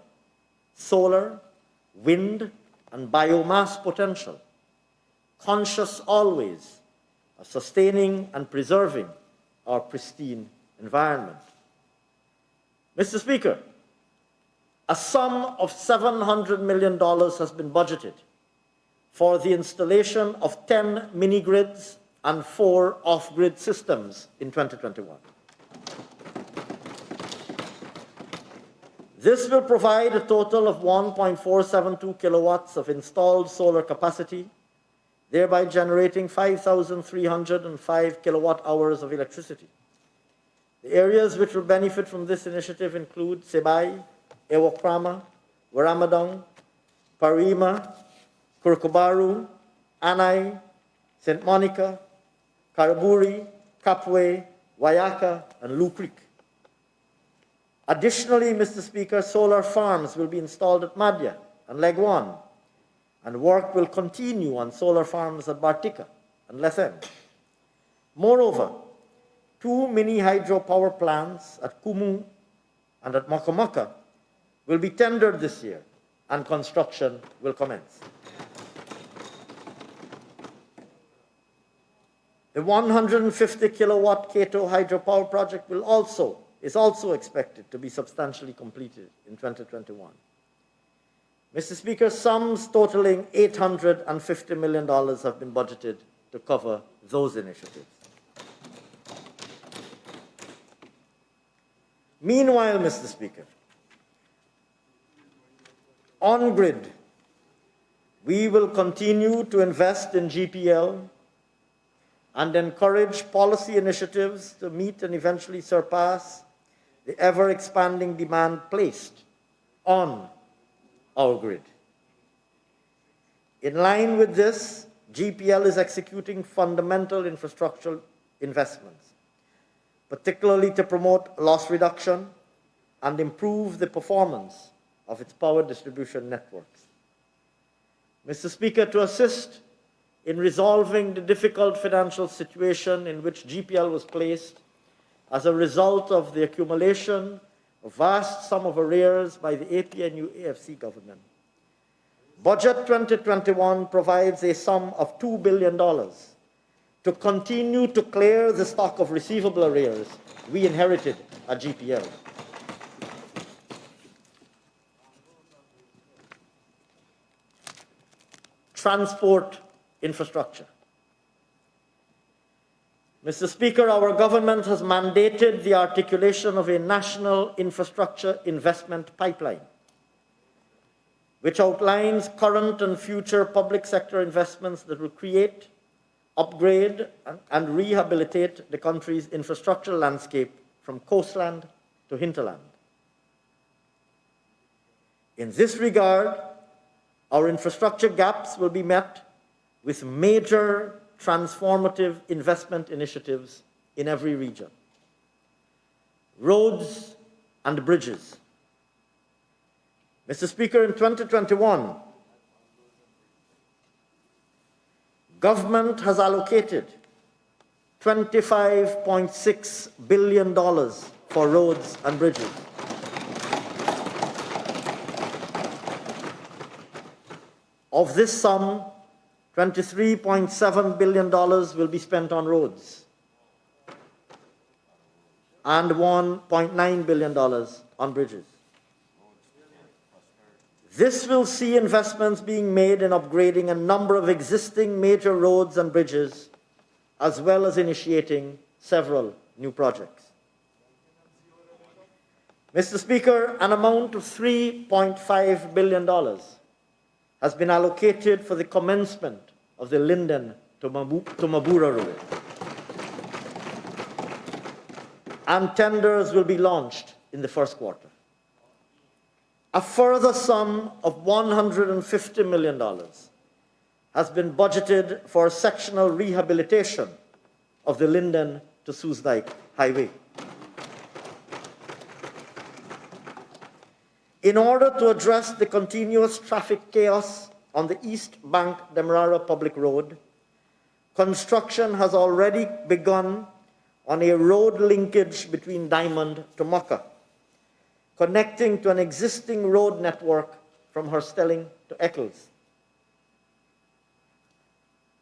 solar, wind, and biomass potential, conscious always of sustaining and preserving our pristine environment. Mr. Speaker, a sum of $700 million has been budgeted for the installation of 10 mini-grids and 4 off-grid systems in 2021. This will provide a total of 1.472 kilowatts of installed solar capacity, thereby generating 5,305 kilowatt hours of electricity. The areas which will benefit from this initiative include Sebay, Ewokrama, Waramadong, Parima, Kurkubaru, Anay, St. Monica, Karaburi, Kapwe, Wayaka, and Lou Creek. Additionally, Mr. Speaker, solar farms will be installed at Madhya and Legwan, and work will continue on solar farms at Bartica and Lethen. Moreover, 2 mini hydropower plants at Kumu and at Makamaka will be tendered this year, and construction will commence. The 150 kilowatt Kato hydropower project is also expected to be substantially completed in 2021. Mr. Speaker, sums totaling $850 million have been budgeted to cover those initiatives. Meanwhile, Mr. Speaker, on grid, we will continue to invest in GPL and encourage policy initiatives to meet and eventually surpass the ever-expanding demand placed on our grid. In line with this, GPL is executing fundamental infrastructural investments, particularly to promote loss reduction and improve the performance of its power distribution networks. Mr. Speaker, to assist in resolving the difficult financial situation in which GPL was placed as a result of the accumulation of vast sum of arrears by the APNU-AFC government, Budget 2021 provides a sum of $2 billion to continue to clear the stock of receivable arrears we inherited at GPL. Transport infrastructure. Mr. Speaker, our government has mandated the articulation of a national infrastructure investment pipeline, which outlines current and future public sector investments that will create, upgrade, and rehabilitate the country's infrastructure landscape from coastland to hinterland. In this regard, our infrastructure gaps will be met with major transformative investment initiatives in every region. Roads and bridges. Mr. Speaker, in 2021, government has allocated $25.6 billion for roads and bridges. Of this sum, $23.7 billion will be spent on roads and $1.9 billion on bridges. This will see investments being made in upgrading a number of existing major roads and bridges, as well as initiating several new projects. Mr. Speaker, an amount of $3.5 billion has been allocated for the commencement of the Linden to Mabura Road. And tenders will be launched in the first quarter. A further sum of $150 million has been budgeted for sectional rehabilitation of the Linden to Soesdijk Highway. In order to address the continuous traffic chaos on the East Bank Demerara Public Road, construction has already begun on a road linkage between Diamond to Mukka, connecting to an existing road network from Herstelling to Eccles.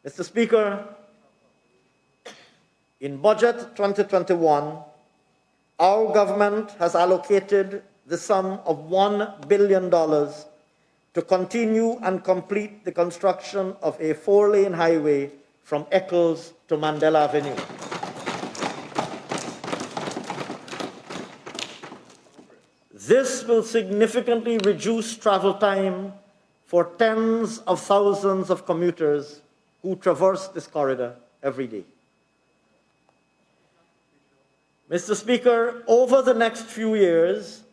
Mr. Speaker, in Budget 2021, our government has allocated the sum of $1 billion to continue and complete the construction of a 4-lane highway from Eccles to Mandela Avenue. This will significantly reduce travel time for tens of thousands of commuters who traverse this corridor every day. Mr. Speaker, over the next few years,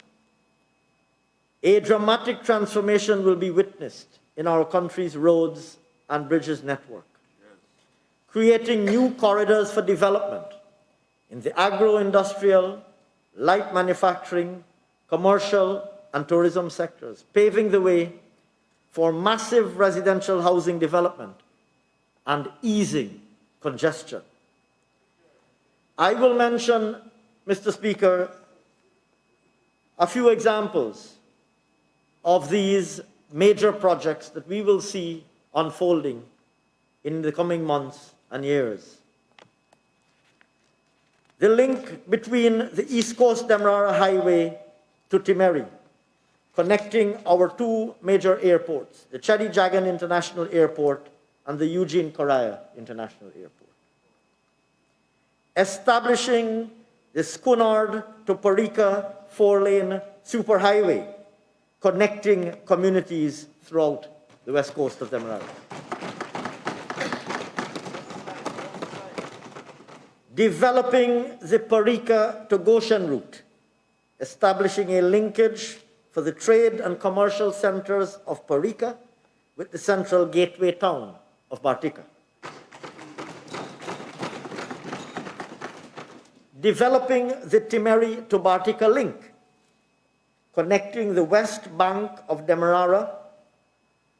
a dramatic transformation will be witnessed in our country's roads and bridges network, creating new corridors for development in the agro-industrial, light manufacturing, commercial, and tourism sectors, paving the way for massive residential housing development and easing congestion. I will mention, Mr. Speaker, a few examples of these major projects that we will see unfolding in the coming months and years. The link between the East Coast Demerara Highway to Timeri, connecting our two major airports, the Chedi Jagan International Airport and the Eugene Correa International Airport. Establishing the Skunard to Parika 4-lane superhighway, connecting communities throughout the west coast of Demerara. Developing the Parika to Goshen route, establishing a linkage for the trade and commercial centers of Parika with the central gateway town of Bartika. Developing the Timeri to Bartika link, connecting the west bank of Demerara,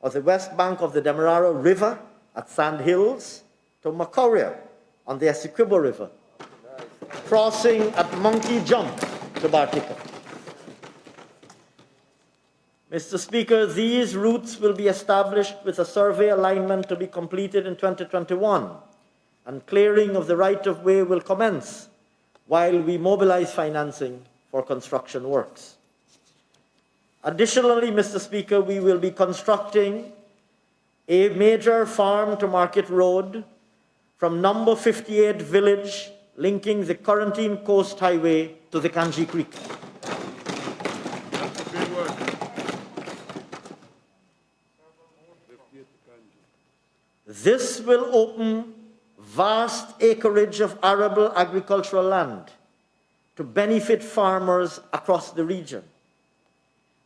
or the west bank of the Demerara River at Sand Hills, to Macroeconomic on the Essequibo River, crossing at Monkey Jump to Bartika. Mr. Speaker, these routes will be established with a survey alignment to be completed in 2021, and clearing of the right-of-way will commence while we mobilize financing for construction works. Additionally, Mr. Speaker, we will be constructing a major farm-to-market road from number 58 village linking the Quarantine Coast Highway to the Kanji Creek. This will open vast acreage of arable agricultural land to benefit farmers across the region.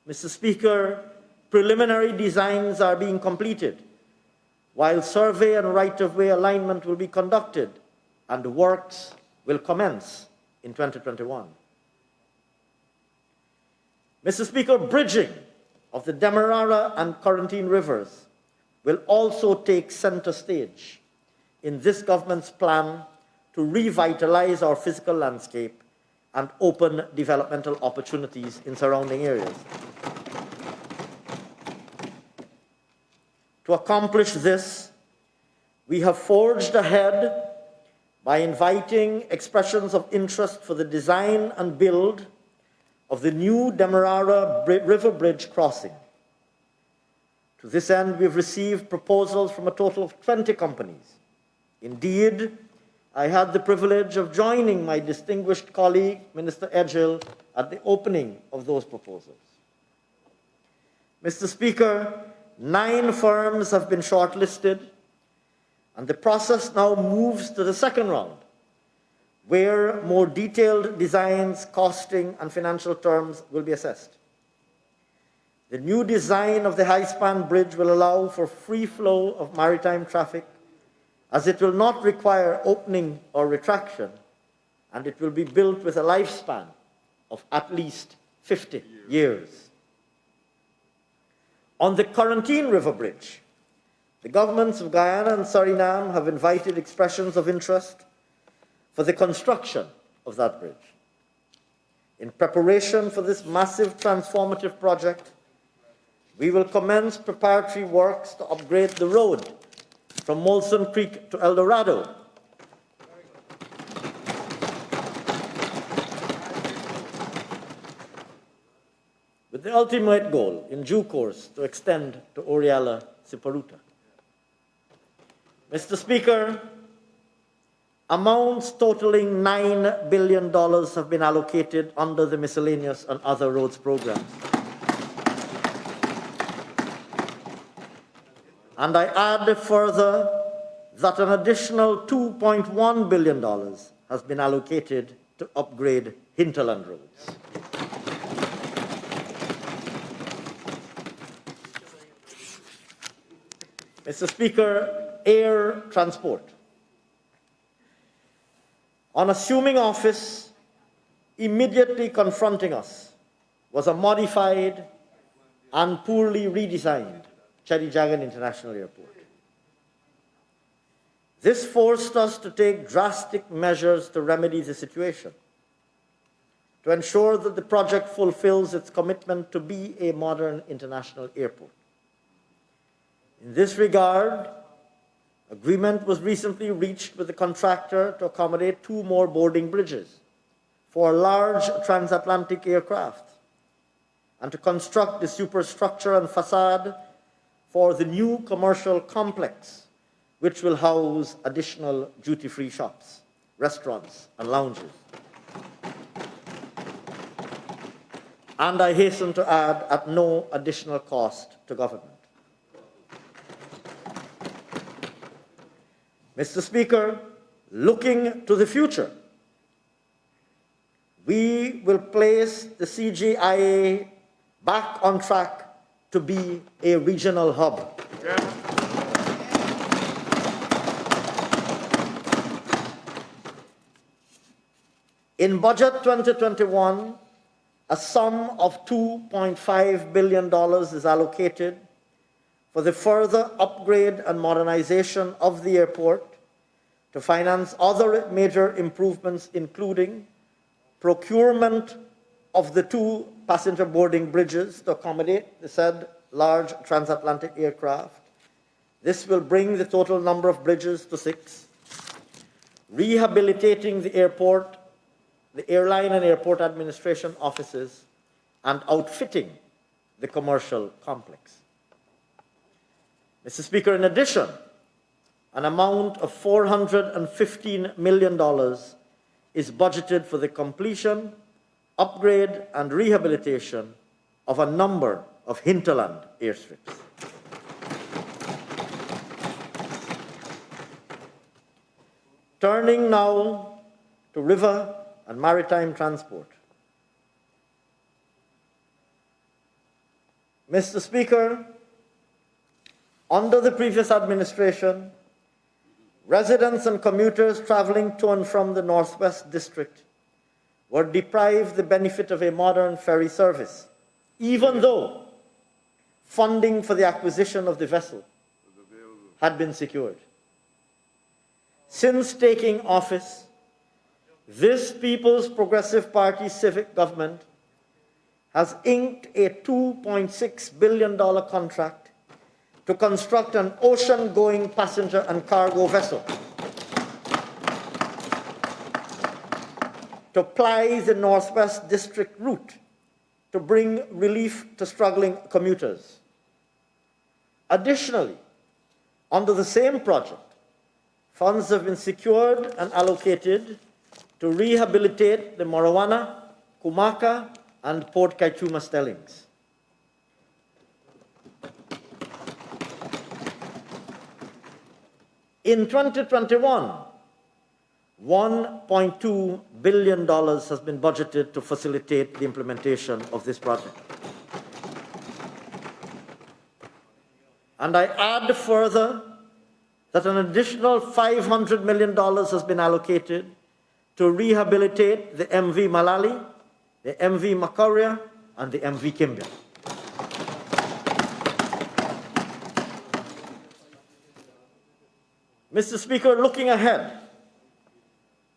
Mr. Speaker, preliminary designs are being completed, while survey and right-of-way alignment will be conducted, and works will commence in 2021. Mr. Speaker, bridging of the Demerara and Quarantine rivers will also take center stage in this government's plan to revitalize our physical landscape and open developmental opportunities in surrounding areas. To accomplish this, we have forged ahead by inviting expressions of interest for the design and build of the new Demerara River Bridge crossing. To this end, we've received proposals from a total of 20 companies. Indeed, I had the privilege of joining my distinguished colleague, Minister Edghill, at the opening of those proposals. Mr. Speaker, 9 firms have been shortlisted, and the process now moves to the second round, where more detailed designs, costing, and financial terms will be assessed. The new design of the high-span bridge will allow for free flow of maritime traffic, as it will not require opening or retraction, and it will be built with a lifespan of at least 50 years. On the Quarantine River Bridge, the governments of Guyana and Suriname have invited expressions of interest for the construction of that bridge. In preparation for this massive transformative project, we will commence preparatory works to upgrade the road from Molson Creek to El Dorado, with the ultimate goal, in due course, to extend to Oriala Siparuta. Mr. Speaker, amounts totaling $9 billion have been allocated under the miscellaneous and other roads programs. And I add further that an additional $2.1 billion has been allocated to upgrade hinterland roads. Mr. Speaker, air transport. On assuming office, immediately confronting us was a modified and poorly redesigned Chedijagan International Airport. This forced us to take drastic measures to remedy the situation, to ensure that the project fulfills its commitment to be a modern international airport. In this regard, agreement was recently reached with the contractor to accommodate 2 more boarding bridges for large transatlantic aircraft and to construct the superstructure and facade for the new commercial complex, which will house additional duty-free shops, restaurants, and lounges. And I hasten to add, at no additional cost to government. Mr. Speaker, looking to the future, we will place the CGIA back on track to be a regional hub. In Budget 2021, a sum of $2.5 billion is allocated for the further upgrade and modernization of the airport to finance other major improvements, including procurement of the 2 passenger boarding bridges to accommodate the said large transatlantic aircraft. This will bring the total number of bridges to 6. Rehabilitating the airport, the airline and airport administration offices, and outfitting the commercial complex. Mr. Speaker, in addition, an amount of $415 million is budgeted for the completion, upgrade, and rehabilitation of a number of hinterland airstrips. Turning now to river and maritime transport. Mr. Speaker, under the previous administration, residents and commuters traveling to and from the Northwest District were deprived the benefit of a modern ferry service, even though funding for the acquisition of the vessel had been secured. Since taking office, this People's Progressive Party civic government has inked a $2.6 billion contract to construct an ocean-going passenger and cargo vessel to ply the Northwest District route to bring relief to struggling commuters. Additionally, under the same project, funds have been secured and allocated to rehabilitate the Morawana, Kumaka, and Port Kaituma stellings. In 2021, $1.2 billion has been budgeted to facilitate the implementation of this project. And I add further that an additional $500 million has been allocated to rehabilitate the MV Malali, the MV Makaria, and the MV Kimball. Mr. Speaker, looking ahead,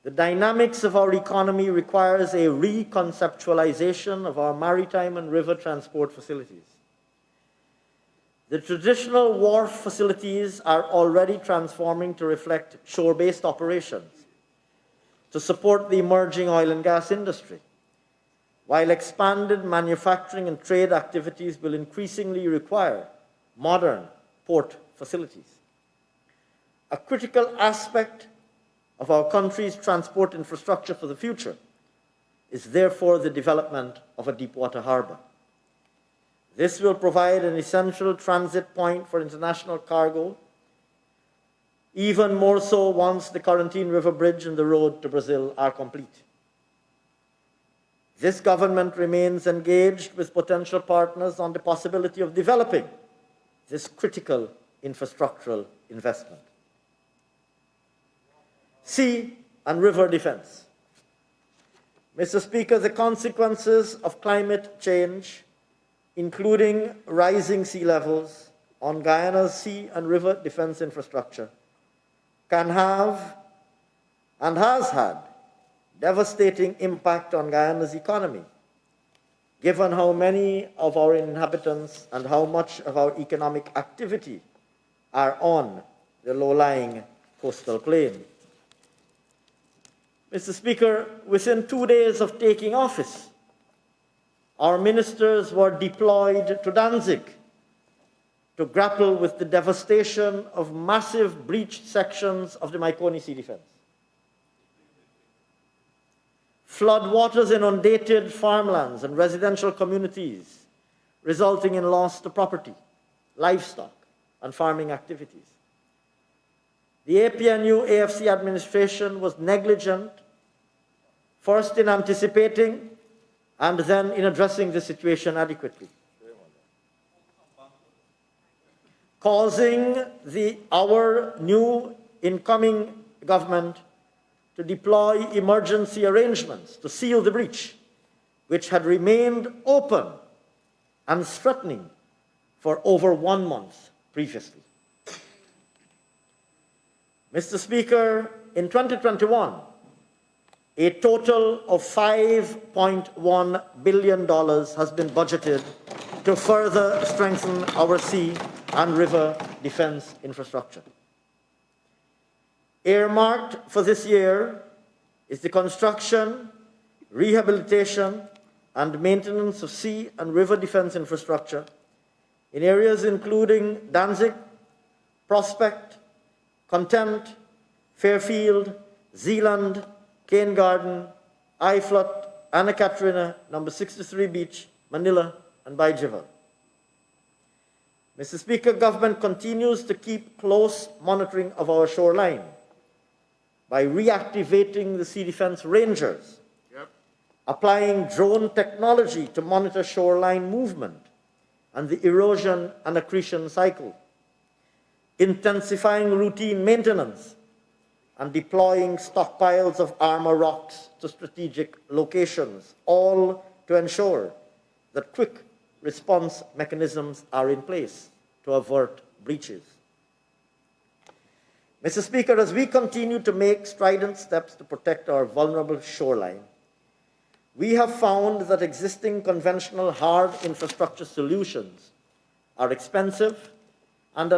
the dynamics of our economy requires a reconceptualization of our maritime and river transport facilities. The traditional wharf facilities are already transforming to reflect shore-based operations to support the emerging oil and gas industry, while expanded manufacturing and trade activities will increasingly require modern port facilities. A critical aspect of our country's transport infrastructure for the future is therefore the development of a deepwater harbor. This will provide an essential transit point for international cargo, even more so once the Corentyne River Bridge and the road to Brazil are complete. This government remains engaged with potential partners on the possibility of developing this critical infrastructural investment. Sea and river defense. Mr. Speaker, the consequences of climate change, including rising sea levels, on Guyana's sea and river defense infrastructure can have and has had devastating impact on Guyana's economy, given how many of our inhabitants and how much of our economic activity are on the low-lying coastal plain. Mr. Speaker, within 2 days of taking office, our ministers were deployed to Danzig to grapple with the devastation of massive breached sections of the Maikoni Sea defense. Floodwaters inundated farmlands and residential communities, resulting in loss to property, livestock, and farming activities. The APNU AFC administration was negligent, first in anticipating and then in addressing the situation adequately, causing our new incoming government to deploy emergency arrangements to seal the breach, which had remained open and threatening for over 1 month previously. Mr. Speaker, in 2021, a total of $5.1 billion has been budgeted to further strengthen our sea and river defense infrastructure. Earmarked for this year is the construction, rehabilitation, and maintenance of sea and river defense infrastructure in areas including Danzig, Prospect, Content, Fairfield, Zeeland, Cane Garden, Iflut, Anna Katrina, number 63 Beach, Manila, and Baijival. Mr. Speaker, government continues to keep close monitoring of our shoreline by reactivating the Sea Defense Rangers, applying drone technology to monitor shoreline movement and the erosion and accretion cycle, intensifying routine maintenance, and deploying stockpiles of armor rocks to strategic locations, all to ensure that quick response mechanisms are in place to avert breaches. Mr. Speaker, as we continue to make strident steps to protect our vulnerable shoreline, we have found that existing conventional hard infrastructure solutions are expensive and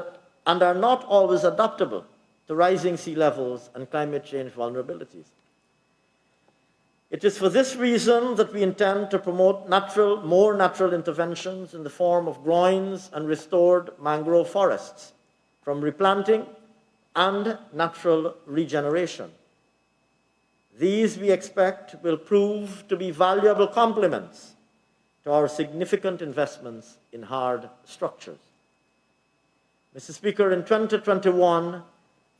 are not always adaptable to rising sea levels and climate change vulnerabilities. It is for this reason that we intend to promote more natural interventions in the form of groins and restored mangrove forests from replanting and natural regeneration. These, we expect, will prove to be valuable complements to our significant investments in hard structures. Mr. Speaker, in 2021,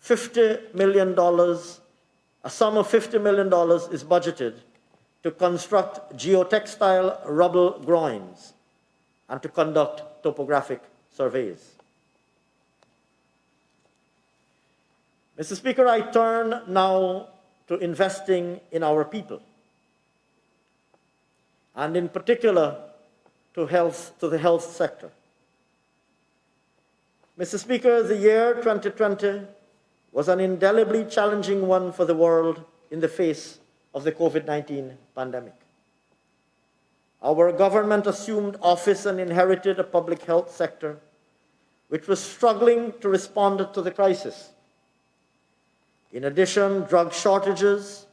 $50 million, a sum of $50 million is budgeted to construct geotextile rubble groins and to conduct topographic surveys. Mr. Speaker, I turn now to investing in our people, and in particular to the health sector. Mr. Speaker, the year 2020 was an indelibly challenging one for the world in the face of the COVID-19 pandemic. Our government assumed office and inherited a public health sector which was struggling to respond to the crisis. In addition, drug shortages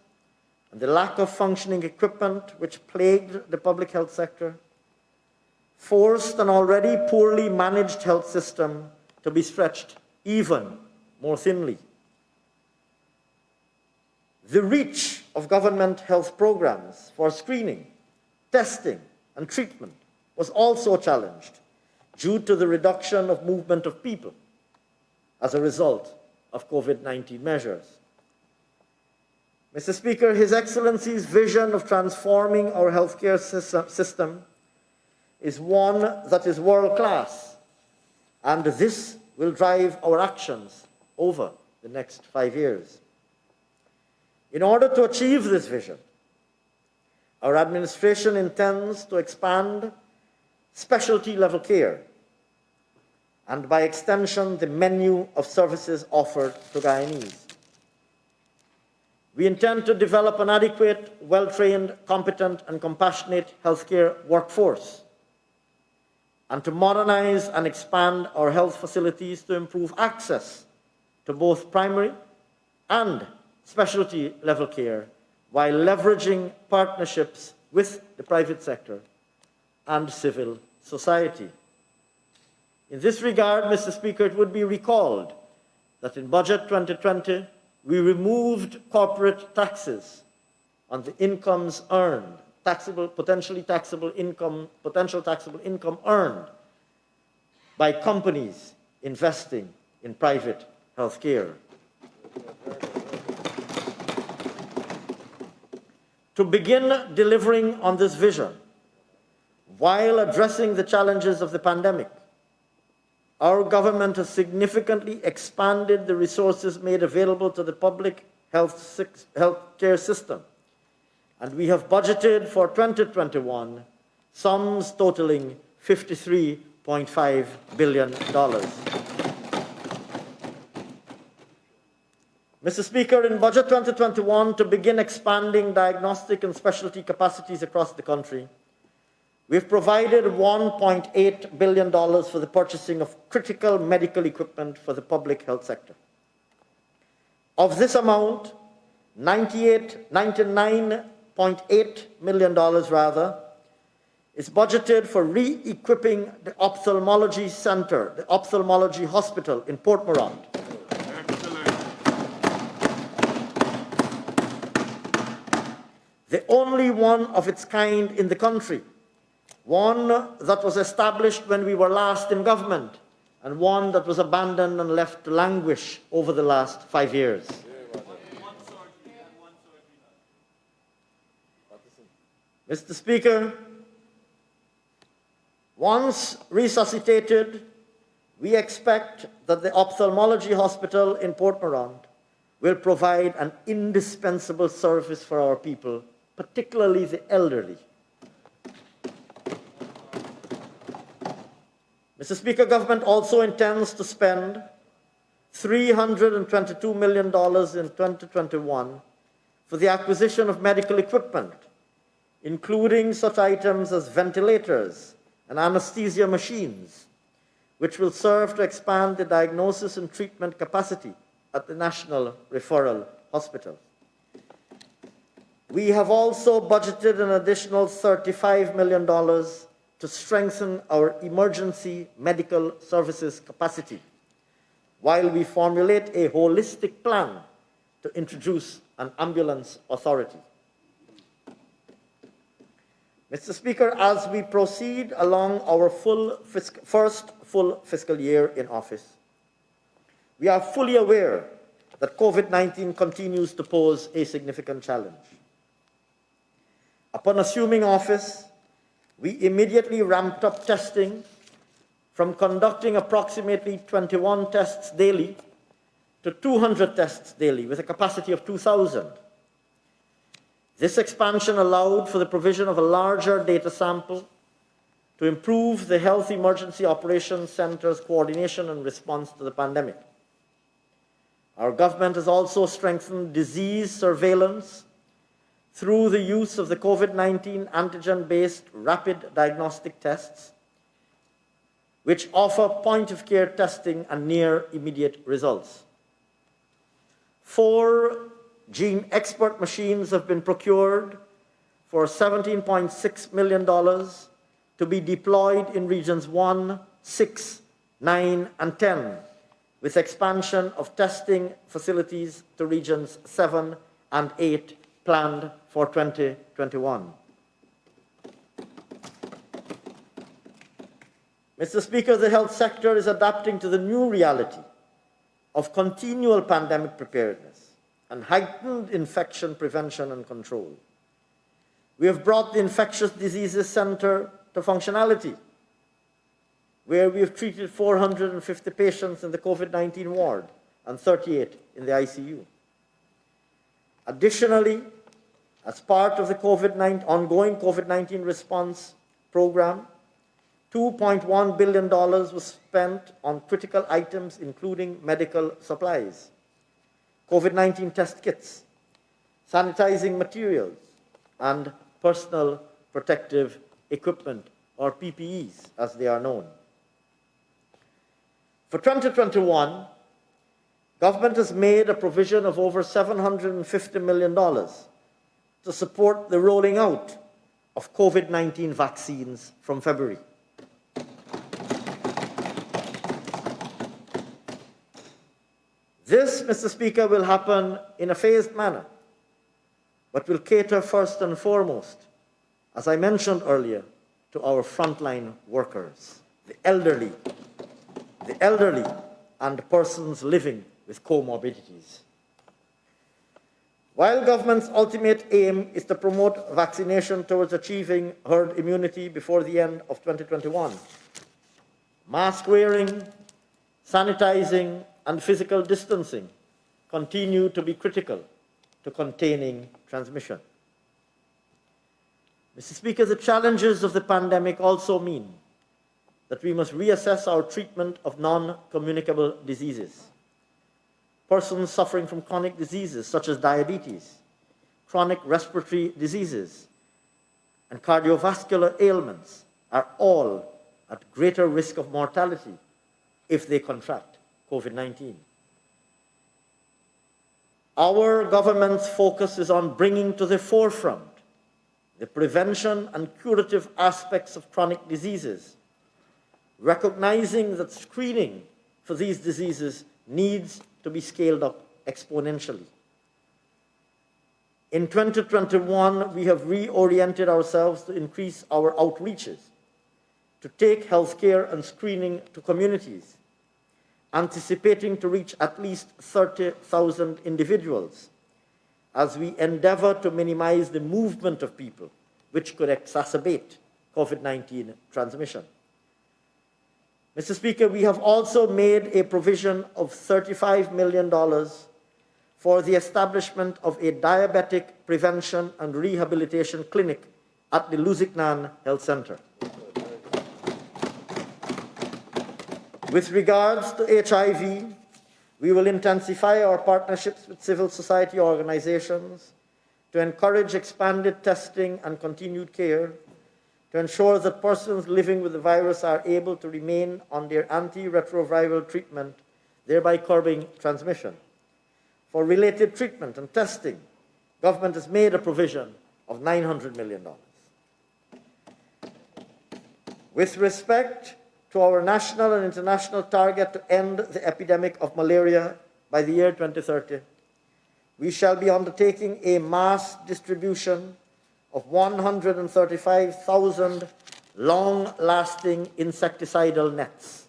and the lack of functioning equipment which plagued the public health sector forced an already poorly managed health system to be stretched even more thinly. The reach of government health programs for screening, testing, and treatment was also challenged due to the reduction of movement of people as a result of COVID-19 measures. Mr. Speaker, His Excellency's vision of transforming our healthcare system is one that is world-class, and this will drive our actions over the next 5 years. In order to achieve this vision, our administration intends to expand specialty-level care and by extension, the menu of services offered to Guyanese. We intend to develop an adequate, well-trained, competent, and compassionate healthcare workforce, and to modernize and expand our health facilities to improve access to both primary and specialty level care, while leveraging partnerships with the private sector and civil society. In this regard, Mr. Speaker, it would be recalled that in Budget 2020, we removed corporate taxes on the incomes earned, potential taxable income earned by companies investing in private health care. To begin delivering on this vision, while addressing the challenges of the pandemic, our government has significantly expanded the resources made available to the public health care system, and we have budgeted for 2021 sums totaling $53.5 billion. Mr. Speaker, in Budget 2021, to begin expanding diagnostic and specialty capacities across the country, we've provided $1.8 billion for the purchasing of critical medical equipment for the public health sector. Of this amount, $99.8 million is budgeted for re-equipping the ophthalmology center, the ophthalmology hospital in Port Morant. The only one of its kind in the country, one that was established when we were last in government, and one that was abandoned and left to languish over the last 5 years. Mr. Speaker, once resuscitated, we expect that the ophthalmology hospital in Port Morant will provide an indispensable service for our people, particularly the elderly. Mr. Speaker, government also intends to spend $322 million in 2021 for the acquisition of medical equipment, including such items as ventilators and anesthesia machines, which will serve to expand the diagnosis and treatment capacity at the National Referral Hospital. We have also budgeted an additional $35 million to strengthen our emergency medical services capacity, while we formulate a holistic plan to introduce an ambulance authority. Mr. Speaker, as we proceed along our first full fiscal year in office, we are fully aware that COVID-19 continues to pose a significant challenge. Upon assuming office, we immediately ramped up testing from conducting approximately 21 tests daily to 200 tests daily with a capacity of 2,000. This expansion allowed for the provision of a larger data sample to improve the Health Emergency Operations Center's coordination and response to the pandemic. Our government has also strengthened disease surveillance through the use of the COVID-19 antigen-based rapid diagnostic tests, which offer point-of-care testing and near immediate results. 4 gene expert machines have been procured for $17.6 million to be deployed in regions 1, 6, 9, and 10, with expansion of testing facilities to regions 7 and 8 planned for 2021. Mr. Speaker, the health sector is adapting to the new reality of continual pandemic preparedness and heightened infection prevention and control. We have brought the Infectious Diseases Center to functionality, where we have treated 450 patients in the COVID-19 ward and 38 in the ICU. Additionally, as part of the ongoing COVID-19 response program, $2.1 billion was spent on critical items, including medical supplies, COVID-19 test kits, sanitizing materials, and personal protective equipment, or PPEs, as they are known. For 2021, government has made a provision of over $750 million to support the rolling out of COVID-19 vaccines from February. This, Mr. Speaker, will happen in a phased manner, but will cater first and foremost, as I mentioned earlier, to our frontline workers, the elderly and persons living with comorbidities. While government's ultimate aim is to promote vaccination towards achieving herd immunity before the end of 2021, mask wearing, sanitizing, and physical distancing continue to be critical to containing transmission. Mr. Speaker, the challenges of the pandemic also mean that we must reassess our treatment of non-communicable diseases. Persons suffering from chronic diseases such as diabetes, chronic respiratory diseases, and cardiovascular ailments are all at greater risk of mortality if they contract COVID-19. Our government's focus is on bringing to the forefront the prevention and curative aspects of chronic diseases, recognizing that screening for these diseases needs to be scaled up exponentially. In 2021, we have reoriented ourselves to increase our outreaches, to take healthcare and screening to communities, anticipating to reach at least 30,000 individuals as we endeavor to minimize the movement of people, which could exacerbate COVID-19 transmission. Mr. Speaker, we have also made a provision of $35 million for the establishment of a diabetic prevention and rehabilitation clinic at the Lusignan Health Center. With regards to HIV, we will intensify our partnerships with civil society organizations to encourage expanded testing and continued care, to ensure that persons living with the virus are able to remain on their antiretroviral treatment, thereby curbing transmission. For related treatment and testing, government has made a provision of $900 million. With respect to our national and international target to end the epidemic of malaria by the year 2030, we shall be undertaking a mass distribution of 135,000 long-lasting insecticidal nets,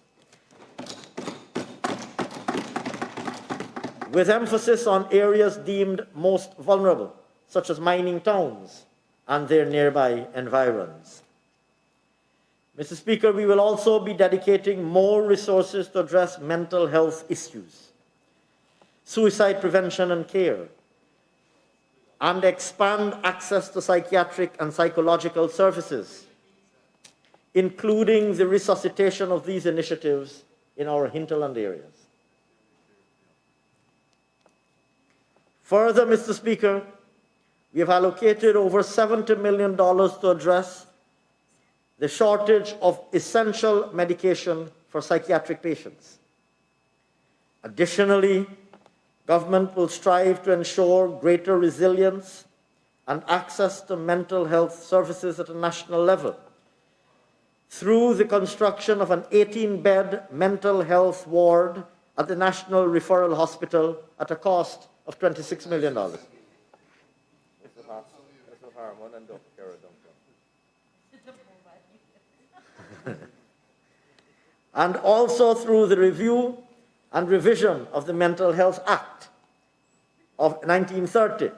with emphasis on areas deemed most vulnerable, such as mining towns and their nearby environs. Mr. Speaker, we will also be dedicating more resources to address mental health issues, suicide prevention and care, and expand access to psychiatric and psychological services, including the resuscitation of these initiatives in our hinterland areas. Further, Mr. Speaker, we have allocated over $70 million to address the shortage of essential medication for psychiatric patients. Additionally, government will strive to ensure greater resilience and access to mental health services at a national level through the construction of an 18-bed mental health ward at the National Referral Hospital at a cost of $26 million. And also through the review and revision of the Mental Health Act of 1930,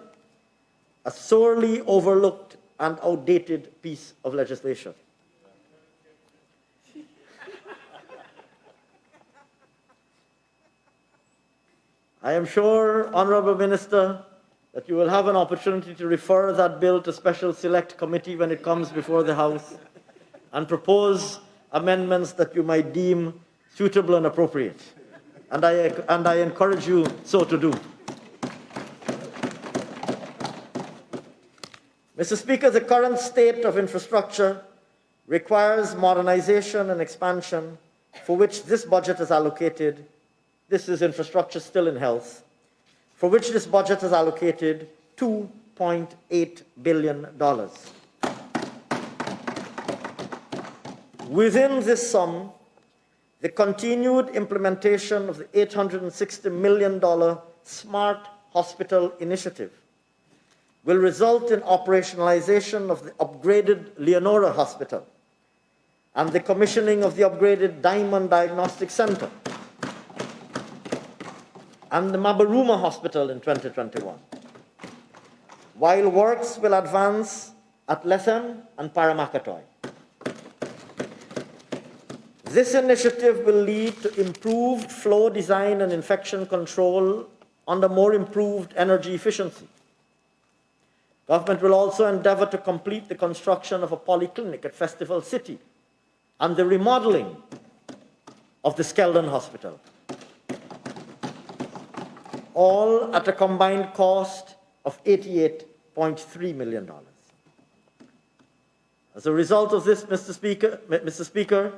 a sorely overlooked and outdated piece of legislation. I am sure, Honourable Minister, that you will have an opportunity to refer that bill to Special Select Committee when it comes before the House and propose amendments that you might deem suitable and appropriate. And I encourage you so to do. Mr. Speaker, the current state of infrastructure requires modernization and expansion, for which this budget is allocated. This is infrastructure still in health, for which this budget has allocated $2.8 billion. Within this sum, the continued implementation of the $860 million Smart Hospital Initiative will result in operationalization of the upgraded Leonora Hospital and the commissioning of the upgraded Diamond Diagnostic Center and the Mabaruma Hospital in 2021, while works will advance at Lethem and Paramakatoy. This initiative will lead to improved flow design and infection control under more improved energy efficiency. Government will also endeavor to complete the construction of a polyclinic at Festival City and the remodeling of the Skeldon Hospital, all at a combined cost of $88.3 million. As a result of this, Mr. Speaker,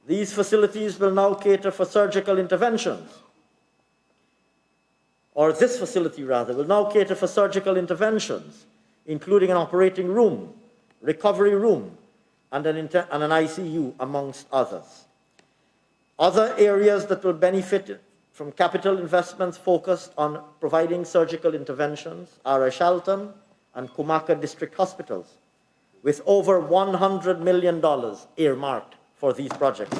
these facilities will now cater for surgical interventions, or this facility rather, will now cater for surgical interventions, including an operating room, recovery room, and an ICU, amongst others. Other areas that will benefit from capital investments focused on providing surgical interventions are Ashalton and Kumaka District Hospitals, with over $100 million earmarked for these projects.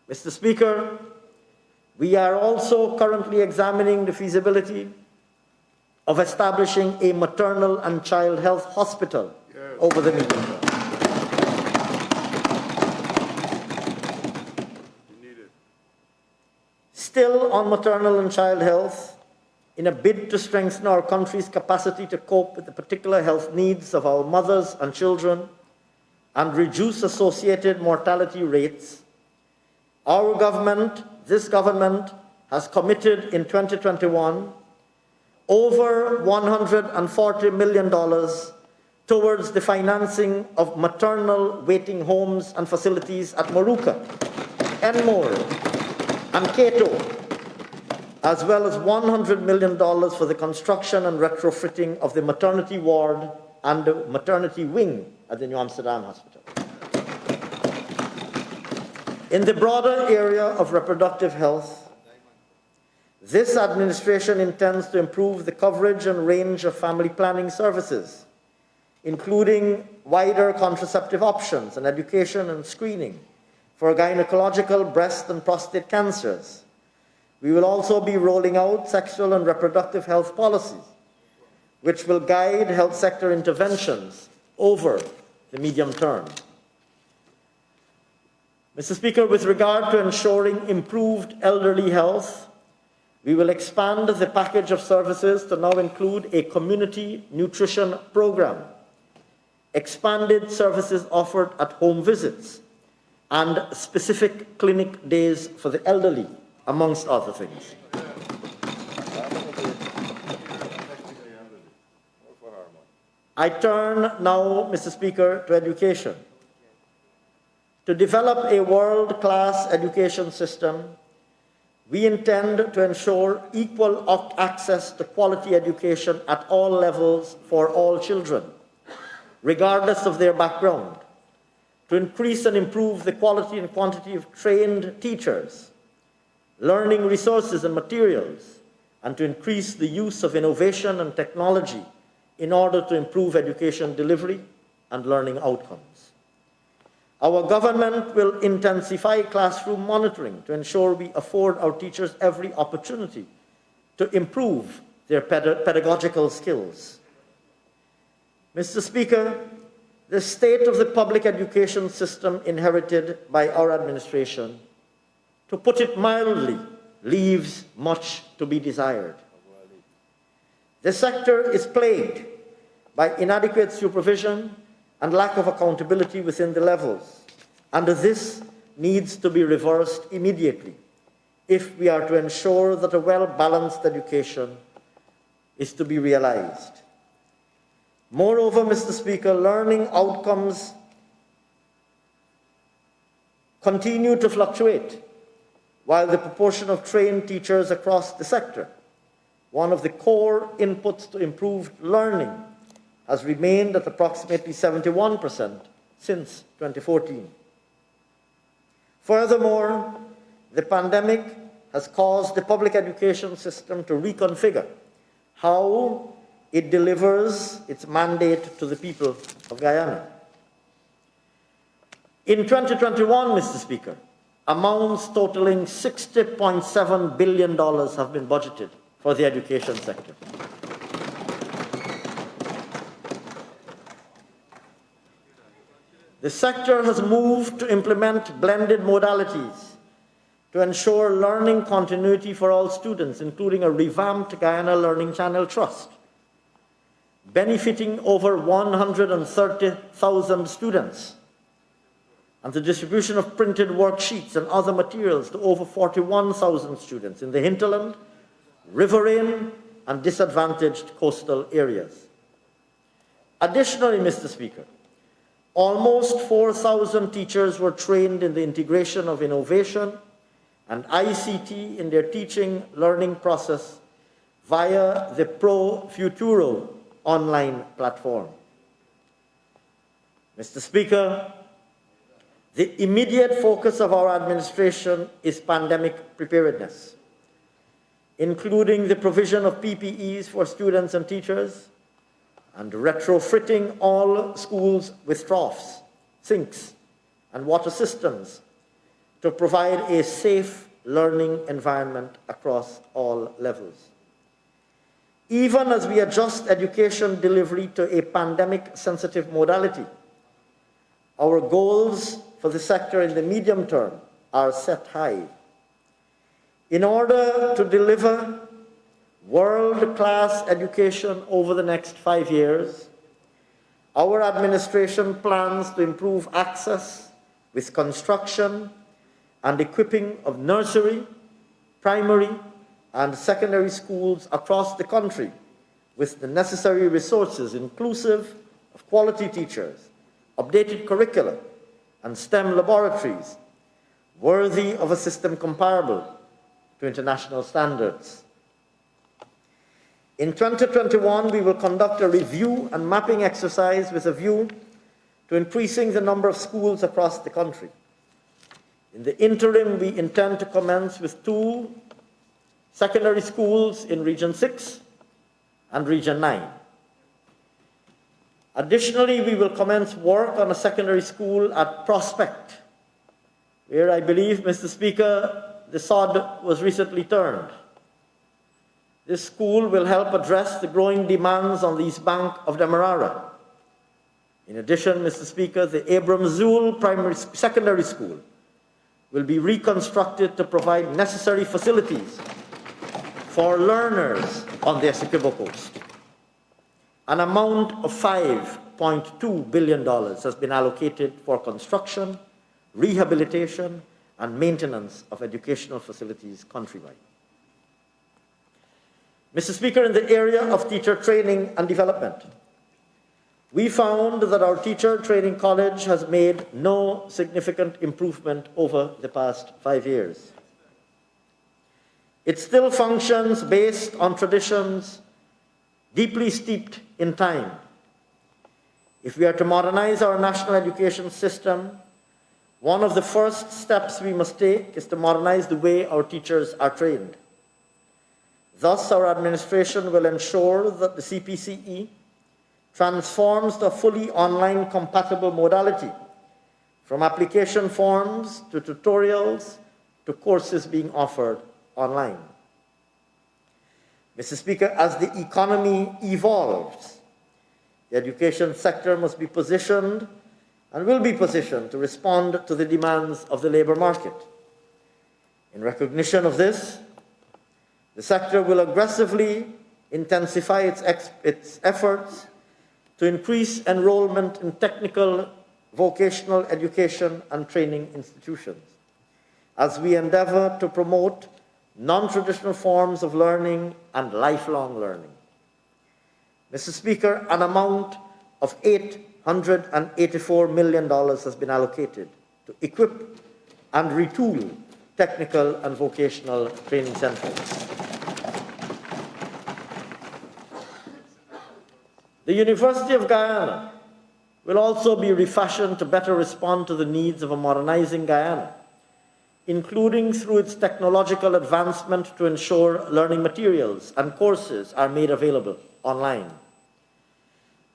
Mr. Speaker, we are also currently examining the feasibility of establishing a maternal and child health hospital over the medium term. Still on maternal and child health, in a bid to strengthen our country's capacity to cope with the particular health needs of our mothers and children and reduce associated mortality rates, our government, this government, has committed in 2021 over $140 million towards the financing of maternal waiting homes and facilities at Moruca, Enmore, and Cato, as well as $100 million for the construction and retrofitting of the maternity ward and the maternity wing at the New Amsterdam Hospital. In the broader area of reproductive health, this administration intends to improve the coverage and range of family planning services, including wider contraceptive options and education and screening for gynecological, breast, and prostate cancers. We will also be rolling out sexual and reproductive health policies, which will guide health sector interventions over the medium term. Mr. Speaker, with regard to ensuring improved elderly health, we will expand the package of services to now include a community nutrition program, expanded services offered at home visits, and specific clinic days for the elderly, amongst other things. I turn now, Mr. Speaker, to education. To develop a world-class education system, we intend to ensure equal access to quality education at all levels for all children, regardless of their background, to increase and improve the quality and quantity of trained teachers, learning resources and materials, and to increase the use of innovation and technology in order to improve education delivery and learning outcomes. Our government will intensify classroom monitoring to ensure we afford our teachers every opportunity to improve their pedagogical skills. Mr. Speaker, the state of the public education system inherited by our administration, to put it mildly, leaves much to be desired. The sector is plagued by inadequate supervision and lack of accountability within the levels, and this needs to be reversed immediately if we are to ensure that a well-balanced education is to be realized. Moreover, Mr. Speaker, learning outcomes continue to fluctuate, while the proportion of trained teachers across the sector, one of the core inputs to improved learning, has remained at approximately 71% since 2014. Furthermore, the pandemic has caused the public education system to reconfigure how it delivers its mandate to the people of Guyana. In 2021, Mr. Speaker, amounts totaling $60.7 billion have been budgeted for the education sector. The sector has moved to implement blended modalities to ensure learning continuity for all students, including a revamped Guyana Learning Channel Trust, benefiting over 130,000 students, and the distribution of printed worksheets and other materials to over 41,000 students in the hinterland, riverine, and disadvantaged coastal areas. Additionally, Mr. Speaker, almost 4,000 teachers were trained in the integration of innovation and ICT in their teaching learning process via the Pro Futuro online platform. Mr. Speaker, the immediate focus of our administration is pandemic preparedness, including the provision of PPEs for students and teachers, and retrofitting all schools with troughs, sinks, and water systems to provide a safe learning environment across all levels. Even as we adjust education delivery to a pandemic-sensitive modality, our goals for the sector in the medium term are set high. In order to deliver world-class education over the next 5 years, our administration plans to improve access with construction and equipping of nursery, primary, and secondary schools across the country with the necessary resources inclusive of quality teachers, updated curricula, and STEM laboratories, worthy of a system comparable to international standards. In 2021, we will conduct a review and mapping exercise with a view to increasing the number of schools across the country. In the interim, we intend to commence with 2 secondary schools in Region 6 and Region 9. Additionally, we will commence work on a secondary school at Prospect, where I believe, Mr. Speaker, the sod was recently turned. This school will help address the growing demands on the east bank of Demerara. In addition, Mr. Speaker, the Abram Zool Secondary School will be reconstructed to provide necessary facilities for learners on the Essequibo Coast. An amount of $5.2 billion has been allocated for construction, rehabilitation, and maintenance of educational facilities countrywide. Mr. Speaker, in the area of teacher training and development, we found that our teacher training college has made no significant improvement over the past 5 years. It still functions based on traditions deeply steeped in time. If we are to modernize our national education system, one of the first steps we must take is to modernize the way our teachers are trained. Thus, our administration will ensure that the CPCE transforms to a fully online compatible modality, from application forms to tutorials to courses being offered online. Mr. Speaker, as the economy evolves, the education sector must be positioned and will be positioned to respond to the demands of the labor market. In recognition of this, the sector will aggressively intensify its efforts to increase enrollment in technical, vocational education and training institutions, as we endeavor to promote non-traditional forms of learning and lifelong learning. Mr. Speaker, an amount of $884 million has been allocated to equip and retool technical and vocational training centers. The University of Guyana will also be refashioned to better respond to the needs of a modernizing Guyana, including through its technological advancement to ensure learning materials and courses are made available online.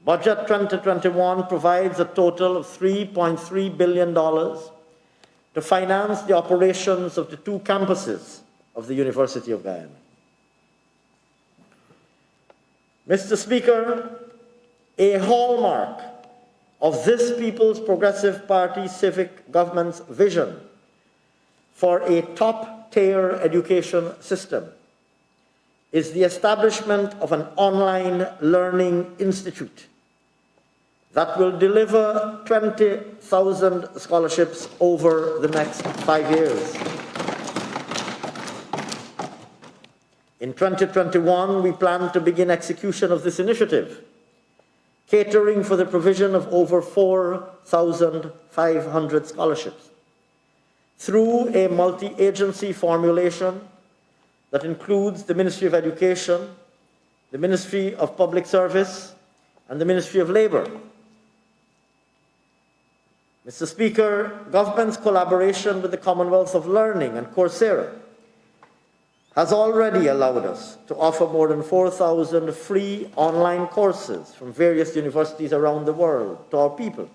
Budget 2021 provides a total of $3.3 billion to finance the operations of the 2 campuses of the University of Guyana. Mr. Speaker, a hallmark of this People's Progressive Party civic government's vision for a top-tier education system is the establishment of an online learning institute that will deliver 20,000 scholarships over the next 5 years. In 2021, we plan to begin execution of this initiative, catering for the provision of over 4,500 scholarships through a multi-agency formulation that includes the Ministry of Education, the Ministry of Public Service, and the Ministry of Labour. Mr. Speaker, government's collaboration with the Commonwealth of Learning and Coursera has already allowed us to offer more than 4,000 free online courses from various universities around the world to our people.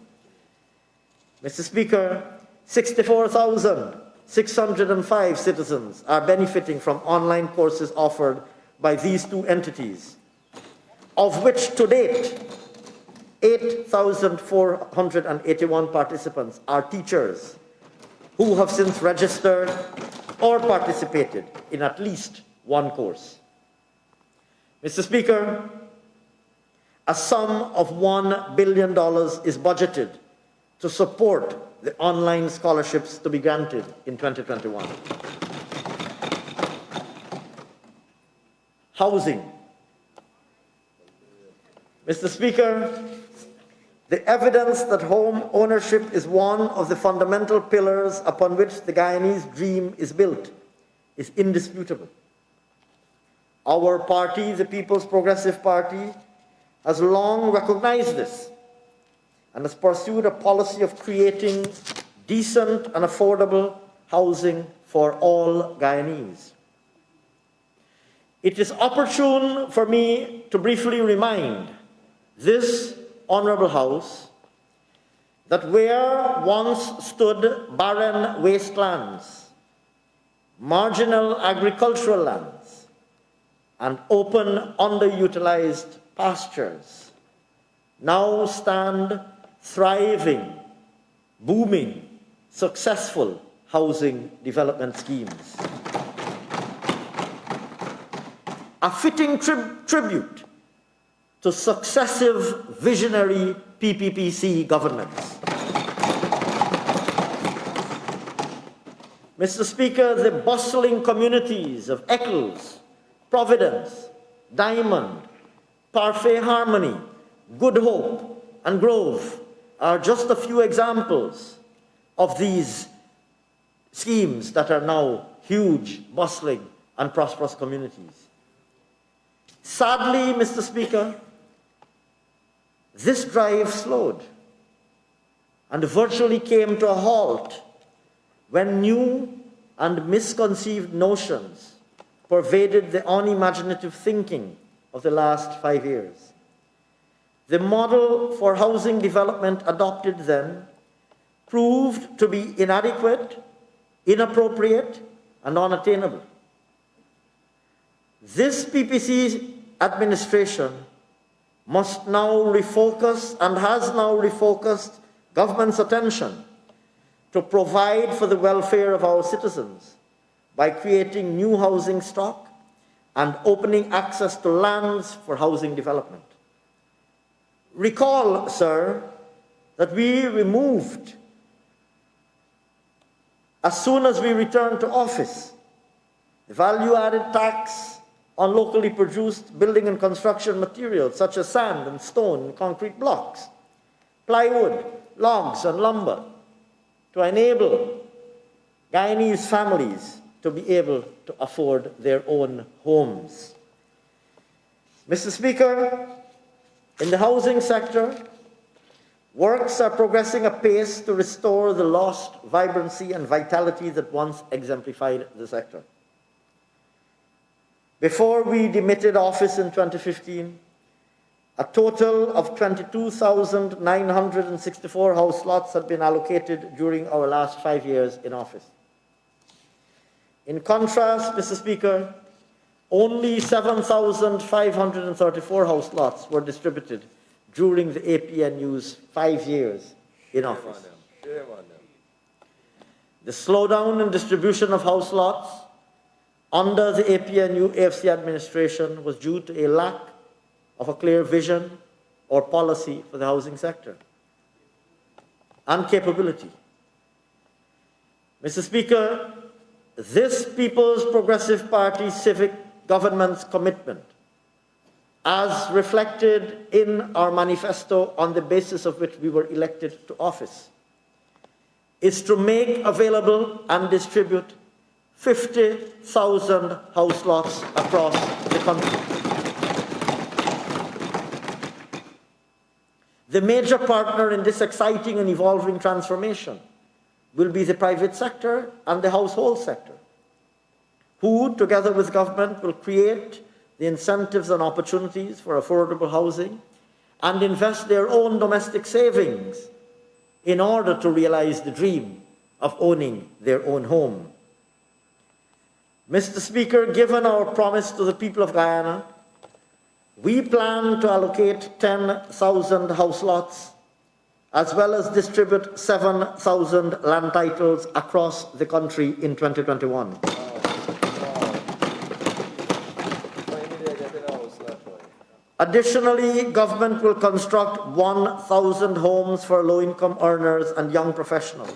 Mr. Speaker, 64,605 citizens are benefiting from online courses offered by these 2 entities, of which to date, 8,481 participants are teachers who have since registered or participated in at least 1 course. Mr. Speaker, a sum of $1 billion is budgeted to support the online scholarships to be granted in 2021. Housing. Mr. Speaker, the evidence that home ownership is one of the fundamental pillars upon which the Guyanese dream is built is indisputable. Our party, the People's Progressive Party, has long recognized this and has pursued a policy of creating decent and affordable housing for all Guyanese. It is opportune for me to briefly remind this Honourable House that where once stood barren wastelands, marginal agricultural lands, and open underutilized pastures, now stand thriving, booming, successful housing development schemes. A fitting tribute to successive visionary PPPC governments. Mr. Speaker, the bustling communities of Eccles, Providence, Diamond, Parfait Harmony, Good Hope, and Grove are just a few examples of these schemes that are now huge, bustling, and prosperous communities. Sadly, Mr. Speaker, this drive slowed and virtually came to a halt when new and misconceived notions pervaded the unimaginative thinking of the last 5 years. The model for housing development adopted then proved to be inadequate, inappropriate, and unattainable. This PPC administration must now refocus and has now refocused government's attention to provide for the welfare of our citizens by creating new housing stock and opening access to lands for housing development. Recall, sir, that we removed, as soon as we returned to office, the value-added tax on locally produced building and construction materials such as sand and stone and concrete blocks, plywood, logs and lumber, to enable Guyanese families to be able to afford their own homes. Mr. Speaker, in the housing sector, works are progressing apace to restore the lost vibrancy and vitality that once exemplified the sector. Before we demitted office in 2015, a total of 22,964 house lots had been allocated during our last 5 years in office. In contrast, Mr. Speaker, only 7,534 house lots were distributed during the APNU's 5 years in office. The slowdown in distribution of house lots under the APNU-AFC administration was due to a lack of a clear vision or policy for the housing sector and capability. Mr. Speaker, this People's Progressive Party civic government's commitment, as reflected in our manifesto on the basis of which we were elected to office, is to make available and distribute 50,000 house lots across the country. The major partner in this exciting and evolving transformation will be the private sector and the household sector, who, together with government, will create the incentives and opportunities for affordable housing and invest their own domestic savings in order to realize the dream of owning their own home. Mr. Speaker, given our promise to the people of Guyana, we plan to allocate 10,000 house lots as well as distribute 7,000 land titles across the country in 2021. Additionally, government will construct 1,000 homes for low-income earners and young professionals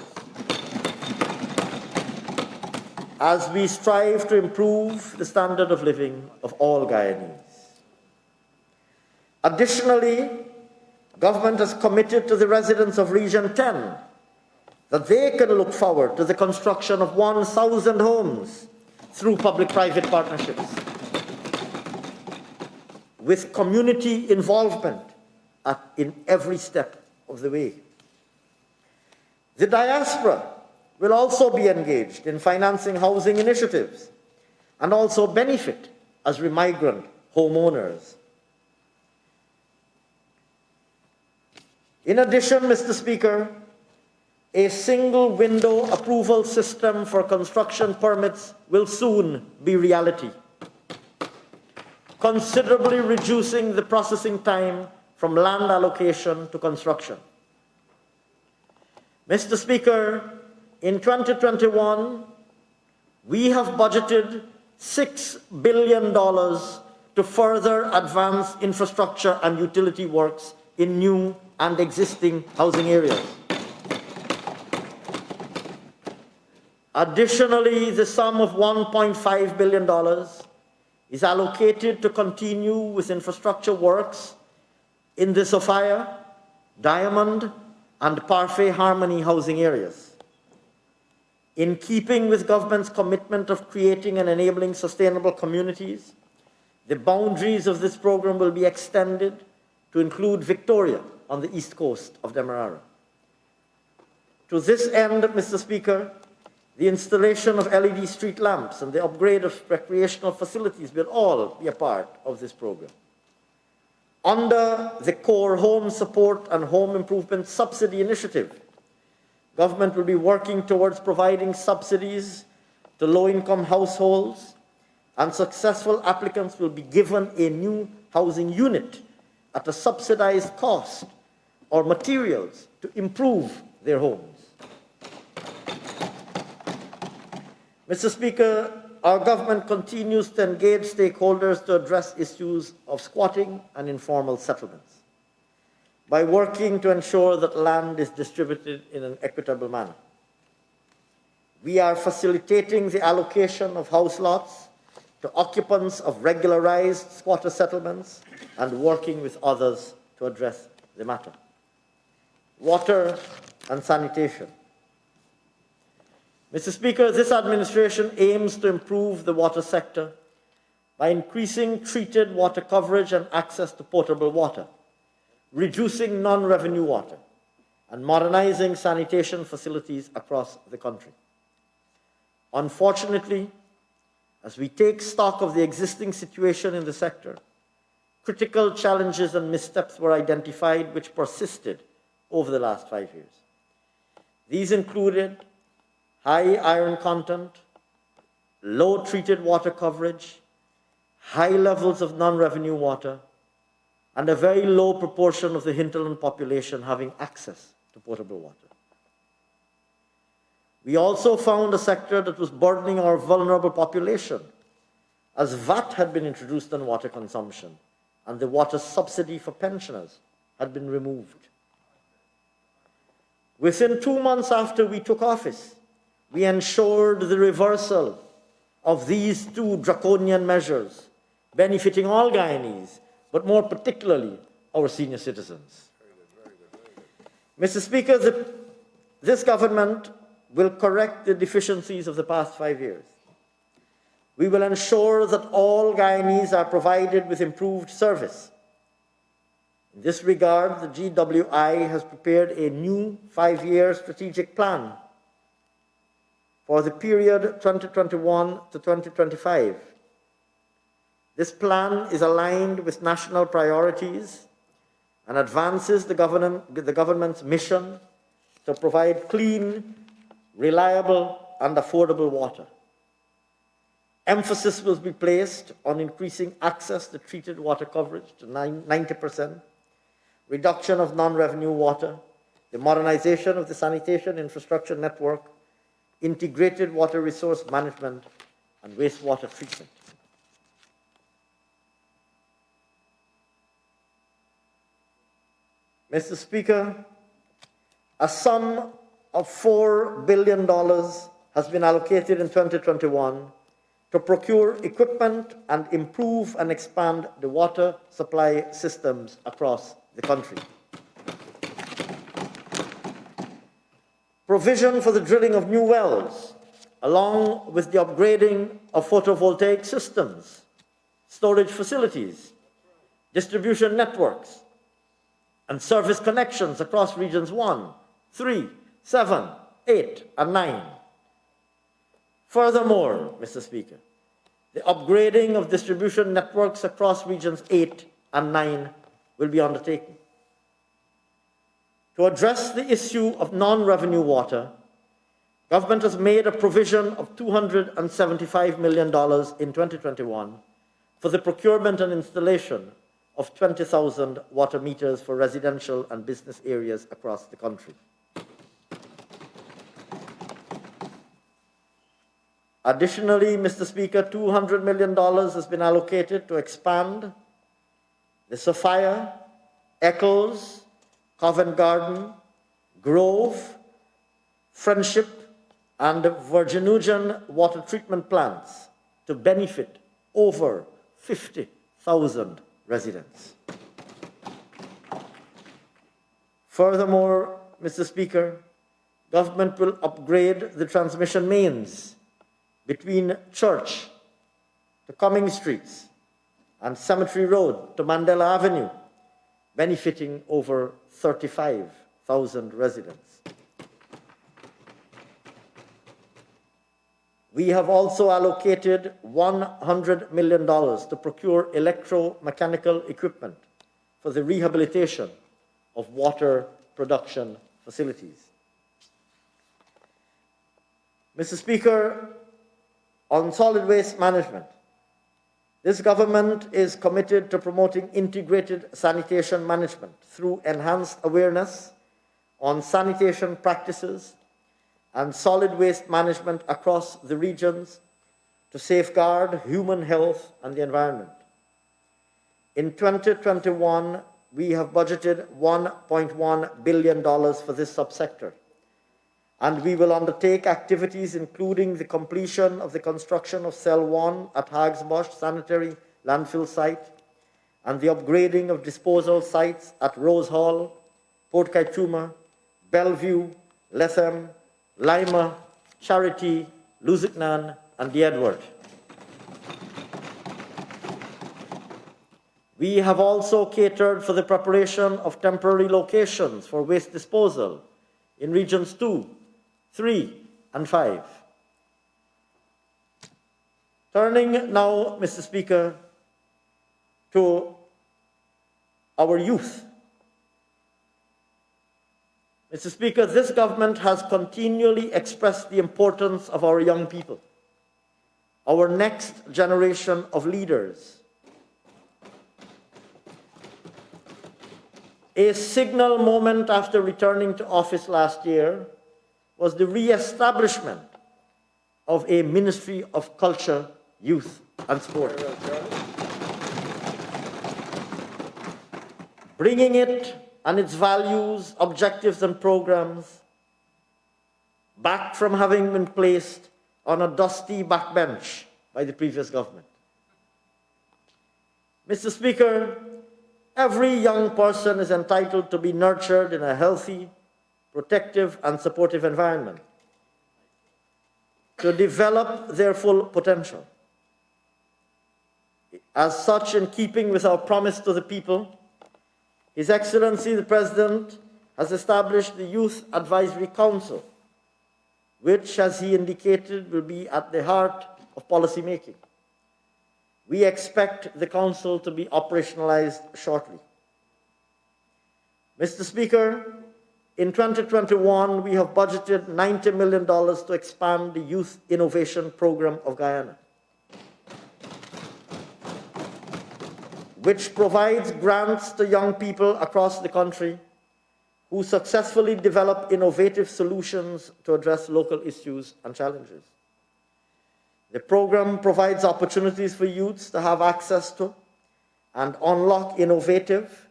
as we strive to improve the standard of living of all Guyanese. Additionally, government has committed to the residents of Region 10 that they can look forward to the construction of 1,000 homes through public-private partnerships, with community involvement in every step of the way. The diaspora will also be engaged in financing housing initiatives and also benefit as migrant homeowners. In addition, Mr. Speaker, a single window approval system for construction permits will soon be reality, considerably reducing the processing time from land allocation to construction. Mr. Speaker, in 2021, we have budgeted $6 billion to further advance infrastructure and utility works in new and existing housing areas. Additionally, the sum of $1.5 billion is allocated to continue with infrastructure works in the Sophia, Diamond, and Parfait Harmony housing areas. In keeping with government's commitment of creating and enabling sustainable communities, the boundaries of this program will be extended to include Victoria on the east coast of Demerara. To this end, Mr. Speaker, the installation of LED street lamps and the upgrade of recreational facilities will all be a part of this program. Under the Core Home Support and Home Improvement Subsidy Initiative, government will be working towards providing subsidies to low-income households, and successful applicants will be given a new housing unit at a subsidized cost or materials to improve their homes. Mr. Speaker, our government continues to engage stakeholders to address issues of squatting and informal settlements by working to ensure that land is distributed in an equitable manner. We are facilitating the allocation of house lots to occupants of regularized squatter settlements and working with others to address the matter. Water and sanitation. Mr. Speaker, this administration aims to improve the water sector by increasing treated water coverage and access to potable water, reducing non-revenue water, and modernizing sanitation facilities across the country. Unfortunately, as we take stock of the existing situation in the sector, critical challenges and missteps were identified which persisted over the last 5 years. These included high iron content, low treated water coverage, high levels of non-revenue water, and a very low proportion of the hinterland population having access to potable water. We also found a sector that was burdening our vulnerable population, as VAT had been introduced on water consumption, and the water subsidy for pensioners had been removed. Within 2 months after we took office, we ensured the reversal of these two draconian measures, benefiting all Guyanese, but more particularly our senior citizens. Mr. Speaker, this government will correct the deficiencies of the past 5 years. We will ensure that all Guyanese are provided with improved service. In this regard, the GWI has prepared a new 5-year strategic plan for the period 2021 to 2025. This plan is aligned with national priorities and advances the government's mission to provide clean, reliable, and affordable water. Emphasis will be placed on increasing access to treated water coverage to 90%, reduction of non-revenue water, the modernization of the sanitation infrastructure network, integrated water resource management, and wastewater treatment. Mr. Speaker, a sum of $4 billion has been allocated in 2021 to procure equipment and improve and expand the water supply systems across the country. Provision for the drilling of new wells, along with the upgrading of photovoltaic systems, storage facilities, distribution networks, and service connections across regions 1, 3, 7, 8, and 9. Furthermore, Mr. Speaker, the upgrading of distribution networks across regions 8 and 9 will be undertaken. To address the issue of non-revenue water, government has made a provision of $275 million in 2021 for the procurement and installation of 20,000 water meters for residential and business areas across the country. Additionally, Mr. Speaker, $200 million has been allocated to expand the Sophia, Echoes, Covent Garden, Grove, Friendship, and Virginujan water treatment plants to benefit over 50,000 residents. Furthermore, Mr. Speaker, government will upgrade the transmission mains between Church to Cumming Streets and Cemetery Road to Mandela Avenue, benefiting over 35,000 residents. We have also allocated $100 million to procure electromechanical equipment for the rehabilitation of water production facilities. Mr. Speaker, on solid waste management, this government is committed to promoting integrated sanitation management through enhanced awareness on sanitation practices and solid waste management across the regions, to safeguard human health and the environment. In 2021, we have budgeted $1.1 billion for this subsector, and we will undertake activities including the completion of the construction of Cell 1 at Hagsbosch Sanitary Landfill Site and the upgrading of disposal sites at Rose Hall, Port Kaituma, Bellevue, Lethem, Lima, Charity, Luziknan, and the Edward. We have also catered for the preparation of temporary locations for waste disposal in regions 2, 3, and 5. Turning now, Mr. Speaker, to our youth. Mr. Speaker, this government has continually expressed the importance of our young people, our next generation of leaders. A signal moment after returning to office last year was the re-establishment of a Ministry of Culture, Youth and Sport. Bringing it and its values, objectives and programs back from having been placed on a dusty backbench by the previous government. Mr. Speaker, every young person is entitled to be nurtured in a healthy, protective, and supportive environment to develop their full potential. As such, in keeping with our promise to the people, His Excellency the President has established the Youth Advisory Council, which, as he indicated, will be at the heart of policy making. We expect the Council to be operationalized shortly. Mr. Speaker, in 2021, we have budgeted $90 million to expand the Youth Innovation Program of Guyana, which provides grants to young people across the country who successfully develop innovative solutions to address local issues and challenges. The program provides opportunities for youths to have access to and unlock innovative,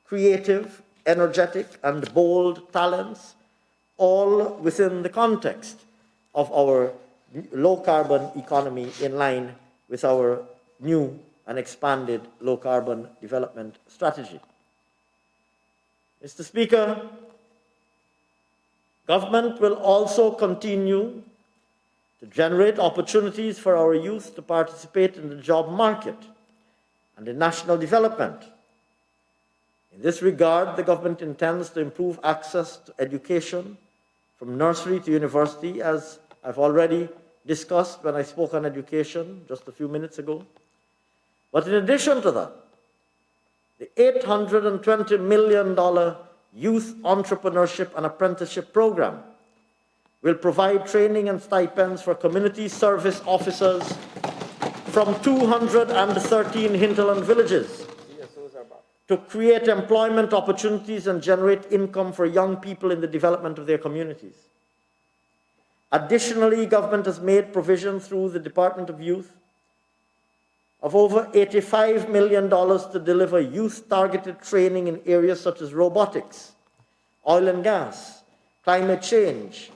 creative, energetic, and bold talents, all within the context of our low-carbon economy in line with our new and expanded low-carbon development strategy. Mr. Speaker, government will also continue to generate opportunities for our youth to participate in the job market and in national development. In this regard, the government intends to improve access to education from nursery to university, as I've already discussed when I spoke on education just a few minutes ago. But in addition to that, the $820 million Youth Entrepreneurship and Apprenticeship Program will provide training and stipends for community service officers from 213 hinterland villages to create employment opportunities and generate income for young people in the development of their communities. Additionally, government has made provision through the Department of Youth of over $85 million to deliver youth-targeted training in areas such as robotics, oil and gas, climate change,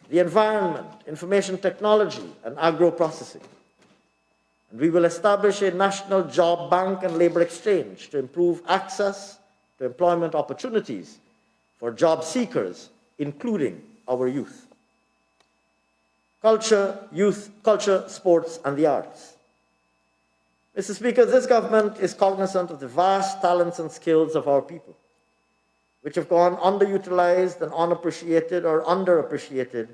the environment, information technology, and agro processing. And we will establish a national job bank and labor exchange to improve access to employment opportunities for job seekers, including our youth. Culture, youth, culture, sports, and the arts. Mr. Speaker, this government is cognizant of the vast talents and skills of our people, which have gone underutilized and unappreciated or underappreciated,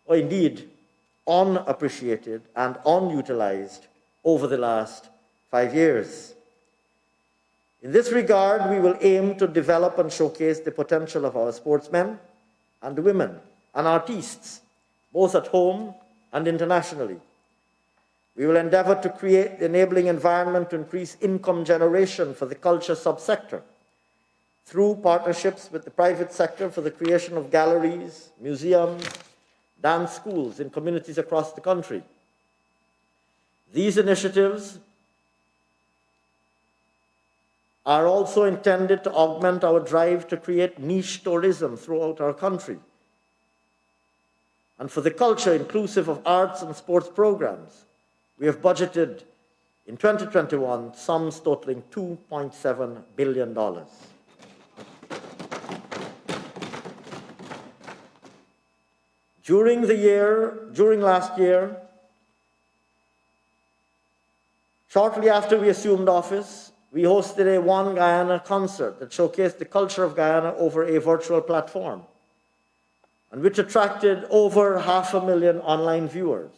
or indeed unappreciated and unutilized over the last 5 years. In this regard, we will aim to develop and showcase the potential of our sportsmen and women and artists, both at home and internationally. We will endeavor to create the enabling environment to increase income generation for the culture subsector through partnerships with the private sector for the creation of galleries, museums, dance schools in communities across the country. These initiatives are also intended to augment our drive to create niche tourism throughout our country. And for the culture, inclusive of arts and sports programs, we have budgeted in 2021 sums totaling $2.7 billion. During last year, shortly after we assumed office, we hosted a One Guyana concert that showcased the culture of Guyana over a virtual platform, and which attracted over 500,000 online viewers.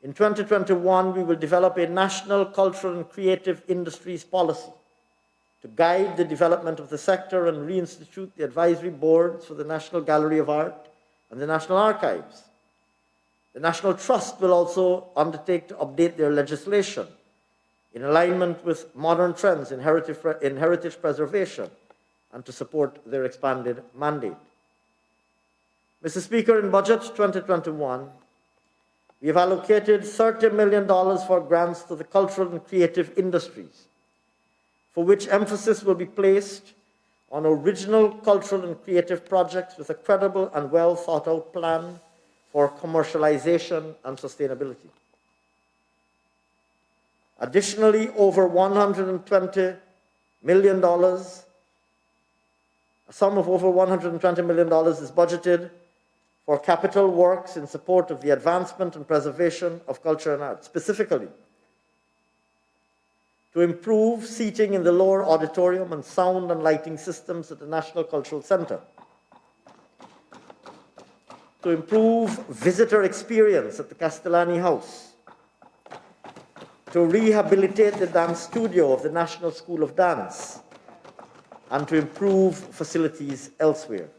In 2021, we will develop a national cultural and creative industries policy to guide the development of the sector and reinstitute the advisory boards for the National Gallery of Art and the National Archives. The National Trust will also undertake to update their legislation in alignment with modern trends in heritage preservation and to support their expanded mandate. Mr. Speaker, in Budget 2021, we have allocated $30 million for grants to the cultural and creative industries, for which emphasis will be placed on original cultural and creative projects with a credible and well thought out plan for commercialization and sustainability. Additionally, over $120 million, a sum of over $120 million is budgeted for capital works in support of the advancement and preservation of culture and art, specifically to improve seating in the lower auditorium and sound and lighting systems at the National Cultural Center, to improve visitor experience at the Castellani House, to rehabilitate the dance studio of the National School of Dance, and to improve facilities elsewhere.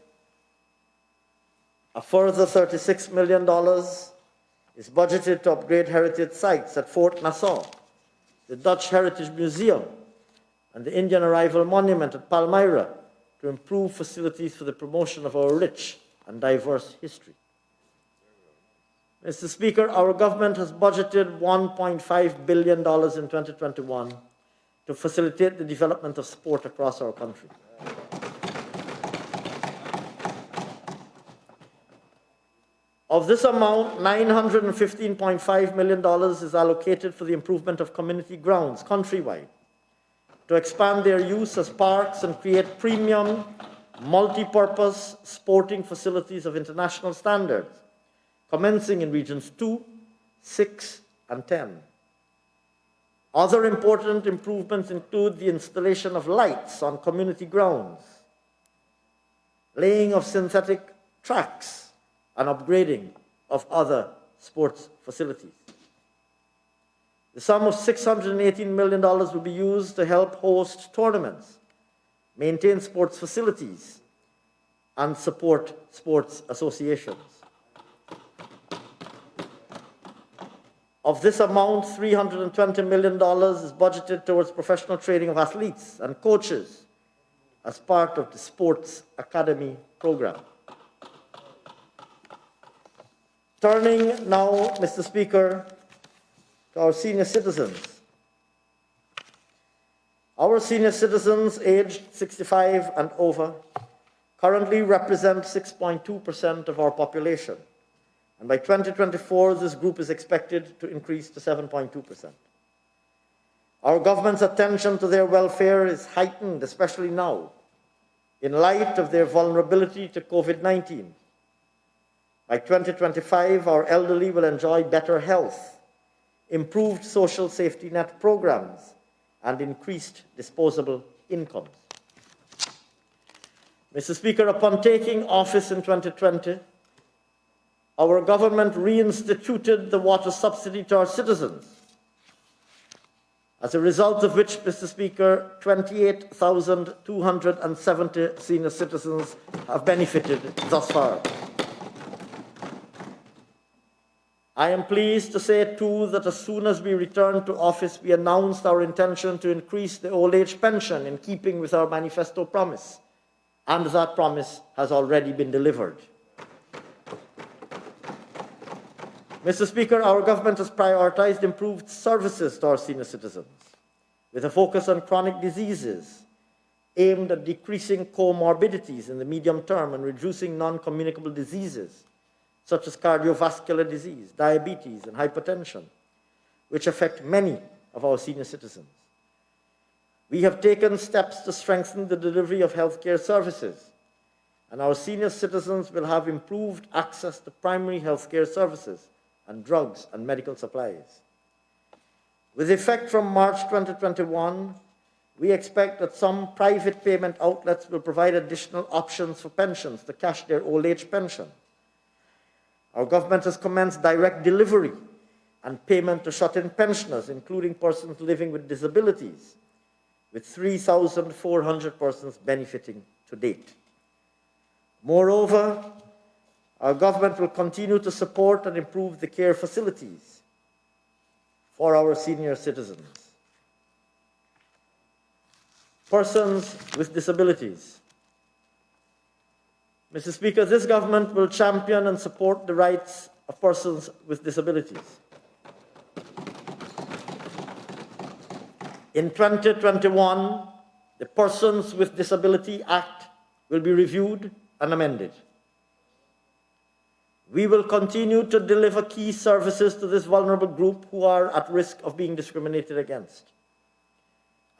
A further $36 million is budgeted to upgrade heritage sites at Fort Nassau, the Dutch Heritage Museum, and the Indian Arrival Monument at Palmyra to improve facilities for the promotion of our rich and diverse history. Mr. Speaker, our government has budgeted $1.5 billion in 2021 to facilitate the development of sport across our country. Of this amount, $915.5 million is allocated for the improvement of community grounds countrywide, to expand their use as parks and create premium, multi-purpose sporting facilities of international standards, commencing in Regions 2, 6, and 10. Other important improvements include the installation of lights on community grounds, laying of synthetic tracks, and upgrading of other sports facilities. The sum of $618 million will be used to help host tournaments, maintain sports facilities, and support sports associations. Of this amount, $320 million is budgeted towards professional training of athletes and coaches as part of the Sports Academy program. Turning now, Mr. Speaker, to our senior citizens. Our senior citizens aged 65 and over currently represent 6.2% of our population, and by 2024, this group is expected to increase to 7.2%. Our government's attention to their welfare is heightened, especially now, in light of their vulnerability to COVID-19. By 2025, our elderly will enjoy better health, improved social safety net programs, and increased disposable incomes. Mr. Speaker, upon taking office in 2020, our government reinstituted the water subsidy to our citizens, as a result of which, Mr. Speaker, 28,270 senior citizens have benefited thus far. I am pleased to say, too, that as soon as we returned to office, we announced our intention to increase the old age pension in keeping with our manifesto promise, and that promise has already been delivered. Mr. Speaker, our government has prioritized improved services to our senior citizens, with a focus on chronic diseases aimed at decreasing comorbidities in the medium term and reducing non-communicable diseases such as cardiovascular disease, diabetes, and hypertension, which affect many of our senior citizens. We have taken steps to strengthen the delivery of healthcare services, and our senior citizens will have improved access to primary healthcare services and drugs and medical supplies. With effect from March 2021, we expect that some private payment outlets will provide additional options for pensions to cash their old age pension. Our government has commenced direct delivery and payment to shut-in pensioners, including persons living with disabilities, with 3,400 persons benefiting to date. Moreover, our government will continue to support and improve the care facilities for our senior citizens. Persons with disabilities. Mr. Speaker, this government will champion and support the rights of persons with disabilities. In 2021, the Persons with Disability Act will be reviewed and amended. We will continue to deliver key services to this vulnerable group who are at risk of being discriminated against.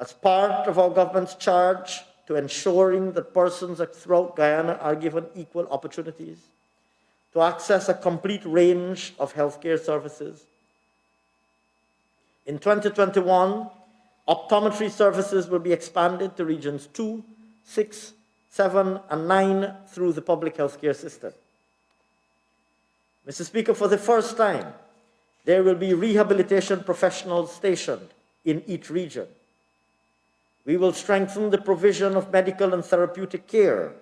As part of our government's charge to ensuring that persons throughout Guyana are given equal opportunities to access a complete range of healthcare services, in 2021, optometry services will be expanded to regions 2, 6, 7, and 9 through the public healthcare system. Mr. Speaker, for the first time, there will be rehabilitation professionals stationed in each region. We will strengthen the provision of medical and therapeutic care,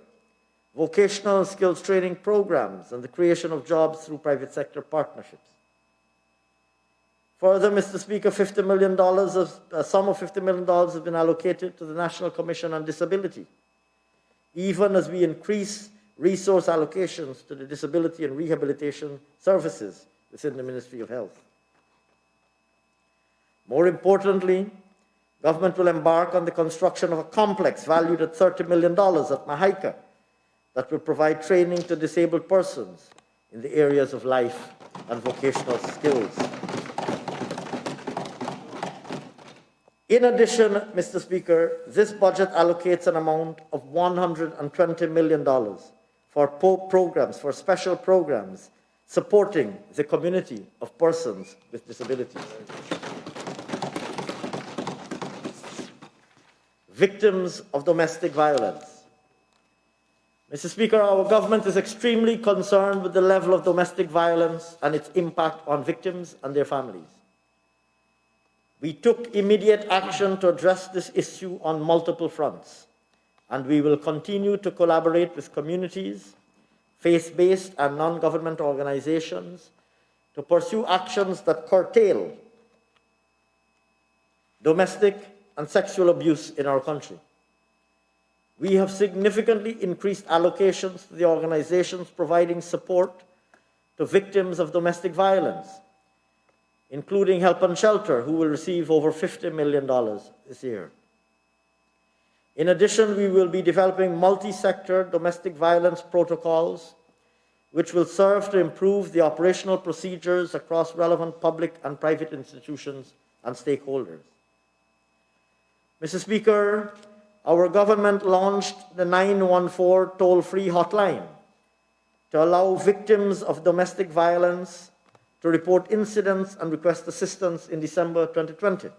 vocational and skills training programs, and the creation of jobs through private sector partnerships. Further, Mr. Speaker, $50 million a sum of $50 million has been allocated to the National Commission on Disability, even as we increase resource allocations to the disability and rehabilitation services within the Ministry of Health. More importantly, government will embark on the construction of a complex valued at $30 million at Mahaica that will provide training to disabled persons in the areas of life and vocational skills. In addition, Mr. Speaker, this budget allocates an amount of $120 million for programs, for special programs supporting the community of persons with disabilities. Victims of domestic violence. Mr. Speaker, our government is extremely concerned with the level of domestic violence and its impact on victims and their families. We took immediate action to address this issue on multiple fronts, and we will continue to collaborate with communities, faith-based and non-government organizations to pursue actions that curtail domestic and sexual abuse in our country. We have significantly increased allocations to the organizations providing support to victims of domestic violence, including Help and Shelter, who will receive over $50 million this year. In addition, we will be developing multi-sector domestic violence protocols, which will serve to improve the operational procedures across relevant public and private institutions and stakeholders. Mr. Speaker, our government launched the 914 toll-free hotline to allow victims of domestic violence to report incidents and request assistance in December 2020.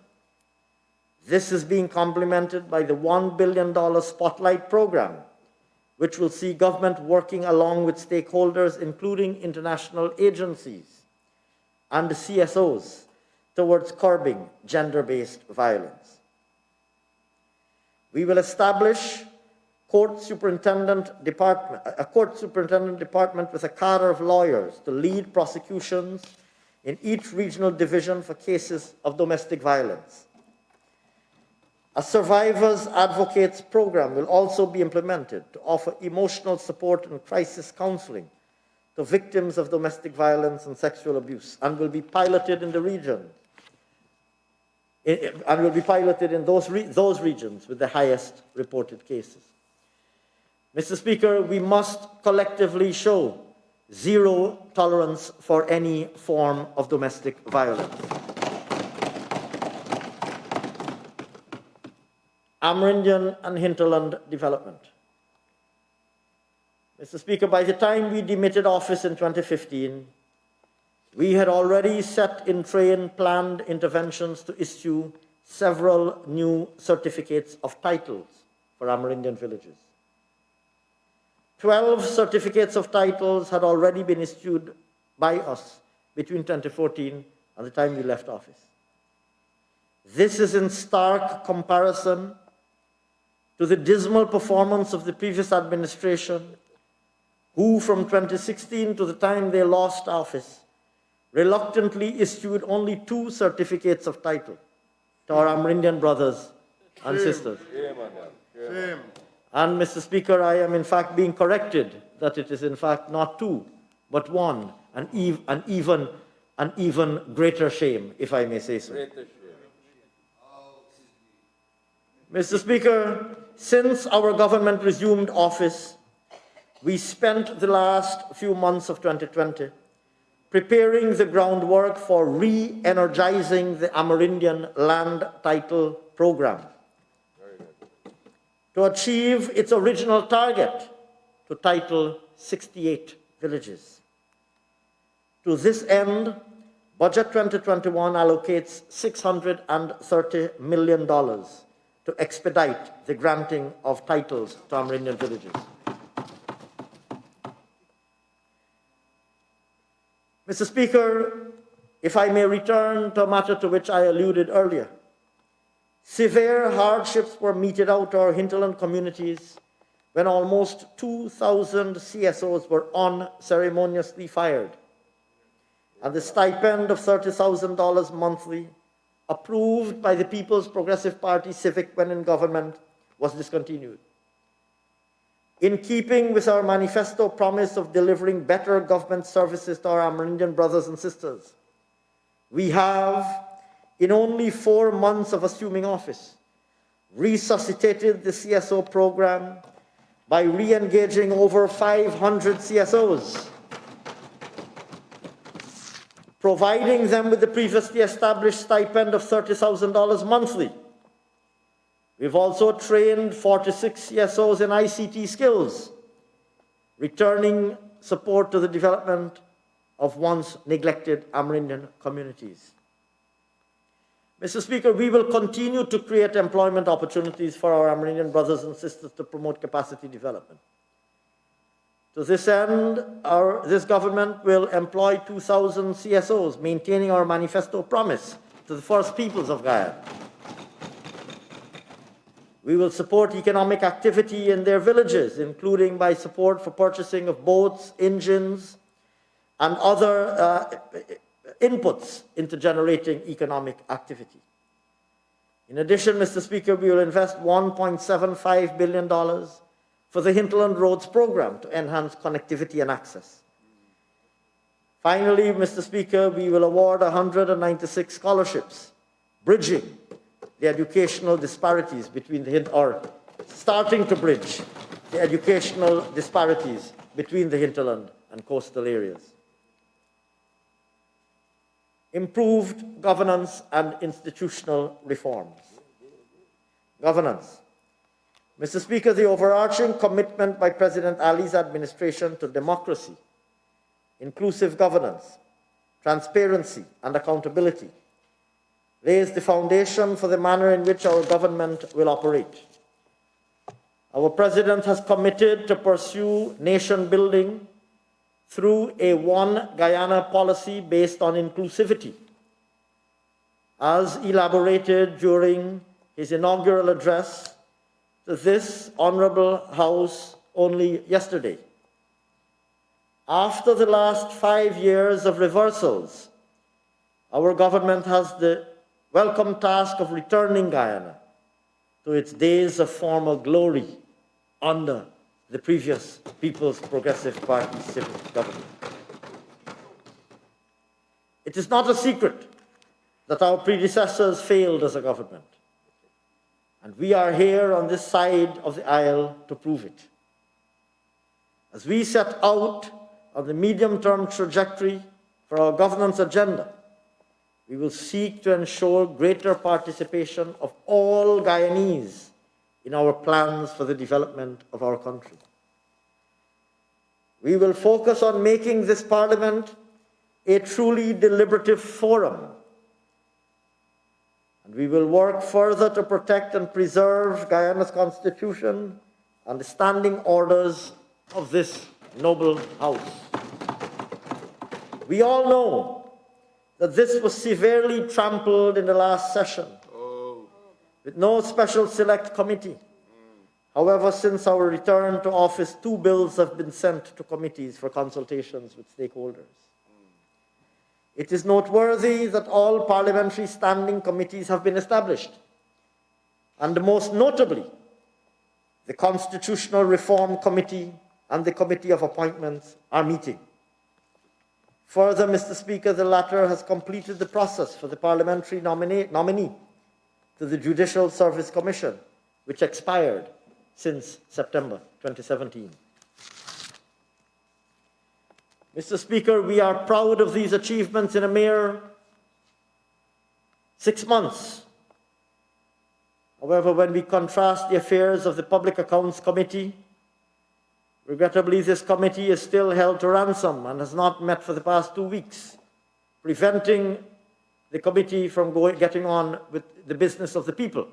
This is being complemented by the $1 billion Spotlight program, which will see government working along with stakeholders, including international agencies and the CSOs, towards curbing gender-based violence. We will establish a court superintendent department with a cadre of lawyers to lead prosecutions in each regional division for cases of domestic violence. A survivors advocates program will also be implemented to offer emotional support and crisis counseling to victims of domestic violence and sexual abuse, and will be piloted in the region, and will be piloted in those regions with the highest reported cases. Mr. Speaker, we must collectively show zero tolerance for any form of domestic violence. Amerindian and hinterland development. Mr. Speaker, by the time we demitted office in 2015, we had already set in train planned interventions to issue several new certificates of titles for Amerindian villages. 12 certificates of titles had already been issued by us between 2014 and the time we left office. This is in stark comparison to the dismal performance of the previous administration, who from 2016 to the time they lost office, reluctantly issued only 2 certificates of title to our Amerindian brothers and sisters. And Mr. Speaker, I am in fact being corrected that it is in fact not 2, but 1, an even greater shame, if I may say so. Mr. Speaker, since our government resumed office, we spent the last few months of 2020 preparing the groundwork for re-energizing the Amerindian land title program to achieve its original target to title 68 villages. To this end, Budget 2021 allocates $630 million to expedite the granting of titles to Amerindian villages. Mr. Speaker, if I may return to a matter to which I alluded earlier, severe hardships were meted out to our hinterland communities when almost 2,000 CSOs were unceremoniously fired, and the stipend of $30,000 monthly, approved by the People's Progressive Party Civic when in government, was discontinued. In keeping with our manifesto promise of delivering better government services to our Amerindian brothers and sisters, we have, in only 4 months of assuming office, resuscitated the CSO program by re-engaging over 500 CSOs, providing them with the previously established stipend of $30,000 monthly. We've also trained 46 CSOs in ICT skills, returning support to the development of once neglected Amerindian communities. Mr. Speaker, we will continue to create employment opportunities for our Amerindian brothers and sisters to promote capacity development. To this end, this government will employ 2,000 CSOs, maintaining our manifesto promise to the First Peoples of Guyana. We will support economic activity in their villages, including by support for purchasing of boats, engines, and other inputs into generating economic activity. In addition, Mr. Speaker, we will invest $1.75 billion for the Hinterland Roads program to enhance connectivity and access. Finally, Mr. Speaker, we will award 196 scholarships, bridging the educational disparities between starting to bridge the educational disparities between the hinterland and coastal areas. Improved governance and institutional reforms. Governance. Mr. Speaker, the overarching commitment by President Ali's administration to democracy, inclusive governance, transparency, and accountability lays the foundation for the manner in which our government will operate. Our President has committed to pursue nation building through a One Guyana policy based on inclusivity, as elaborated during his inaugural address to this Honorable House only yesterday. After the last 5 years of reversals, our government has the welcome task of returning Guyana to its days of former glory under the previous People's Progressive Party civic government. It is not a secret that our predecessors failed as a government, and we are here on this side of the aisle to prove it. As we set out on the medium-term trajectory for our governance agenda, we will seek to ensure greater participation of all Guyanese in our plans for the development of our country. We will focus on making this Parliament a truly deliberative forum, and we will work further to protect and preserve Guyana's constitution and the standing orders of this noble House. We all know that this was severely trampled in the last session, with no special select committee. However, since our return to office, 2 bills have been sent to committees for consultations with stakeholders. It is noteworthy that all parliamentary standing committees have been established, and most notably, the Constitutional Reform Committee and the Committee of Appointments are meeting. Further, Mr. Speaker, the latter has completed the process for the parliamentary nominee to the Judicial Service Commission, which expired since September 2017. Mr. Speaker, we are proud of these achievements in a mere 6 months. However, when we contrast the affairs of the Public Accounts Committee, regrettably, this committee is still held to ransom and has not met for the past 2 weeks, preventing the committee from getting on with the business of the people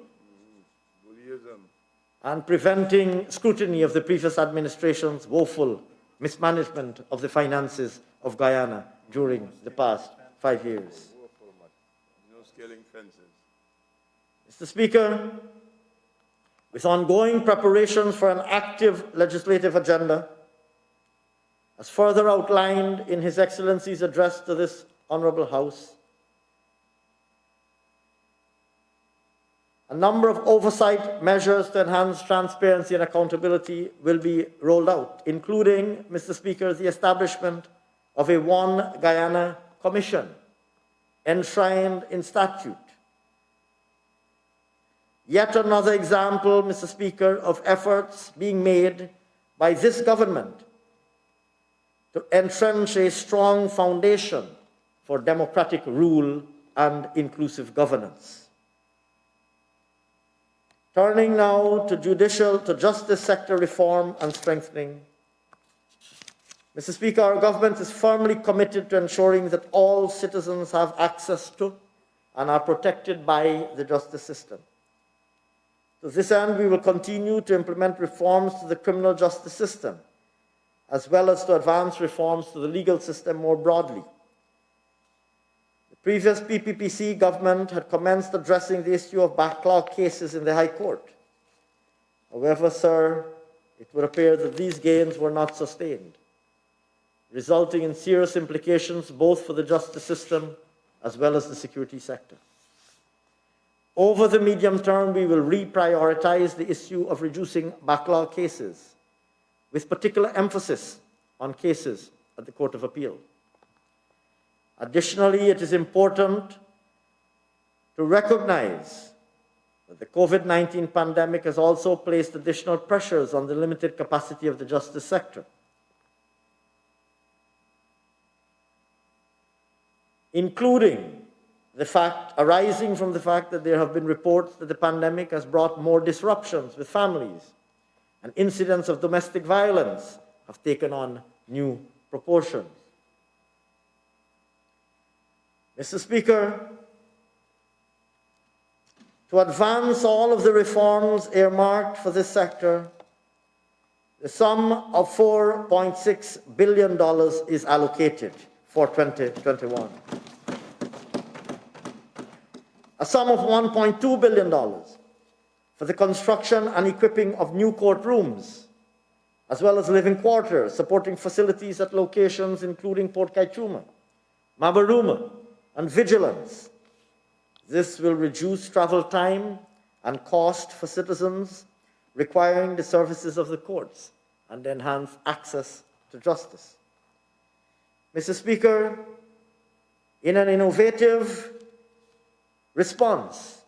and preventing scrutiny of the previous administration's woeful mismanagement of the finances of Guyana during the past 5 years. No scaling fences. Mr. Speaker, with ongoing preparations for an active legislative agenda, as further outlined in His Excellency's address to this Honourable House, a number of oversight measures to enhance transparency and accountability will be rolled out, including, Mr. Speaker, the establishment of a One Guyana Commission enshrined in statute. Yet another example, Mr. Speaker, of efforts being made by this government to entrench a strong foundation for democratic rule and inclusive governance. Turning now to justice sector reform and strengthening. Mr. Speaker, our government is firmly committed to ensuring that all citizens have access to and are protected by the justice system. To this end, we will continue to implement reforms to the criminal justice system, as well as to advance reforms to the legal system more broadly. The previous PPPC government had commenced addressing the issue of backlog cases in the High Court. However, sir, it would appear that these gains were not sustained, resulting in serious implications both for the justice system as well as the security sector. Over the medium term, we will reprioritize the issue of reducing backlog cases, with particular emphasis on cases at the Court of Appeal. Additionally, it is important to recognize that the COVID-19 pandemic has also placed additional pressures on the limited capacity of the justice sector, including the fact arising from the fact that there have been reports that the pandemic has brought more disruptions with families, and incidents of domestic violence have taken on new proportions. Mr. Speaker, to advance all of the reforms earmarked for this sector, the sum of $4.6 billion is allocated for 2021. A sum of $1.2 billion for the construction and equipping of new courtrooms, as well as living quarters, supporting facilities at locations including Port Kaituma, Mabaruma, and Vigilance. This will reduce travel time and cost for citizens requiring the services of the courts and enhance access to justice. Mr. Speaker, In an innovative response,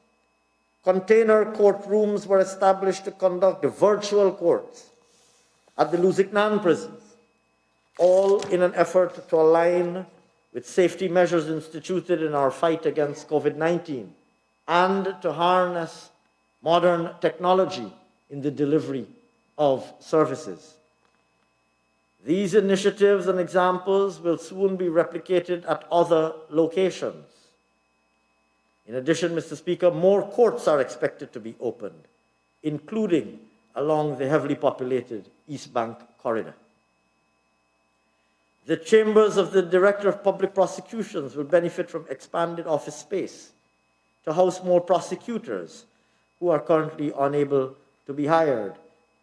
container courtrooms were established to conduct virtual courts at the Lusignan prisons, all in an effort to align with safety measures instituted in our fight against COVID-19 and to harness modern technology in the delivery of services. These initiatives and examples will soon be replicated at other locations. In addition, Mr. Speaker, more courts are expected to be opened, including along the heavily populated East Bank corridor. The chambers of the Director of Public Prosecutions will benefit from expanded office space to house more prosecutors who are currently unable to be hired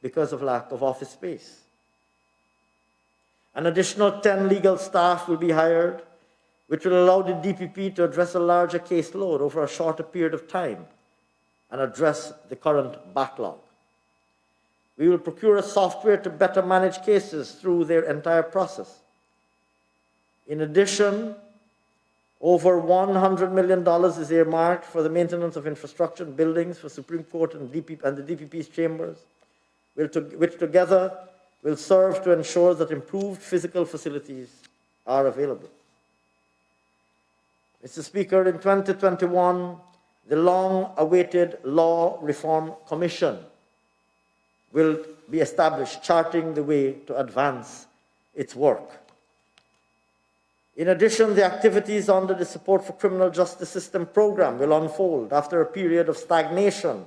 because of lack of office space. An additional 10 legal staff will be hired, which will allow the DPP to address a larger caseload over a shorter period of time and address the current backlog. We will procure a software to better manage cases through their entire process. In addition, over $100 million is earmarked for the maintenance of infrastructure and buildings for Supreme Court and the DPP's chambers, which together will serve to ensure that improved physical facilities are available. Mr. Speaker, in 2021, the long-awaited Law Reform Commission will be established, charting the way to advance its work. In addition, the activities under the Support for Criminal Justice System program will unfold after a period of stagnation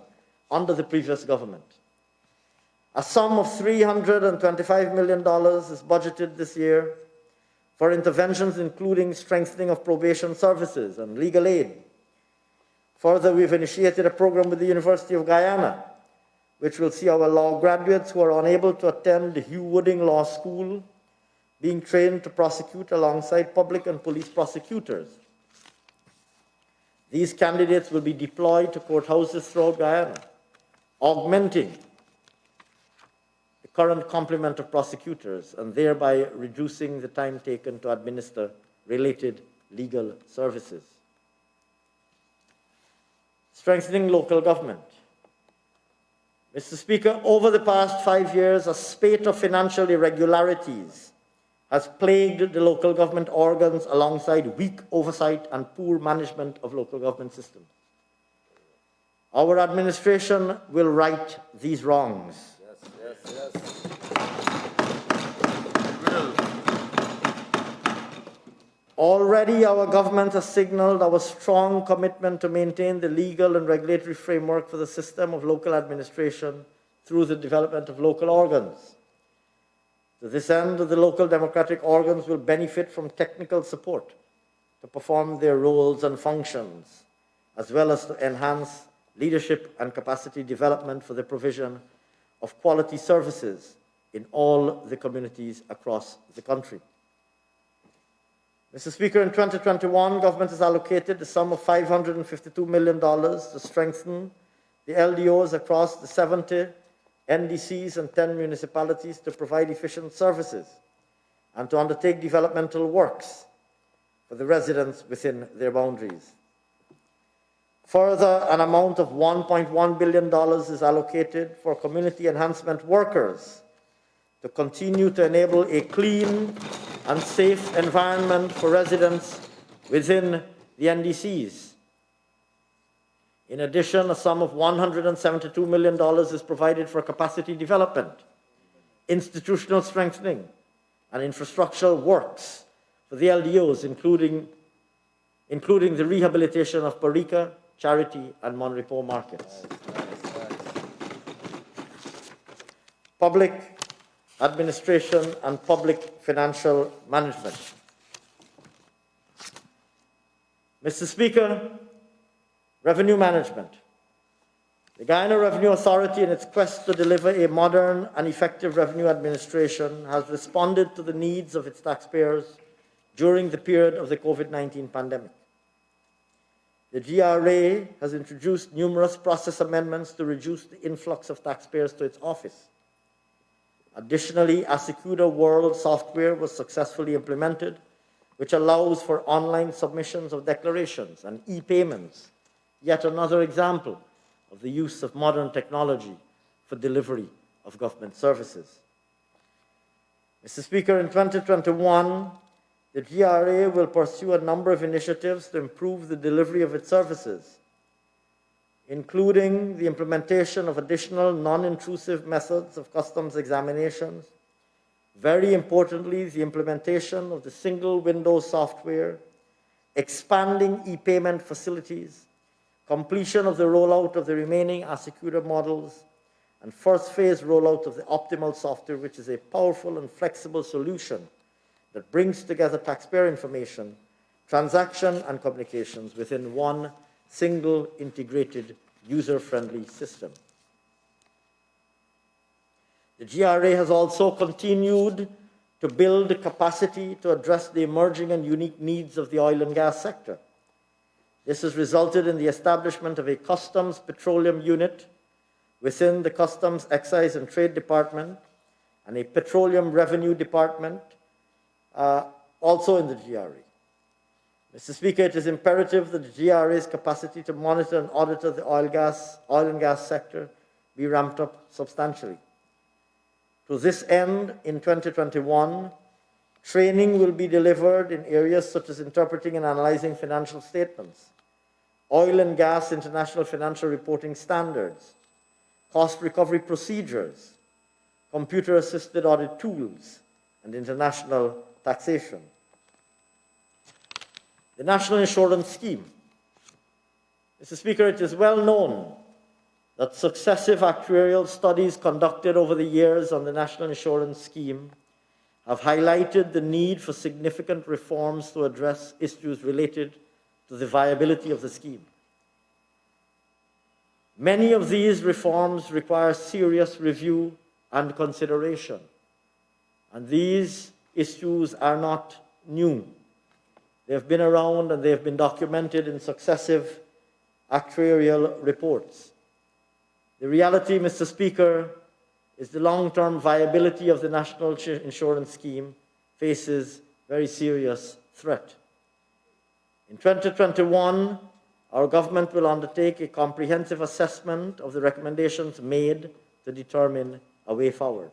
under the previous government. A sum of $325 million is budgeted this year for interventions including strengthening of probation services and legal aid. Further, we've initiated a program with the University of Guyana, which will see our law graduates who are unable to attend the Hugh Wooding Law School being trained to prosecute alongside public and police prosecutors. These candidates will be deployed to courthouses throughout Guyana, augmenting the current complement of prosecutors and thereby reducing the time taken to administer related legal services. Strengthening local government. Mr. Speaker, over the past 5 years, a spate of financial irregularities has plagued the local government organs alongside weak oversight and poor management of local government systems. Our administration will right these wrongs. Yes. Already, our government has signaled our strong commitment to maintain the legal and regulatory framework for the system of local administration through the development of local organs. To this end, the local democratic organs will benefit from technical support to perform their roles and functions, as well as to enhance leadership and capacity development for the provision of quality services in all the communities across the country. Mr. Speaker, in 2021, government has allocated the sum of $552 million to strengthen the LDOs across the 70 NDCs and 10 municipalities to provide efficient services and to undertake developmental works for the residents within their boundaries. Further, an amount of $1.1 billion is allocated for community enhancement workers to continue to enable a clean and safe environment for residents within the NDCs. In addition, a sum of $172 million is provided for capacity development, institutional strengthening, and infrastructural works for the LDOs, including the rehabilitation of Parika, Charity, and Monrepo markets. Public administration and public financial management. Mr. Speaker, revenue management. The Guyana Revenue Authority, in its quest to deliver a modern and effective revenue administration, has responded to the needs of its taxpayers during the period of the COVID-19 pandemic. The GRA has introduced numerous process amendments to reduce the influx of taxpayers to its office. Additionally, Asecuda World software was successfully implemented, which allows for online submissions of declarations and e-payments, yet another example of the use of modern technology for delivery of government services. Mr. Speaker, in 2021, the GRA will pursue a number of initiatives to improve the delivery of its services, including the implementation of additional non-intrusive methods of customs examinations, very importantly, the implementation of the single window software, expanding e-payment facilities, completion of the rollout of the remaining Asecura models, and first phase rollout of the optimal software, which is a powerful and flexible solution that brings together taxpayer information, transaction, and communications within one single integrated user-friendly system. The GRA has also continued to build capacity to address the emerging and unique needs of the oil and gas sector. This has resulted in the establishment of a Customs Petroleum Unit within the Customs, Excise and Trade Department and a Petroleum Revenue Department also in the GRA. Mr. Speaker, it is imperative that the GRA's capacity to monitor and audit the oil and gas sector be ramped up substantially. To this end, in 2021, training will be delivered in areas such as interpreting and analyzing financial statements, oil and gas international financial reporting standards, cost recovery procedures, computer-assisted audit tools, and international taxation. The National Insurance Scheme. Mr. Speaker, it is well known that successive actuarial studies conducted over the years on the National Insurance Scheme have highlighted the need for significant reforms to address issues related to the viability of the scheme. Many of these reforms require serious review and consideration, and these issues are not new. They have been around and they have been documented in successive actuarial reports. The reality, Mr. Speaker, is the long-term viability of the National Insurance Scheme faces very serious threat. In 2021, our government will undertake a comprehensive assessment of the recommendations made to determine a way forward.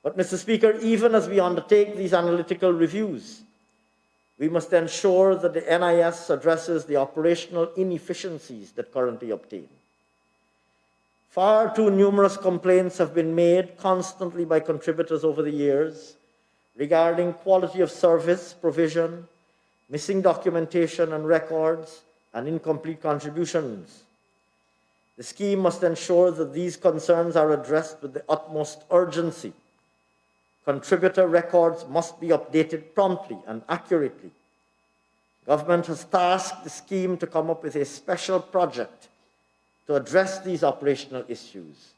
But, Mr. Speaker, even as we undertake these analytical reviews, we must ensure that the NIS addresses the operational inefficiencies that currently obtain. Far too numerous complaints have been made constantly by contributors over the years regarding quality of service provision, missing documentation and records, and incomplete contributions. The scheme must ensure that these concerns are addressed with the utmost urgency. Contributor records must be updated promptly and accurately. Government has tasked the scheme to come up with a special project to address these operational issues,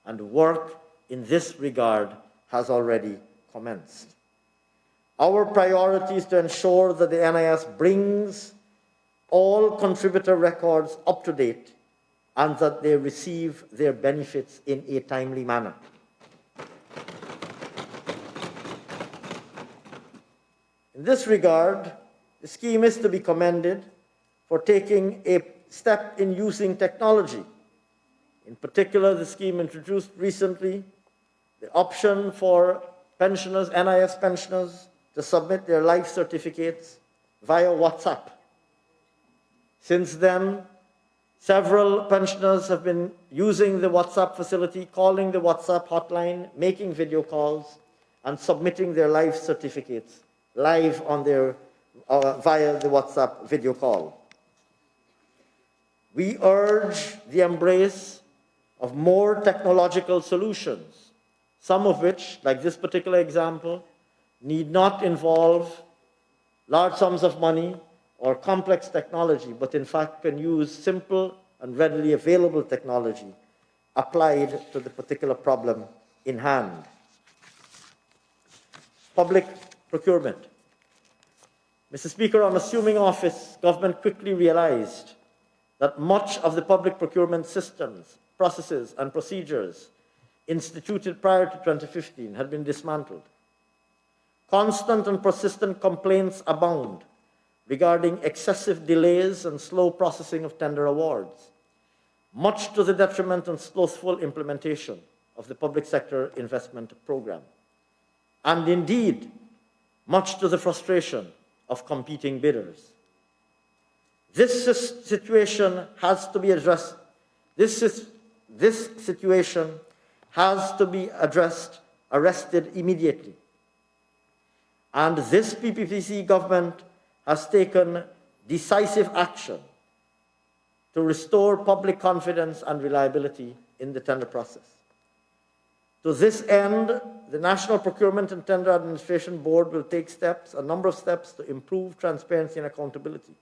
and work in this regard has already commenced. Our priority is to ensure that the NIS brings all contributor records up to date and that they receive their benefits in a timely manner. In this regard, the scheme is to be commended for taking a step in using technology. In particular, the scheme introduced recently the option for pensioners, NIS pensioners, to submit their life certificates via WhatsApp. Since then, several pensioners have been using the WhatsApp facility, calling the WhatsApp hotline, making video calls, and submitting their life certificates live on their via the WhatsApp video call. We urge the embrace of more technological solutions, some of which, like this particular example, need not involve large sums of money or complex technology, but in fact can use simple and readily available technology applied to the particular problem in hand. Public procurement. Mr. Speaker, on assuming office, government quickly realized that much of the public procurement systems, processes, and procedures instituted prior to 2015 had been dismantled. Constant and persistent complaints abound regarding excessive delays and slow processing of tender awards, much to the detriment and slothful implementation of the public sector investment program, and indeed, much to the frustration of competing bidders. This situation has to be addressed. This situation has to be arrested immediately. And this PPPC government has taken decisive action to restore public confidence and reliability in the tender process. To this end, the National Procurement and Tender Administration Board will take a number of steps to improve transparency and accountability,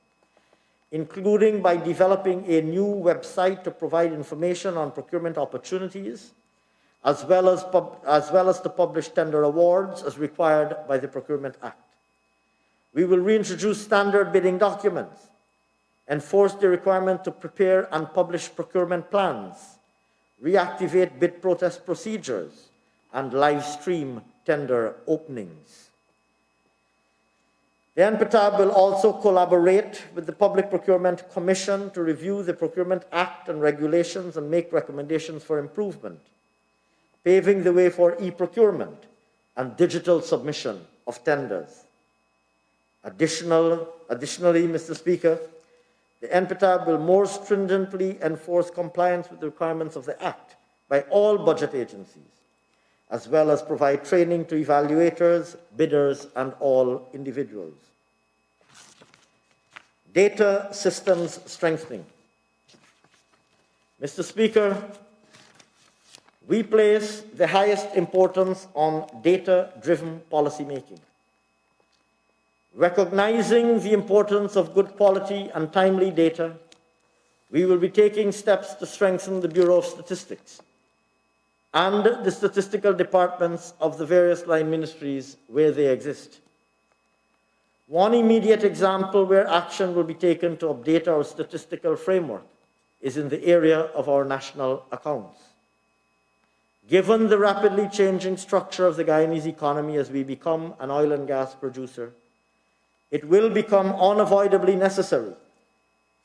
including by developing a new website to provide information on procurement opportunities, as well as to publish tender awards as required by the Procurement Act. We will reintroduce standard bidding documents, enforce the requirement to prepare and publish procurement plans, reactivate bid protest procedures, and live stream tender openings. The NPTAB will also collaborate with the Public Procurement Commission to review the Procurement Act and regulations and make recommendations for improvement, paving the way for e-procurement and digital submission of tenders. Additionally, Mr. Speaker, the NPTAB will more stringently enforce compliance with the requirements of the Act by all budget agencies, as well as provide training to evaluators, bidders, and all individuals. Data systems strengthening. Mr. Speaker, we place the highest importance on data-driven policymaking. Recognizing the importance of good quality and timely data, we will be taking steps to strengthen the Bureau of Statistics and the statistical departments of the various line ministries where they exist. One immediate example where action will be taken to update our statistical framework is in the area of our national accounts. Given the rapidly changing structure of the Guyanese economy as we become an oil and gas producer, it will become unavoidably necessary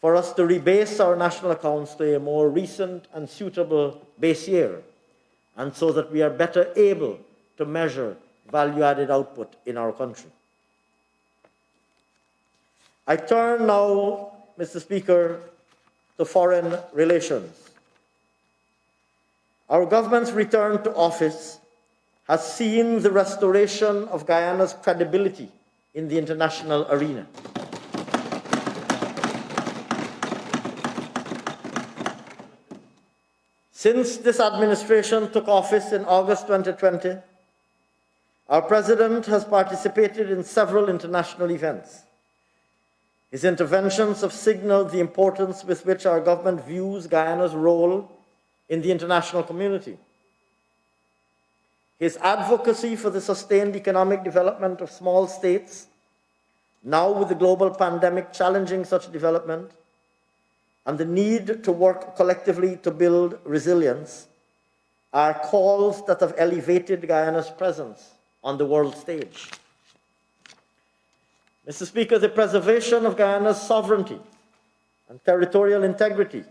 for us to rebase our national accounts to a more recent and suitable base year, and so that we are better able to measure value-added output in our country. I turn now, Mr. Speaker, to foreign relations. Our government's return to office has seen the restoration of Guyana's credibility in the international arena. Since this administration took office in August 2020, our president has participated in several international events. His interventions have signaled the importance with which our government views Guyana's role in the international community. His advocacy for the sustained economic development of small states, now with the global pandemic challenging such development, and the need to work collectively to build resilience, are calls that have elevated Guyana's presence on the world stage. Mr. Speaker, the preservation of Guyana's sovereignty and territorial integrity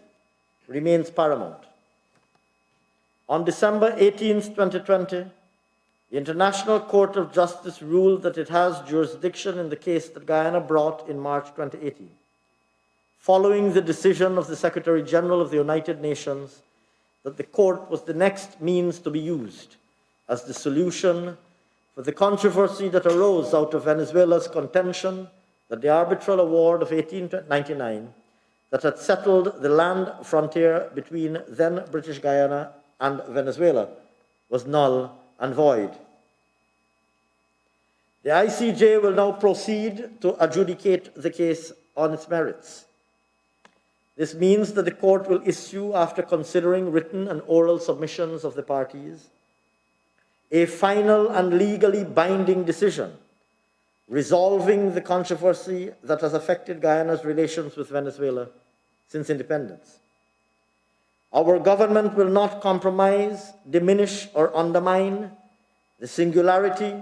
remains paramount. On December 18, 2020, the International Court of Justice ruled that it has jurisdiction in the case that Guyana brought in March 2018, following the decision of the Secretary General of the United Nations that the court was the next means to be used as the solution for the controversy that arose out of Venezuela's contention that the arbitral award of 1899 that had settled the land frontier between then British Guyana and Venezuela was null and void. The ICJ will now proceed to adjudicate the case on its merits. This means that the court will issue, after considering written and oral submissions of the parties, a final and legally binding decision resolving the controversy that has affected Guyana's relations with Venezuela since independence. Our government will not compromise, diminish, or undermine the singularity,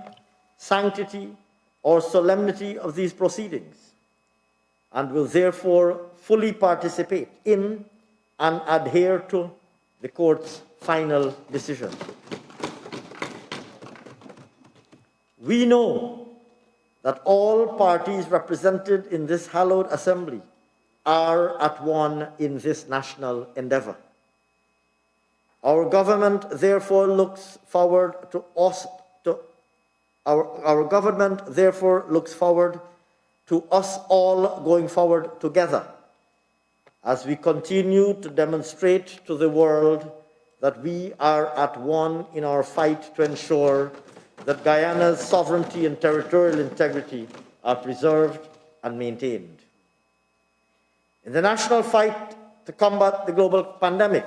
sanctity, or solemnity of these proceedings, and will therefore fully participate in and adhere to the court's final decision. We know that all parties represented in this hallowed assembly are at one in this national endeavor. Our government therefore looks forward to us all going forward together as we continue to demonstrate to the world that we are at one in our fight to ensure that Guyana's sovereignty and territorial integrity are preserved and maintained. In the national fight to combat the global pandemic,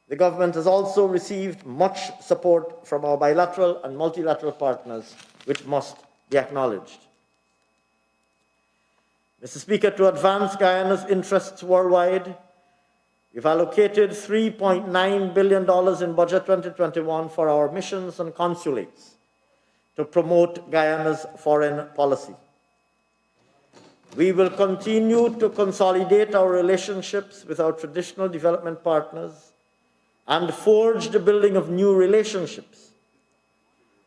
the government has also received much support from our bilateral and multilateral partners, which must be acknowledged. Mr. Speaker, to advance Guyana's interests worldwide, we've allocated $3.9 billion in Budget 2021 for our missions and consulates to promote Guyana's foreign policy. We will continue to consolidate our relationships with our traditional development partners and forge the building of new relationships.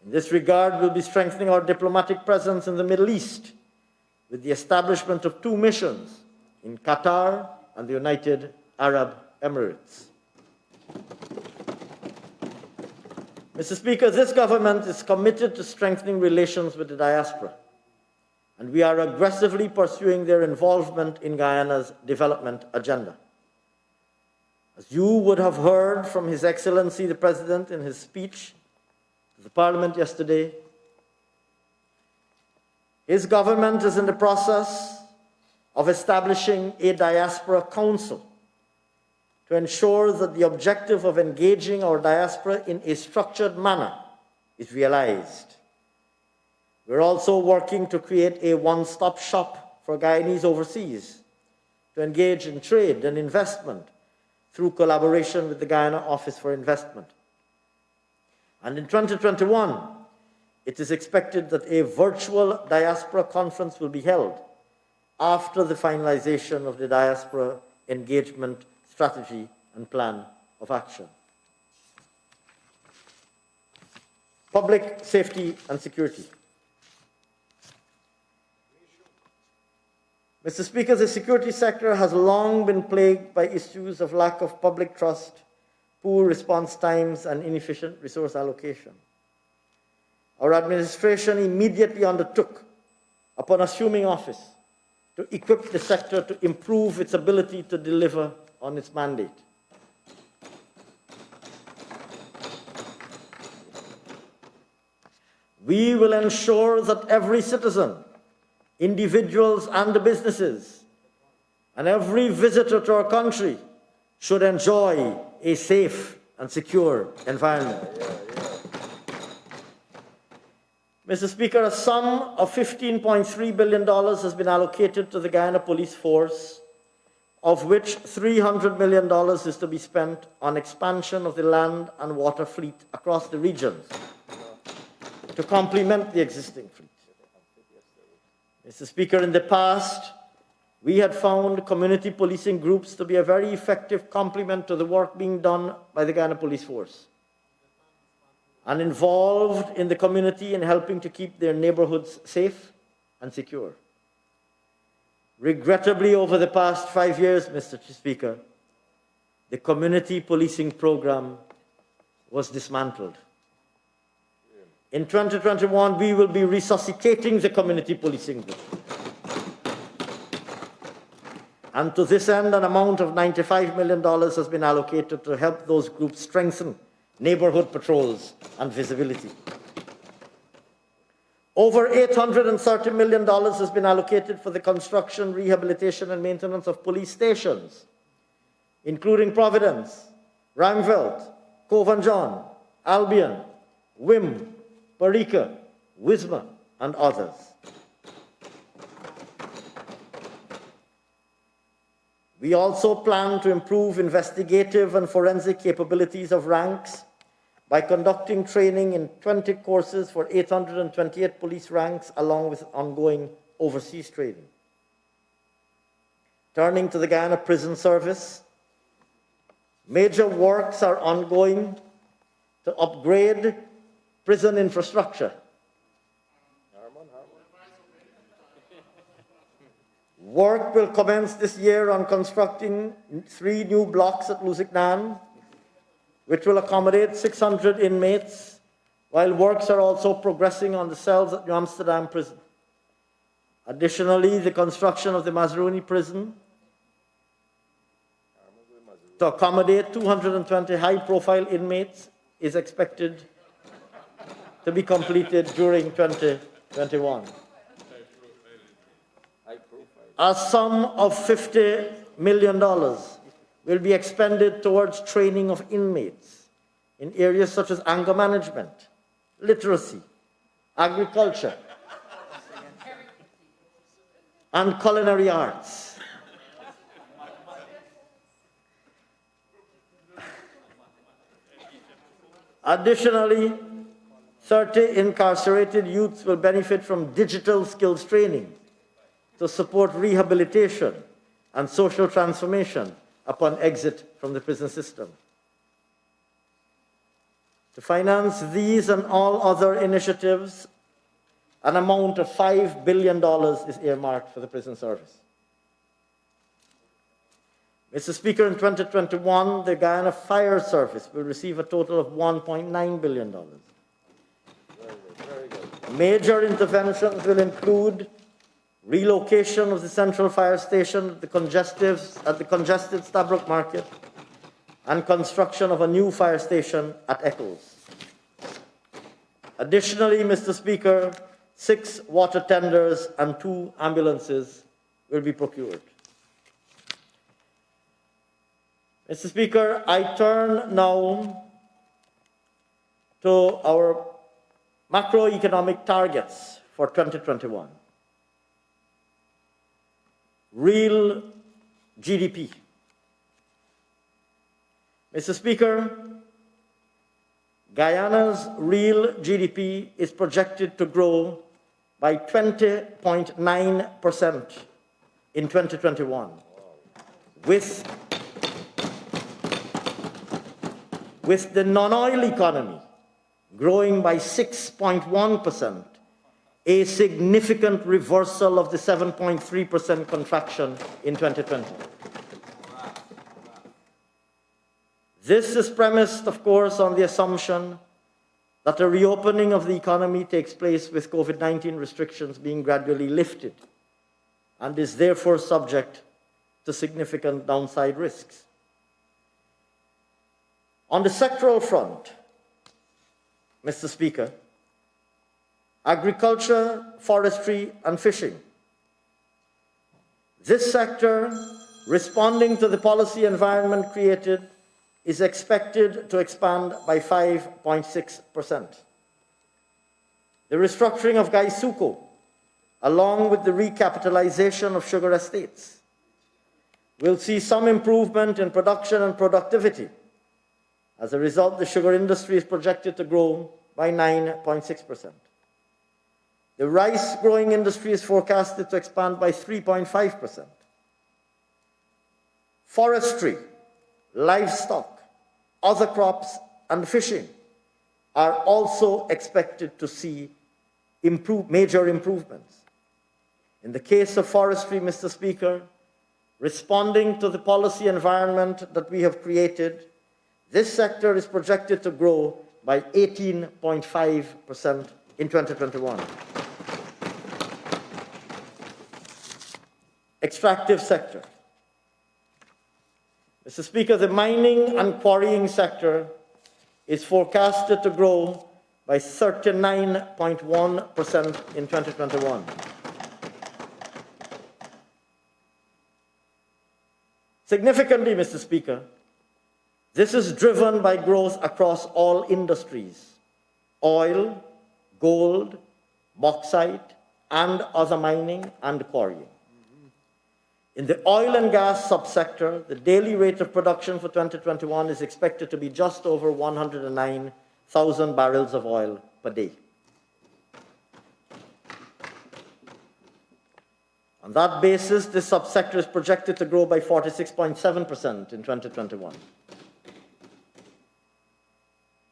In this regard, we'll be strengthening our diplomatic presence in the Middle East with the establishment of 2 missions in Qatar and the United Arab Emirates. Mr. Speaker, this government is committed to strengthening relations with the diaspora, and we are aggressively pursuing their involvement in Guyana's development agenda. As you would have heard from His Excellency the President in his speech to the Parliament yesterday, his government is in the process of establishing a diaspora council to ensure that the objective of engaging our diaspora in a structured manner is realized. We're also working to create a one-stop shop for Guyanese overseas to engage in trade and investment through collaboration with the Guyana Office for Investment. And in 2021, it is expected that a virtual diaspora conference will be held after the finalization of the diaspora engagement strategy and plan of action. Public safety and security. Mr. Speaker, the security sector has long been plagued by issues of lack of public trust, poor response times, and inefficient resource allocation. Our administration immediately undertook, upon assuming office, to equip the sector to improve its ability to deliver on its mandate. We will ensure that every citizen, individuals and the businesses, and every visitor to our country should enjoy a safe and secure environment. Mr. Speaker, a sum of $15.3 billion has been allocated to the Guyana Police Force, of which $300 million is to be spent on expansion of the land and water fleet across the regions to complement the existing fleet. Mr. Speaker, in the past, we had found community policing groups to be a very effective complement to the work being done by the Guyana Police Force and involved in the community in helping to keep their neighborhoods safe and secure. Regrettably, over the past 5 years, Mr. Speaker, the community policing program was dismantled. In 2021, we will be resuscitating the community policing group. And to this end, an amount of $95 million has been allocated to help those groups strengthen neighborhood patrols and visibility. Over $830 million has been allocated for the construction, rehabilitation, and maintenance of police stations, including Providence, Ramveld, Cove and John, Albion, Wim, Parika, Wisma, and others. We also plan to improve investigative and forensic capabilities of ranks by conducting training in 20 courses for 828 police ranks, along with ongoing overseas training. Turning to the Guyana Prison Service, major works are ongoing to upgrade prison infrastructure. Work will commence this year on constructing 3 new blocks at Lusignan, which will accommodate 600 inmates, while works are also progressing on the cells at New Amsterdam Prison. Additionally, the construction of the Mazruni Prison to accommodate 220 high-profile inmates is expected to be completed during 2021. A sum of $50 million will be expended towards training of inmates in areas such as anger management, literacy, agriculture, and culinary arts. Additionally, 30 incarcerated youths will benefit from digital skills training to support rehabilitation and social transformation upon exit from the prison system. To finance these and all other initiatives, an amount of $5 billion is earmarked for the prison service. Mr. Speaker, in 2021, the Guyana Fire Service will receive a total of $1.9 billion. Very good. Major interventions will include relocation of the central fire station at the congested Stabroek Market and construction of a new fire station at Eccles. Additionally, Mr. Speaker, 6 water tenders and 2 ambulances will be procured. Mr. Speaker, I turn now to our macroeconomic targets for 2021. Real GDP. Mr. Speaker, Guyana's real GDP is projected to grow by 20.9% in 2021, with the non-oil economy growing by 6.1%, a significant reversal of the 7.3% contraction in 2020. This is premised, of course, on the assumption that a reopening of the economy takes place with COVID-19 restrictions being gradually lifted and is therefore subject to significant downside risks. On the sectoral front, Mr. Speaker, agriculture, forestry, and fishing. This sector, responding to the policy environment created, is expected to expand by 5.6%. The restructuring of Gaisuco, along with the recapitalization of sugar estates, will see some improvement in production and productivity. As a result, the sugar industry is projected to grow by 9.6%. The rice growing industry is forecasted to expand by 3.5%. Forestry, livestock, other crops, and fishing are also expected to see major improvements. In the case of forestry, Mr. Speaker, responding to the policy environment that we have created, this sector is projected to grow by 18.5% in 2021. Extractive sector. Mr. Speaker, the mining and quarrying sector is forecasted to grow by 39.1% in 2021. Significantly, Mr. Speaker, this is driven by growth across all industries: oil, gold, bauxite, and other mining and quarrying. In the oil and gas subsector, the daily rate of production for 2021 is expected to be just over 109 100,000 barrels of oil per day. On that basis, this subsector is projected to grow by 46.7% in 2021.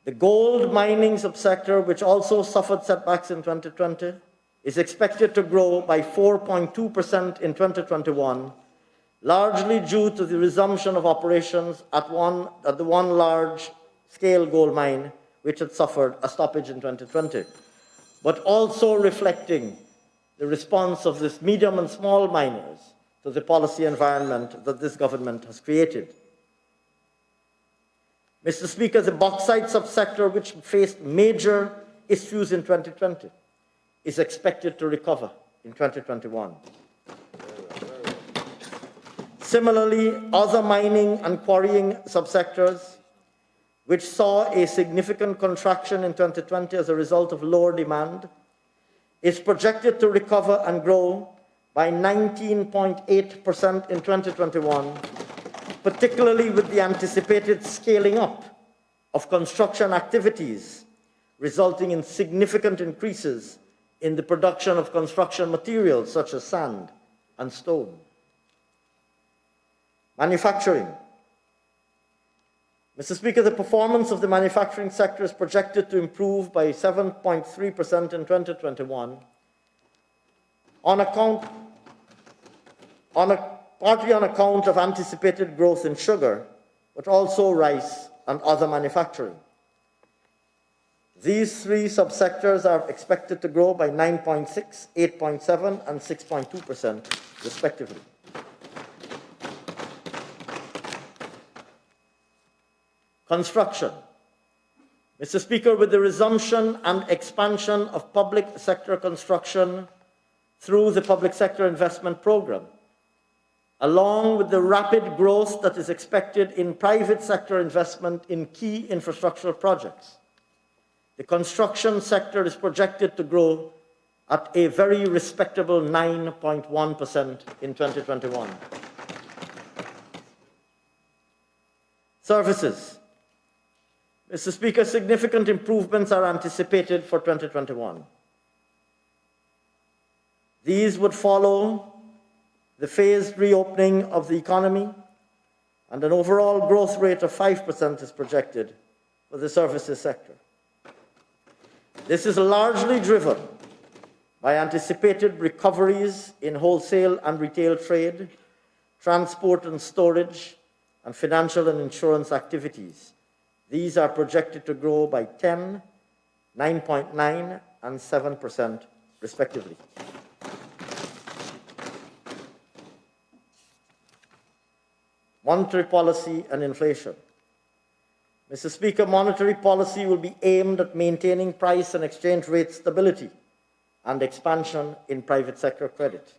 The gold mining subsector, which also suffered setbacks in 2020, is expected to grow by 4.2% in 2021, largely due to the resumption of operations at the one large-scale gold mine, which had suffered a stoppage in 2020, but also reflecting the response of this medium and small miners to the policy environment that this government has created. Mr. Speaker, the bauxite subsector, which faced major issues in 2020, is expected to recover in 2021. Similarly, other mining and quarrying subsectors, which saw a significant contraction in 2020 as a result of lower demand, is projected to recover and grow by 19.8% in 2021, particularly with the anticipated scaling up of construction activities, resulting in significant increases in the production of construction materials such as sand and stone. Manufacturing. Mr. Speaker, the performance of the manufacturing sector is projected to improve by 7.3% in 2021 partly on account of anticipated growth in sugar, but also rice and other manufacturing. These three subsectors are expected to grow by 9.6%, 8.7%, and 6.2%, respectively. Construction. Mr. Speaker, with the resumption and expansion of public sector construction through the Public Sector Investment Program, along with the rapid growth that is expected in private sector investment in key infrastructural projects, the construction sector is projected to grow at a very respectable 9.1% in 2021. Services. Mr. Speaker, significant improvements are anticipated for 2021. These would follow the phased reopening of the economy, and an overall growth rate of 5% is projected for the services sector. This is largely driven by anticipated recoveries in wholesale and retail trade, transport and storage, and financial and insurance activities. These are projected to grow by 10%, 9.9%, and 7%, respectively. Monetary policy and inflation. Mr. Speaker, monetary policy will be aimed at maintaining price and exchange rate stability and expansion in private sector credit.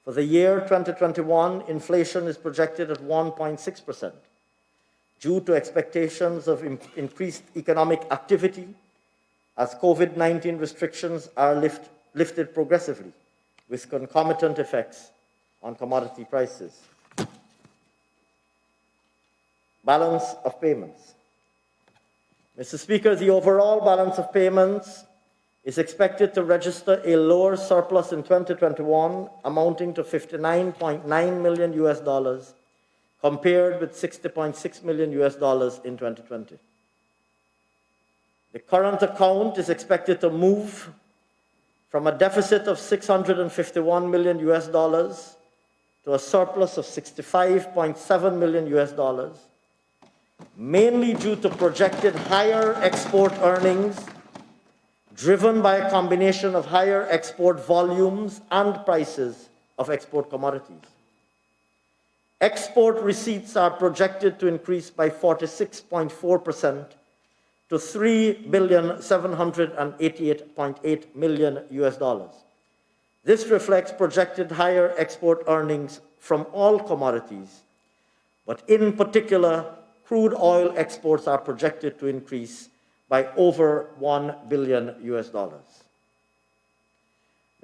For the year 2021, inflation is projected at 1.6%, due to expectations of increased economic activity as COVID-19 restrictions are lifted progressively, with concomitant effects on commodity prices. Balance of payments. Mr. Speaker, the overall balance of payments is expected to register a lower surplus in 2021 amounting to $59.9 million compared with $60.6 million in 2020. The current account is expected to move from a deficit of $651 million to a surplus of $65.7 million, mainly due to projected higher export earnings driven by a combination of higher export volumes and prices of export commodities. Export receipts are projected to increase by 46.4% to $3,788.8 million. This reflects projected higher export earnings from all commodities, but in particular, crude oil exports are projected to increase by over $1 billion.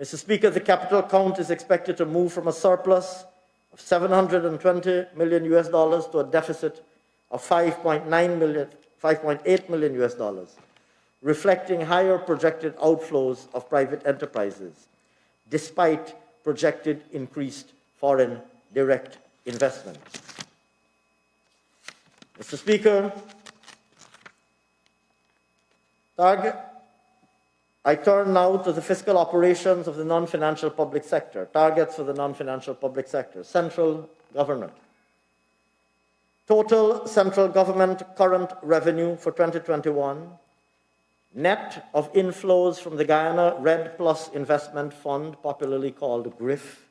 Mr. Speaker, the capital account is expected to move from a surplus of $720 million to a deficit of $5.9 $5.8 million, reflecting higher projected outflows of private enterprises, despite projected increased foreign direct investment. Mr. Speaker, I turn now to the fiscal operations of the non-financial public sector, targets for the non-financial public sector, central government. Total central government current revenue for 2021, net of inflows from the Guyana Red Plus Investment Fund, popularly called GRIF,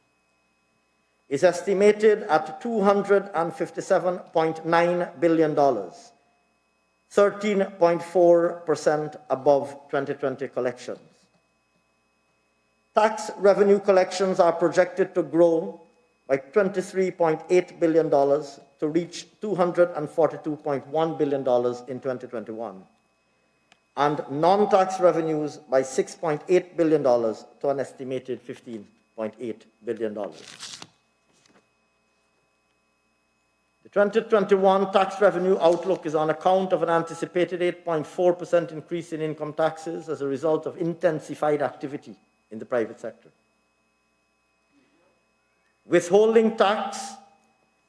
is estimated at $257.9 billion, 13.4% above 2020 collections. Tax revenue collections are projected to grow by $23.8 billion to reach $242.1 billion in 2021, and non-tax revenues by $6.8 billion to an estimated $15.8 billion. The 2021 tax revenue outlook is on account of an anticipated 8.4% increase in income taxes as a result of intensified activity in the private sector. Withholding tax,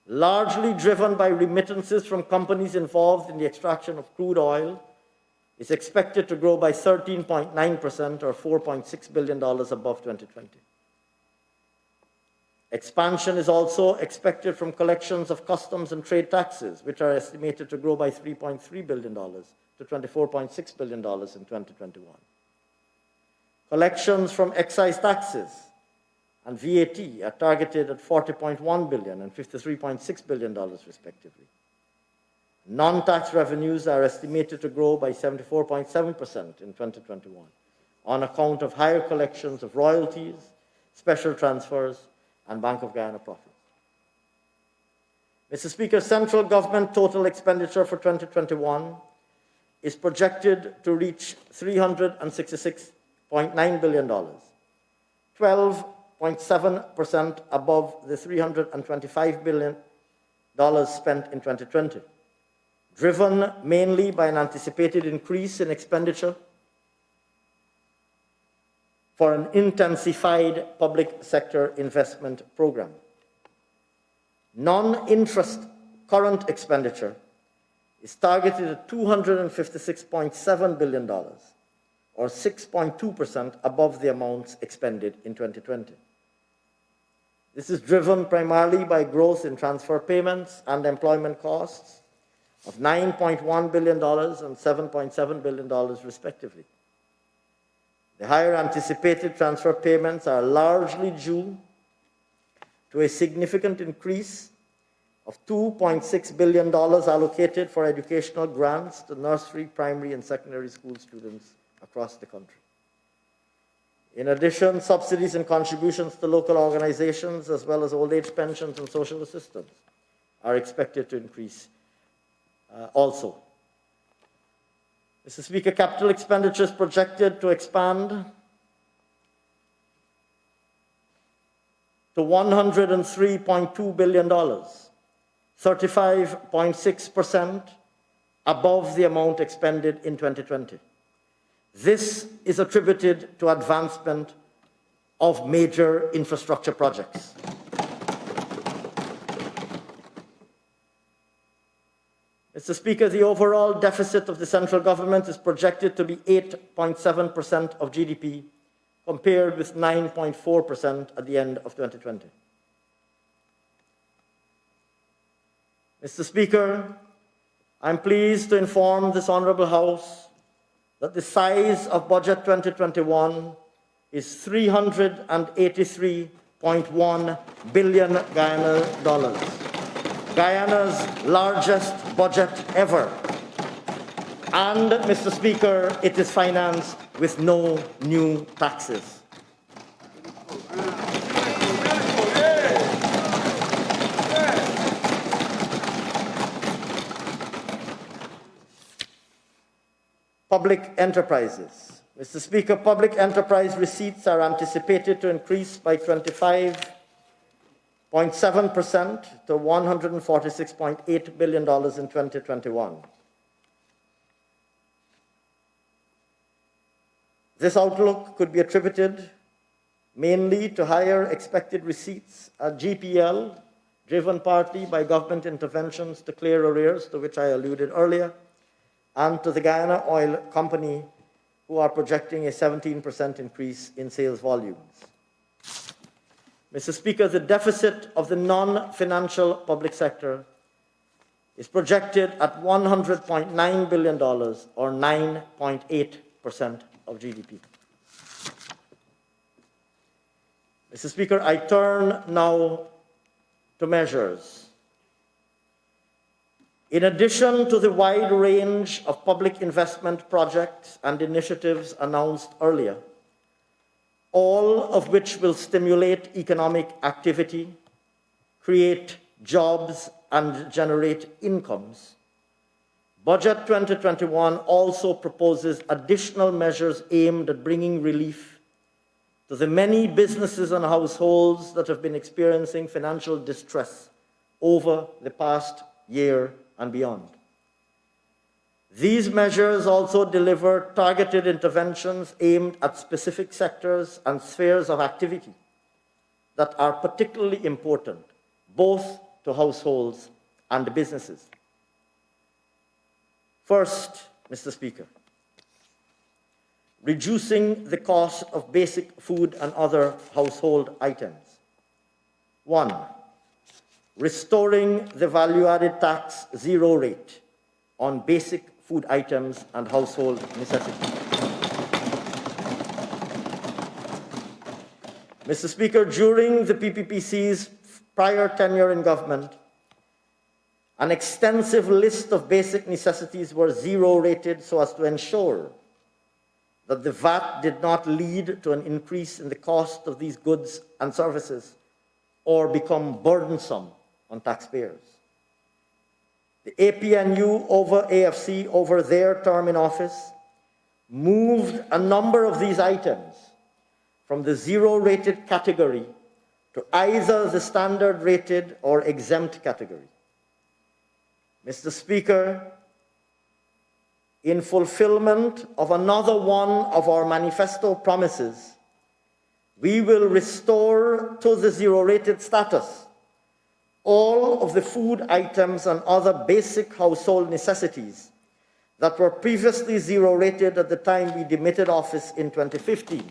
largely driven by remittances from companies involved in the extraction of crude oil, is expected to grow by 13.9% or $4.6 billion above 2020. Expansion is also expected from collections of customs and trade taxes, which are estimated to grow by $3.3 billion to $24.6 billion in 2021. Collections from excise taxes and VAT are targeted at $40.1 billion and $53.6 billion, respectively. Non-tax revenues are estimated to grow by 74.7% in 2021 on account of higher collections of royalties, special transfers, and Bank of Guyana profits. Mr. Speaker, central government total expenditure for 2021 is projected to reach $366.9 billion, 12.7% above the $325 billion spent in 2020, driven mainly by an anticipated increase in expenditure for an intensified public sector investment program. Non-interest current expenditure is targeted at $256.7 billion, or 6.2% above the amounts expended in 2020. This is driven primarily by growth in transfer payments and employment costs of $9.1 billion and $7.7 billion, respectively. The higher anticipated transfer payments are largely due to a significant increase of $2.6 billion allocated for educational grants to nursery, primary, and secondary school students across the country. In addition, subsidies and contributions to local organizations, as well as old age pensions and social assistance, are expected to increase also. Mr. Speaker, capital expenditure is projected to expand to $103.2 billion, 35.6% above the amount expended in 2020. This is attributed to advancement of major infrastructure projects. Mr. Speaker, the overall deficit of the central government is projected to be 8.7% of GDP, compared with 9.4% at the end of 2020. Mr. Speaker, I'm pleased to inform this Honorable House that the size of Budget 2021 is $383.1 billion Guyana, Guyana's largest budget ever. And, Mr. Speaker, it is financed with no new taxes. Public enterprises. Mr. Speaker, public enterprise receipts are anticipated to increase by 25.7% to $146.8 billion in 2021. This outlook could be attributed mainly to higher expected receipts at GPL, driven partly by government interventions to clear arrears, to which I alluded earlier, and to the Guyana Oil Company, who are projecting a 17% increase in sales volumes. Mr. Speaker, the deficit of the non-financial public sector is projected at $100.9 billion, or 9.8% of GDP. Mr. Speaker, I turn now to measures. In addition to the wide range of public investment projects and initiatives announced earlier, all of which will stimulate economic activity, create jobs, and generate incomes, Budget 2021 also proposes additional measures aimed at bringing relief to the many businesses and households that have been experiencing financial distress over the past year and beyond. These measures also deliver targeted interventions aimed at specific sectors and spheres of activity that are particularly important, both to households and businesses. First, Mr. Speaker, reducing the cost of basic food and other household items. 1, restoring the value-added tax zero rate on basic food items and household necessities. Mr. Speaker, during the PPPC's prior tenure in government, an extensive list of basic necessities were zero-rated so as to ensure that the VAT did not lead to an increase in the cost of these goods and services or become burdensome on taxpayers. The APNU over AFC, over their term in office, moved a number of these items from the zero-rated category to either the standard-rated or exempt category. Mr. Speaker, in fulfillment of another one of our manifesto promises, we will restore to the zero-rated status all of the food items and other basic household necessities that were previously zero-rated at the time we demitted office in 2015.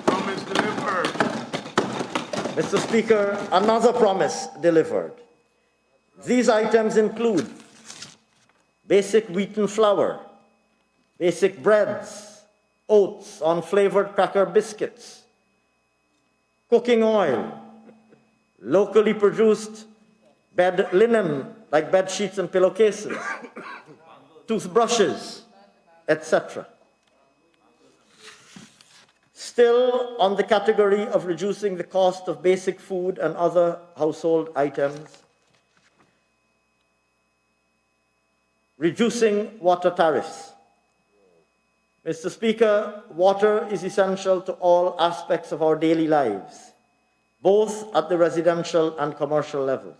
Promise delivered. Mr. Speaker, another promise delivered. These items include basic wheat and flour, basic breads, oats, unflavored cracker biscuits, cooking oil, locally produced bed linen like bed sheets and pillowcases, toothbrushes, etc. Still on the category of reducing the cost of basic food and other household items, reducing water tariffs. Mr. Speaker, water is essential to all aspects of our daily lives, both at the residential and commercial levels.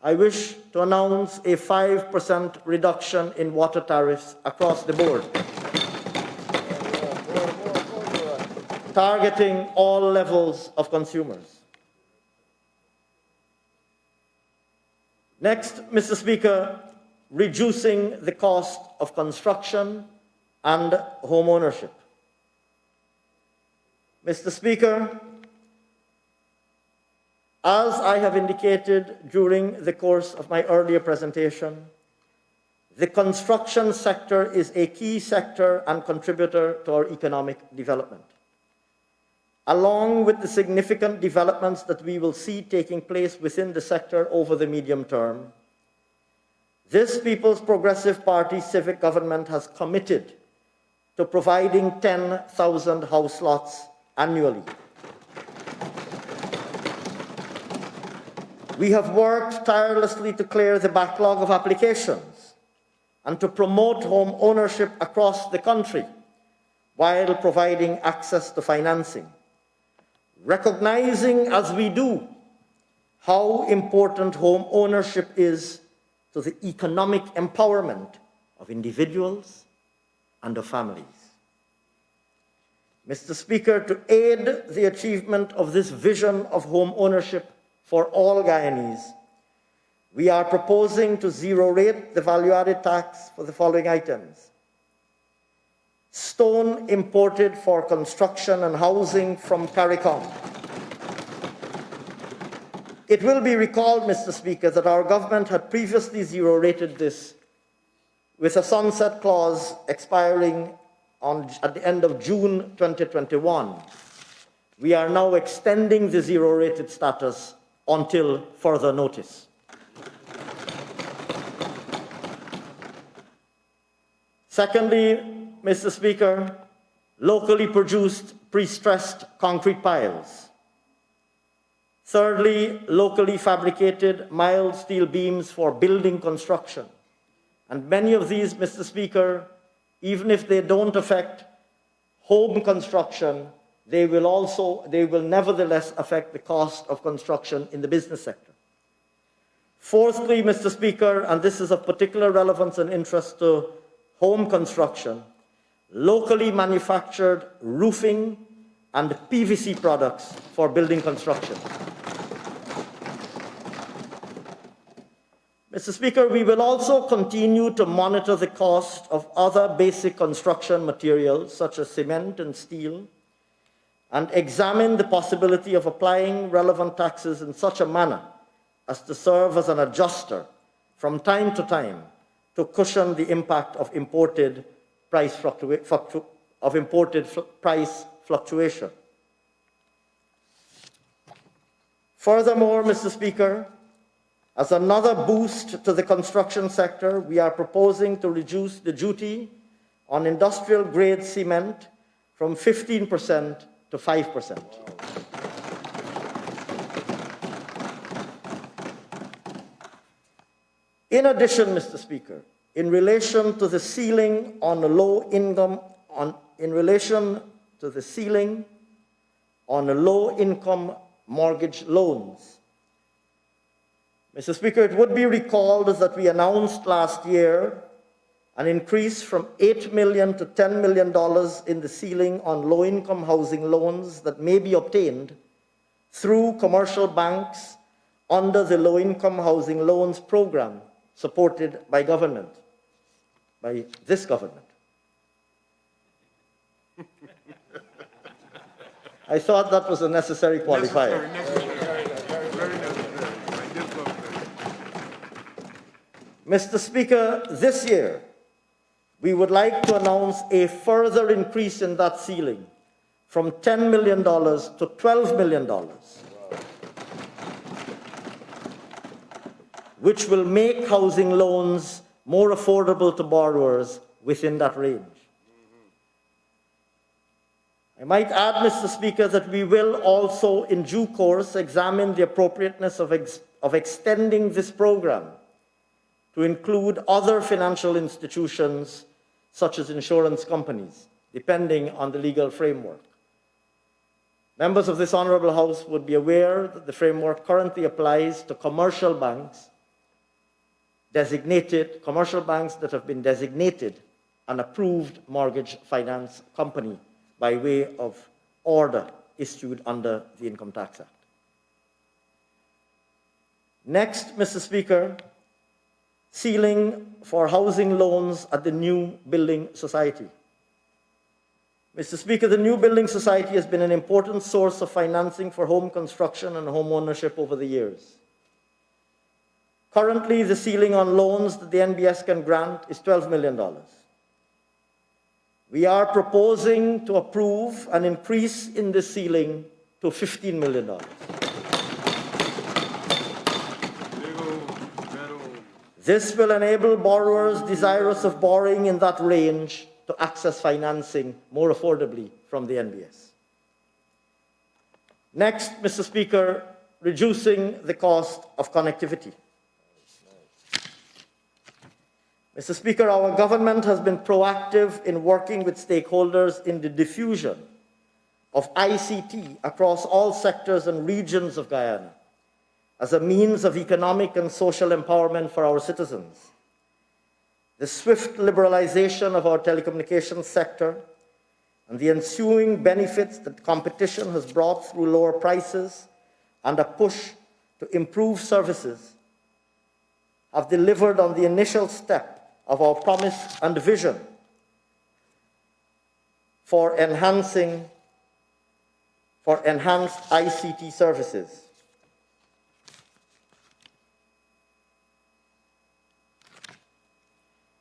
I wish to announce a 5% reduction in water tariffs across the board, targeting all levels of consumers. Next, Mr. Speaker, reducing the cost of construction and home ownership. Mr. Speaker, as I have indicated during the course of my earlier presentation, the construction sector is a key sector and contributor to our economic development. Along with the significant developments that we will see taking place within the sector over the medium term, this People's Progressive Party civic government has committed to providing 10,000 house lots annually. We have worked tirelessly to clear the backlog of applications and to promote home ownership across the country while providing access to financing, recognizing as we do how important home ownership is to the economic empowerment of individuals and of families. Mr. Speaker, to aid the achievement of this vision of home ownership for all Guyanese, we are proposing to zero rate the value-added tax for the following items: stone imported for construction and housing from CARICOM. It will be recalled, Mr. Speaker, that our government had previously zero-rated this with a sunset clause expiring at the end of June 2021. We are now extending the zero-rated status until further notice. Secondly, Mr. Speaker, locally produced pre-stressed concrete piles. Thirdly, locally fabricated mild steel beams for building construction. And many of these, Mr. Speaker, even if they don't affect home construction, they will nevertheless affect the cost of construction in the business sector. Fourthly, Mr. Speaker, and this is of particular relevance and interest to home construction, locally manufactured roofing and PVC products for building construction. Mr. Speaker, we will also continue to monitor the cost of other basic construction materials such as cement and steel, and examine the possibility of applying relevant taxes in such a manner as to serve as an adjuster from time to time to cushion the impact of imported price fluctuation. Furthermore, Mr. Speaker, as another boost to the construction sector, we are proposing to reduce the duty on industrial-grade cement from 15% to 5%. In addition, Mr. Speaker, in relation to the ceiling on low-income mortgage loans, Mr. Speaker, it would be recalled that we announced last year an increase from $8 million to $10 million in the ceiling on low-income housing loans that may be obtained through commercial banks under the Low-Income Housing Loans Program supported by this government. I thought that was a necessary qualifier. Mr. Speaker, this year, we would like to announce a further increase in that ceiling from $10 million to $12 million, which will make housing loans more affordable to borrowers within that range. I might add, Mr. Speaker, that we will also, in due course, examine the appropriateness of extending this program to include other financial institutions, such as insurance companies, depending on the legal framework. Members of this Honourable House would be aware that the framework currently applies to commercial banks that have been designated an approved mortgage finance company by way of order issued under the Income Tax Act. Next, Mr. Speaker, ceiling for housing loans at the New Building Society. Mr. Speaker, the New Building Society has been an important source of financing for home construction and home ownership over the years. Currently, the ceiling on loans that the NBS can grant is $12 million. We are proposing to approve an increase in the ceiling to $15 million. This will enable borrowers desirous of borrowing in that range to access financing more affordably from the NBS. Next, Mr. Speaker, reducing the cost of connectivity. Mr. Speaker, our government has been proactive in working with stakeholders in the diffusion of ICT across all sectors and regions of Guyana as a means of economic and social empowerment for our citizens. the swift liberalization of our telecommunications sector, and the ensuing benefits that competition has brought through lower prices and a push to improve services have delivered on the initial step of our promise and vision for enhanced ICT services.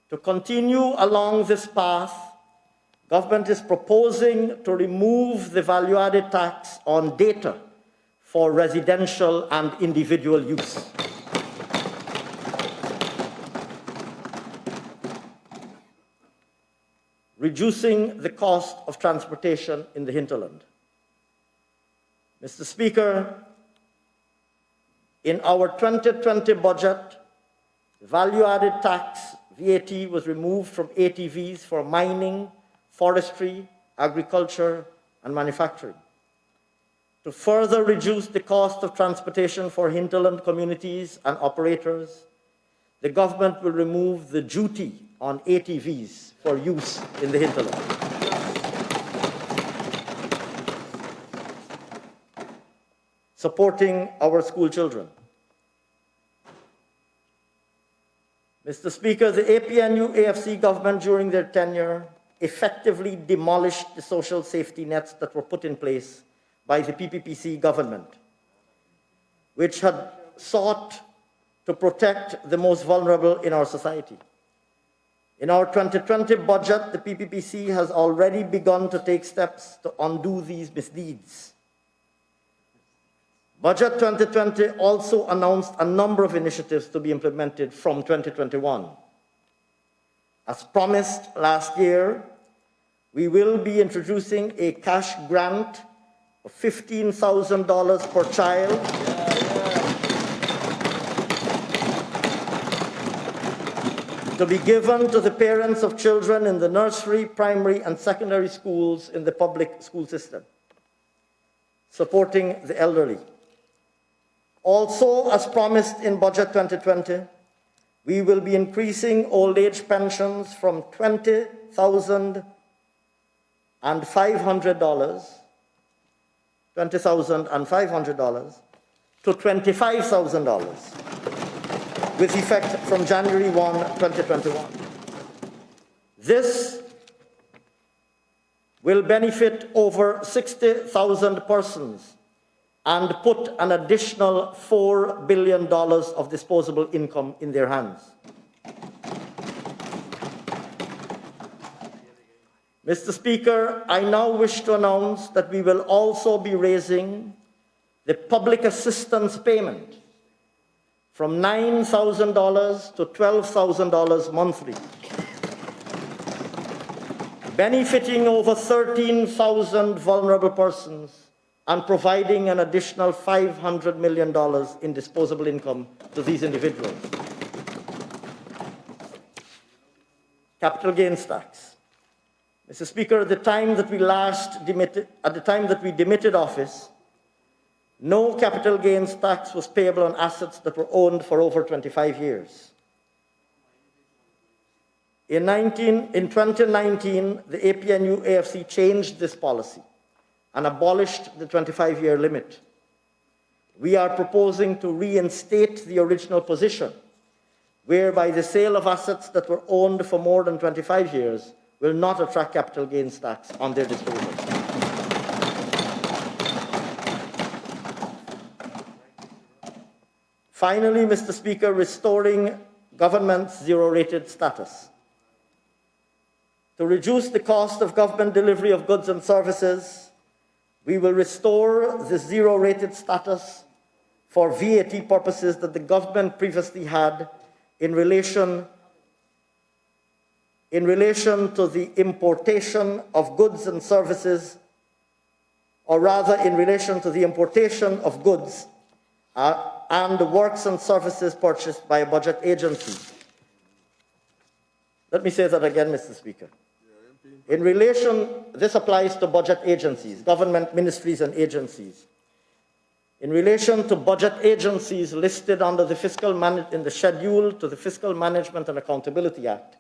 To continue along this path, government is proposing to remove the value-added tax on data for residential and individual use. Reducing the cost of transportation in the hinterland. Mr. Speaker, in our 2020 budget, the value-added tax, VAT, was removed from ATVs for mining, forestry, agriculture, and manufacturing. To further reduce the cost of transportation for hinterland communities and operators, the government will remove the duty on ATVs for use in the hinterland. Supporting our school children. Mr. Speaker, the APNU-AFC government during their tenure effectively demolished the social safety nets that were put in place by the PPPC government, which had sought to protect the most vulnerable in our society. In our 2020 budget, the PPPC has already begun to take steps to undo these misdeeds. Budget 2020 also announced a number of initiatives to be implemented from 2021. As promised last year, we will be introducing a cash grant of $15,000 per child to be given to the parents of children in the nursery, primary, and secondary schools in the public school system, supporting the elderly. Also, as promised in Budget 2020, we will be increasing old age pensions from $20,500 to $25,000 with effect from January 1, 2021. This will benefit over 60,000 persons and put an additional $4 billion of disposable income in their hands. Mr. Speaker, I now wish to announce that we will also be raising the public assistance payment from $9,000 to $12,000 monthly, benefiting over 13,000 vulnerable persons and providing an additional $500 million in disposable income to these individuals. Capital gains tax. Mr. Speaker, at the time that we demitted office, no capital gains tax was payable on assets that were owned for over 25 years. In 2019, the APNU-AFC changed this policy and abolished the 25-year limit. We are proposing to reinstate the original position, whereby the sale of assets that were owned for more than 25 years will not attract capital gains tax on their disposal. Finally, Mr. Speaker, restoring government's zero-rated status. To reduce the cost of government delivery of goods and services, we will restore the zero-rated status for VAT purposes that the government previously had in relation to the importation of goods and services, or rather in relation to the importation of goods and works and services purchased by a budget agency. Let me say that again, Mr. Speaker. In relation, this applies to budget agencies, government ministries and agencies. In relation to budget agencies listed under the in the schedule to the Fiscal Management and Accountability Act,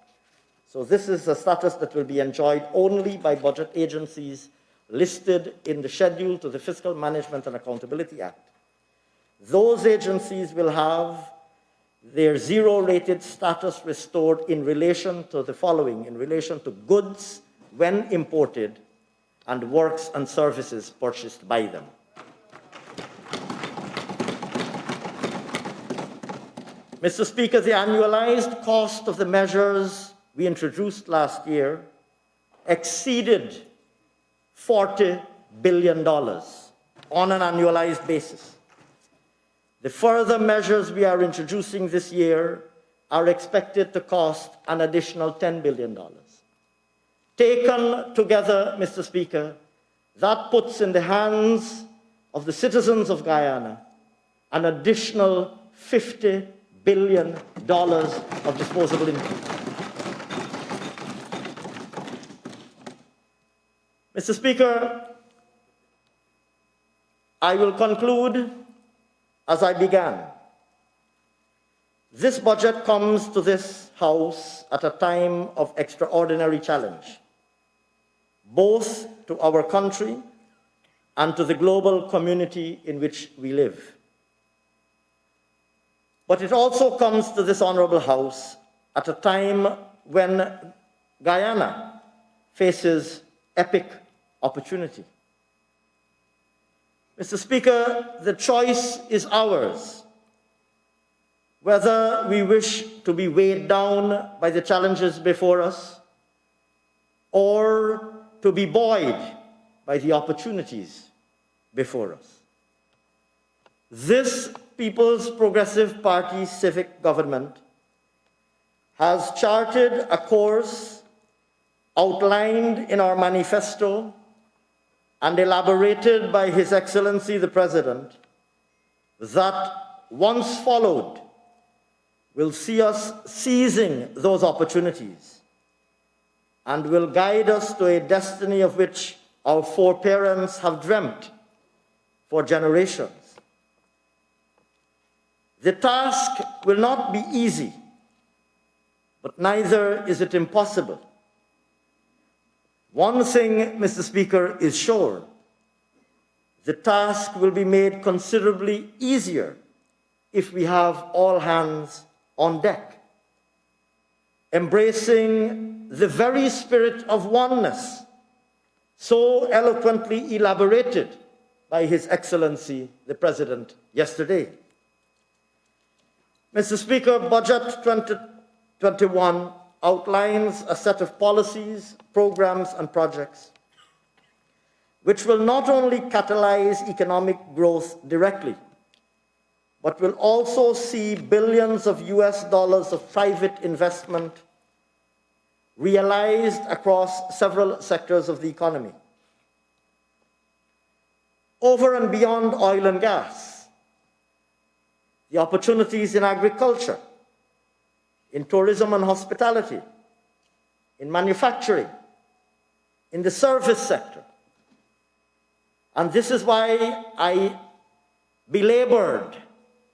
So this is a status that will be enjoyed only by budget agencies listed in the schedule to the Fiscal Management and Accountability Act. Those agencies will have their zero-rated status restored in relation to the following: in relation to goods when imported and works and services purchased by them. Mr. Speaker, the annualized cost of the measures we introduced last year exceeded $40 billion on an annualized basis. The further measures we are introducing this year are expected to cost an additional $10 billion. Taken together, Mr. Speaker, that puts in the hands of the citizens of Guyana an additional $50 billion of disposable income. Mr. Speaker, I will conclude as I began. This budget comes to this House at a time of extraordinary challenge, both to our country and to the global community in which we live. But it also comes to this honorable House at a time when Guyana faces epic opportunity. Mr. Speaker, the choice is ours, whether we wish to be weighed down by the challenges before us or to be buoyed by the opportunities before us. This People's Progressive Party civic government has charted a course outlined in our manifesto and elaborated by His Excellency the President that, once followed, will see us seizing those opportunities and will guide us to a destiny of which our foreparents have dreamt for generations. The task will not be easy, but neither is it impossible. One thing, Mr. Speaker, is sure: the task will be made considerably easier if we have all hands on deck, embracing the very spirit of oneness so eloquently elaborated by His Excellency the President yesterday. Mr. Speaker, Budget 2021 outlines a set of policies, programs, and projects which will not only catalyze economic growth directly, but will also see billions of US dollars of private investment realized across several sectors of the economy. Over and beyond oil and gas, the opportunities in agriculture, in tourism and hospitality, in manufacturing, in the service sector. And this is why I belabored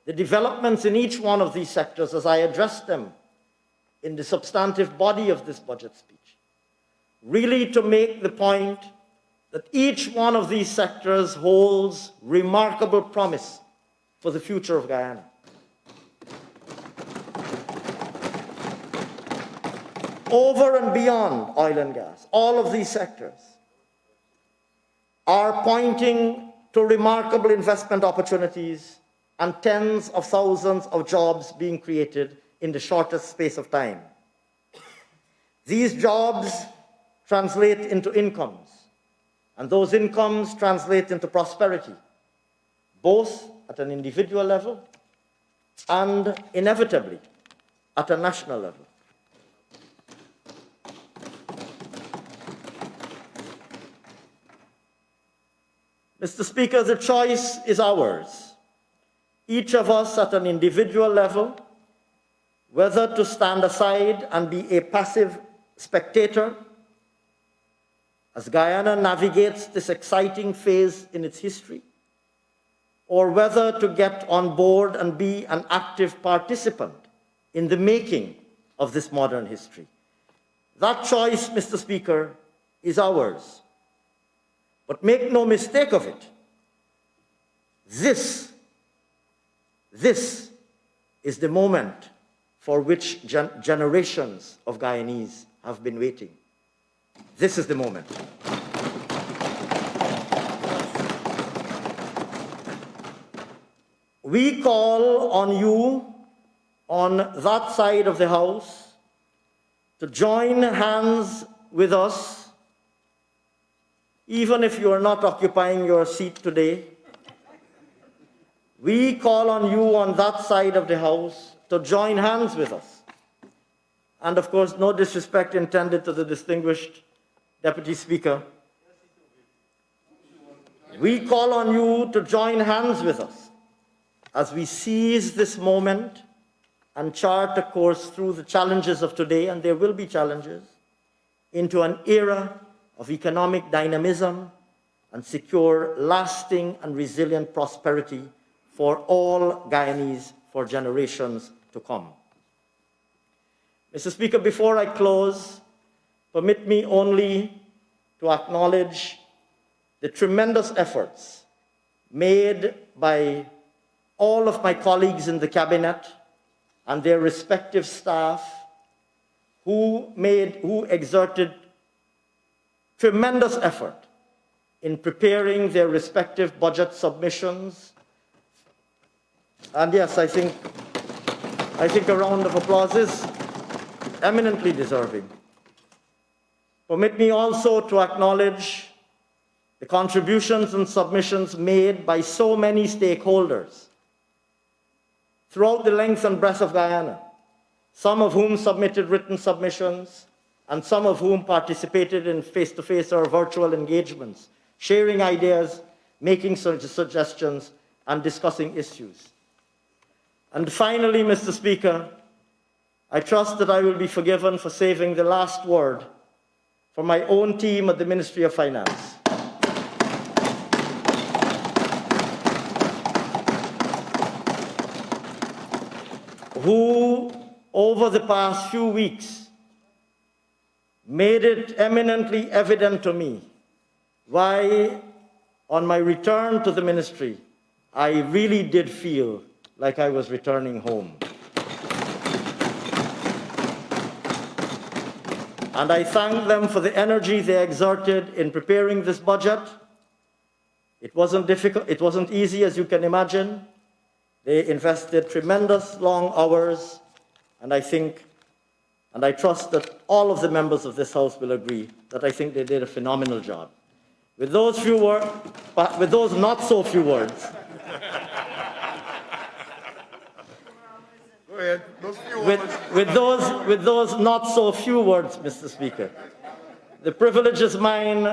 the developments in each one of these sectors as I addressed them in the substantive body of this budget speech, really to make the point that each one of these sectors holds remarkable promise for the future of Guyana. Over and beyond oil and gas, all of these sectors are pointing to remarkable investment opportunities and tens of thousands of jobs being created in the shortest space of time. These jobs translate into incomes, and those incomes translate into prosperity, both at an individual level and inevitably at a national level. Mr. Speaker, the choice is ours, each of us at an individual level, whether to stand aside and be a passive spectator as Guyana navigates this exciting phase in its history, or whether to get on board and be an active participant in the making of this modern history. That choice, Mr. Speaker, is ours. But make no mistake of it, this is the moment for which generations of Guyanese have been waiting. This is the moment. We call on you on that side of the House to join hands with us, even if you are not occupying your seat today. We call on you on that side of the House to join hands with us. And of course, no disrespect intended to the distinguished Deputy Speaker. We call on you to join hands with us as we seize this moment and chart a course through the challenges of today, and there will be challenges, into an era of economic dynamism and secure lasting and resilient prosperity for all Guyanese for generations to come. Mr. Speaker, before I close, permit me only to acknowledge the tremendous efforts made by all of my colleagues in the Cabinet and their respective staff who exerted tremendous effort in preparing their respective budget submissions. And yes, I think a round of applause is eminently deserving. Permit me also to acknowledge the contributions and submissions made by so many stakeholders throughout the length and breadth of Guyana, some of whom submitted written submissions, and some of whom participated in face-to-face or virtual engagements, sharing ideas, making suggestions, and discussing issues. And finally, Mr. Speaker, I trust that I will be forgiven for saving the last word for my own team at the Ministry of Finance. Who, over the past few weeks, made it eminently evident to me why, on my return to the ministry, I really did feel like I was returning home. And I thank them for the energy they exerted in preparing this budget. It wasn't difficult, it wasn't easy, as you can imagine. They invested tremendous long hours, and I think, and I trust that all of the members of this House will agree that I think they did a phenomenal job. With those not so few words, Go ahead. Those few with those not so few words, Mr. Speaker, the privilege is mine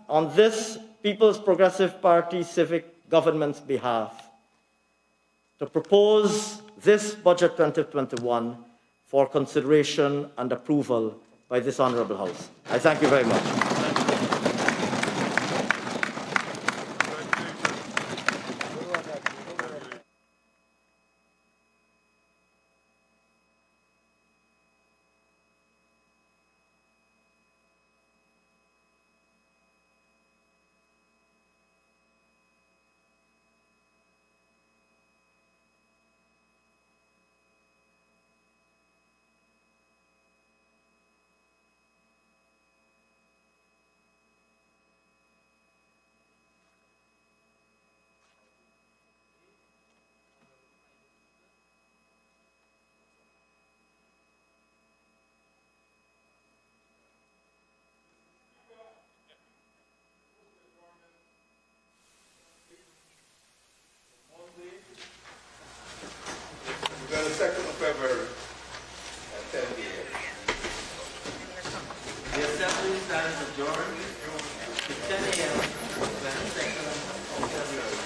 on this People's Progressive Party civic government's behalf to propose this Budget 2021 for consideration and approval by this Honourable House. I thank you very much. We're going to 2nd of February at 10 p.m. The Assembly stands adjourned to 10 a.m. Wednesday, February.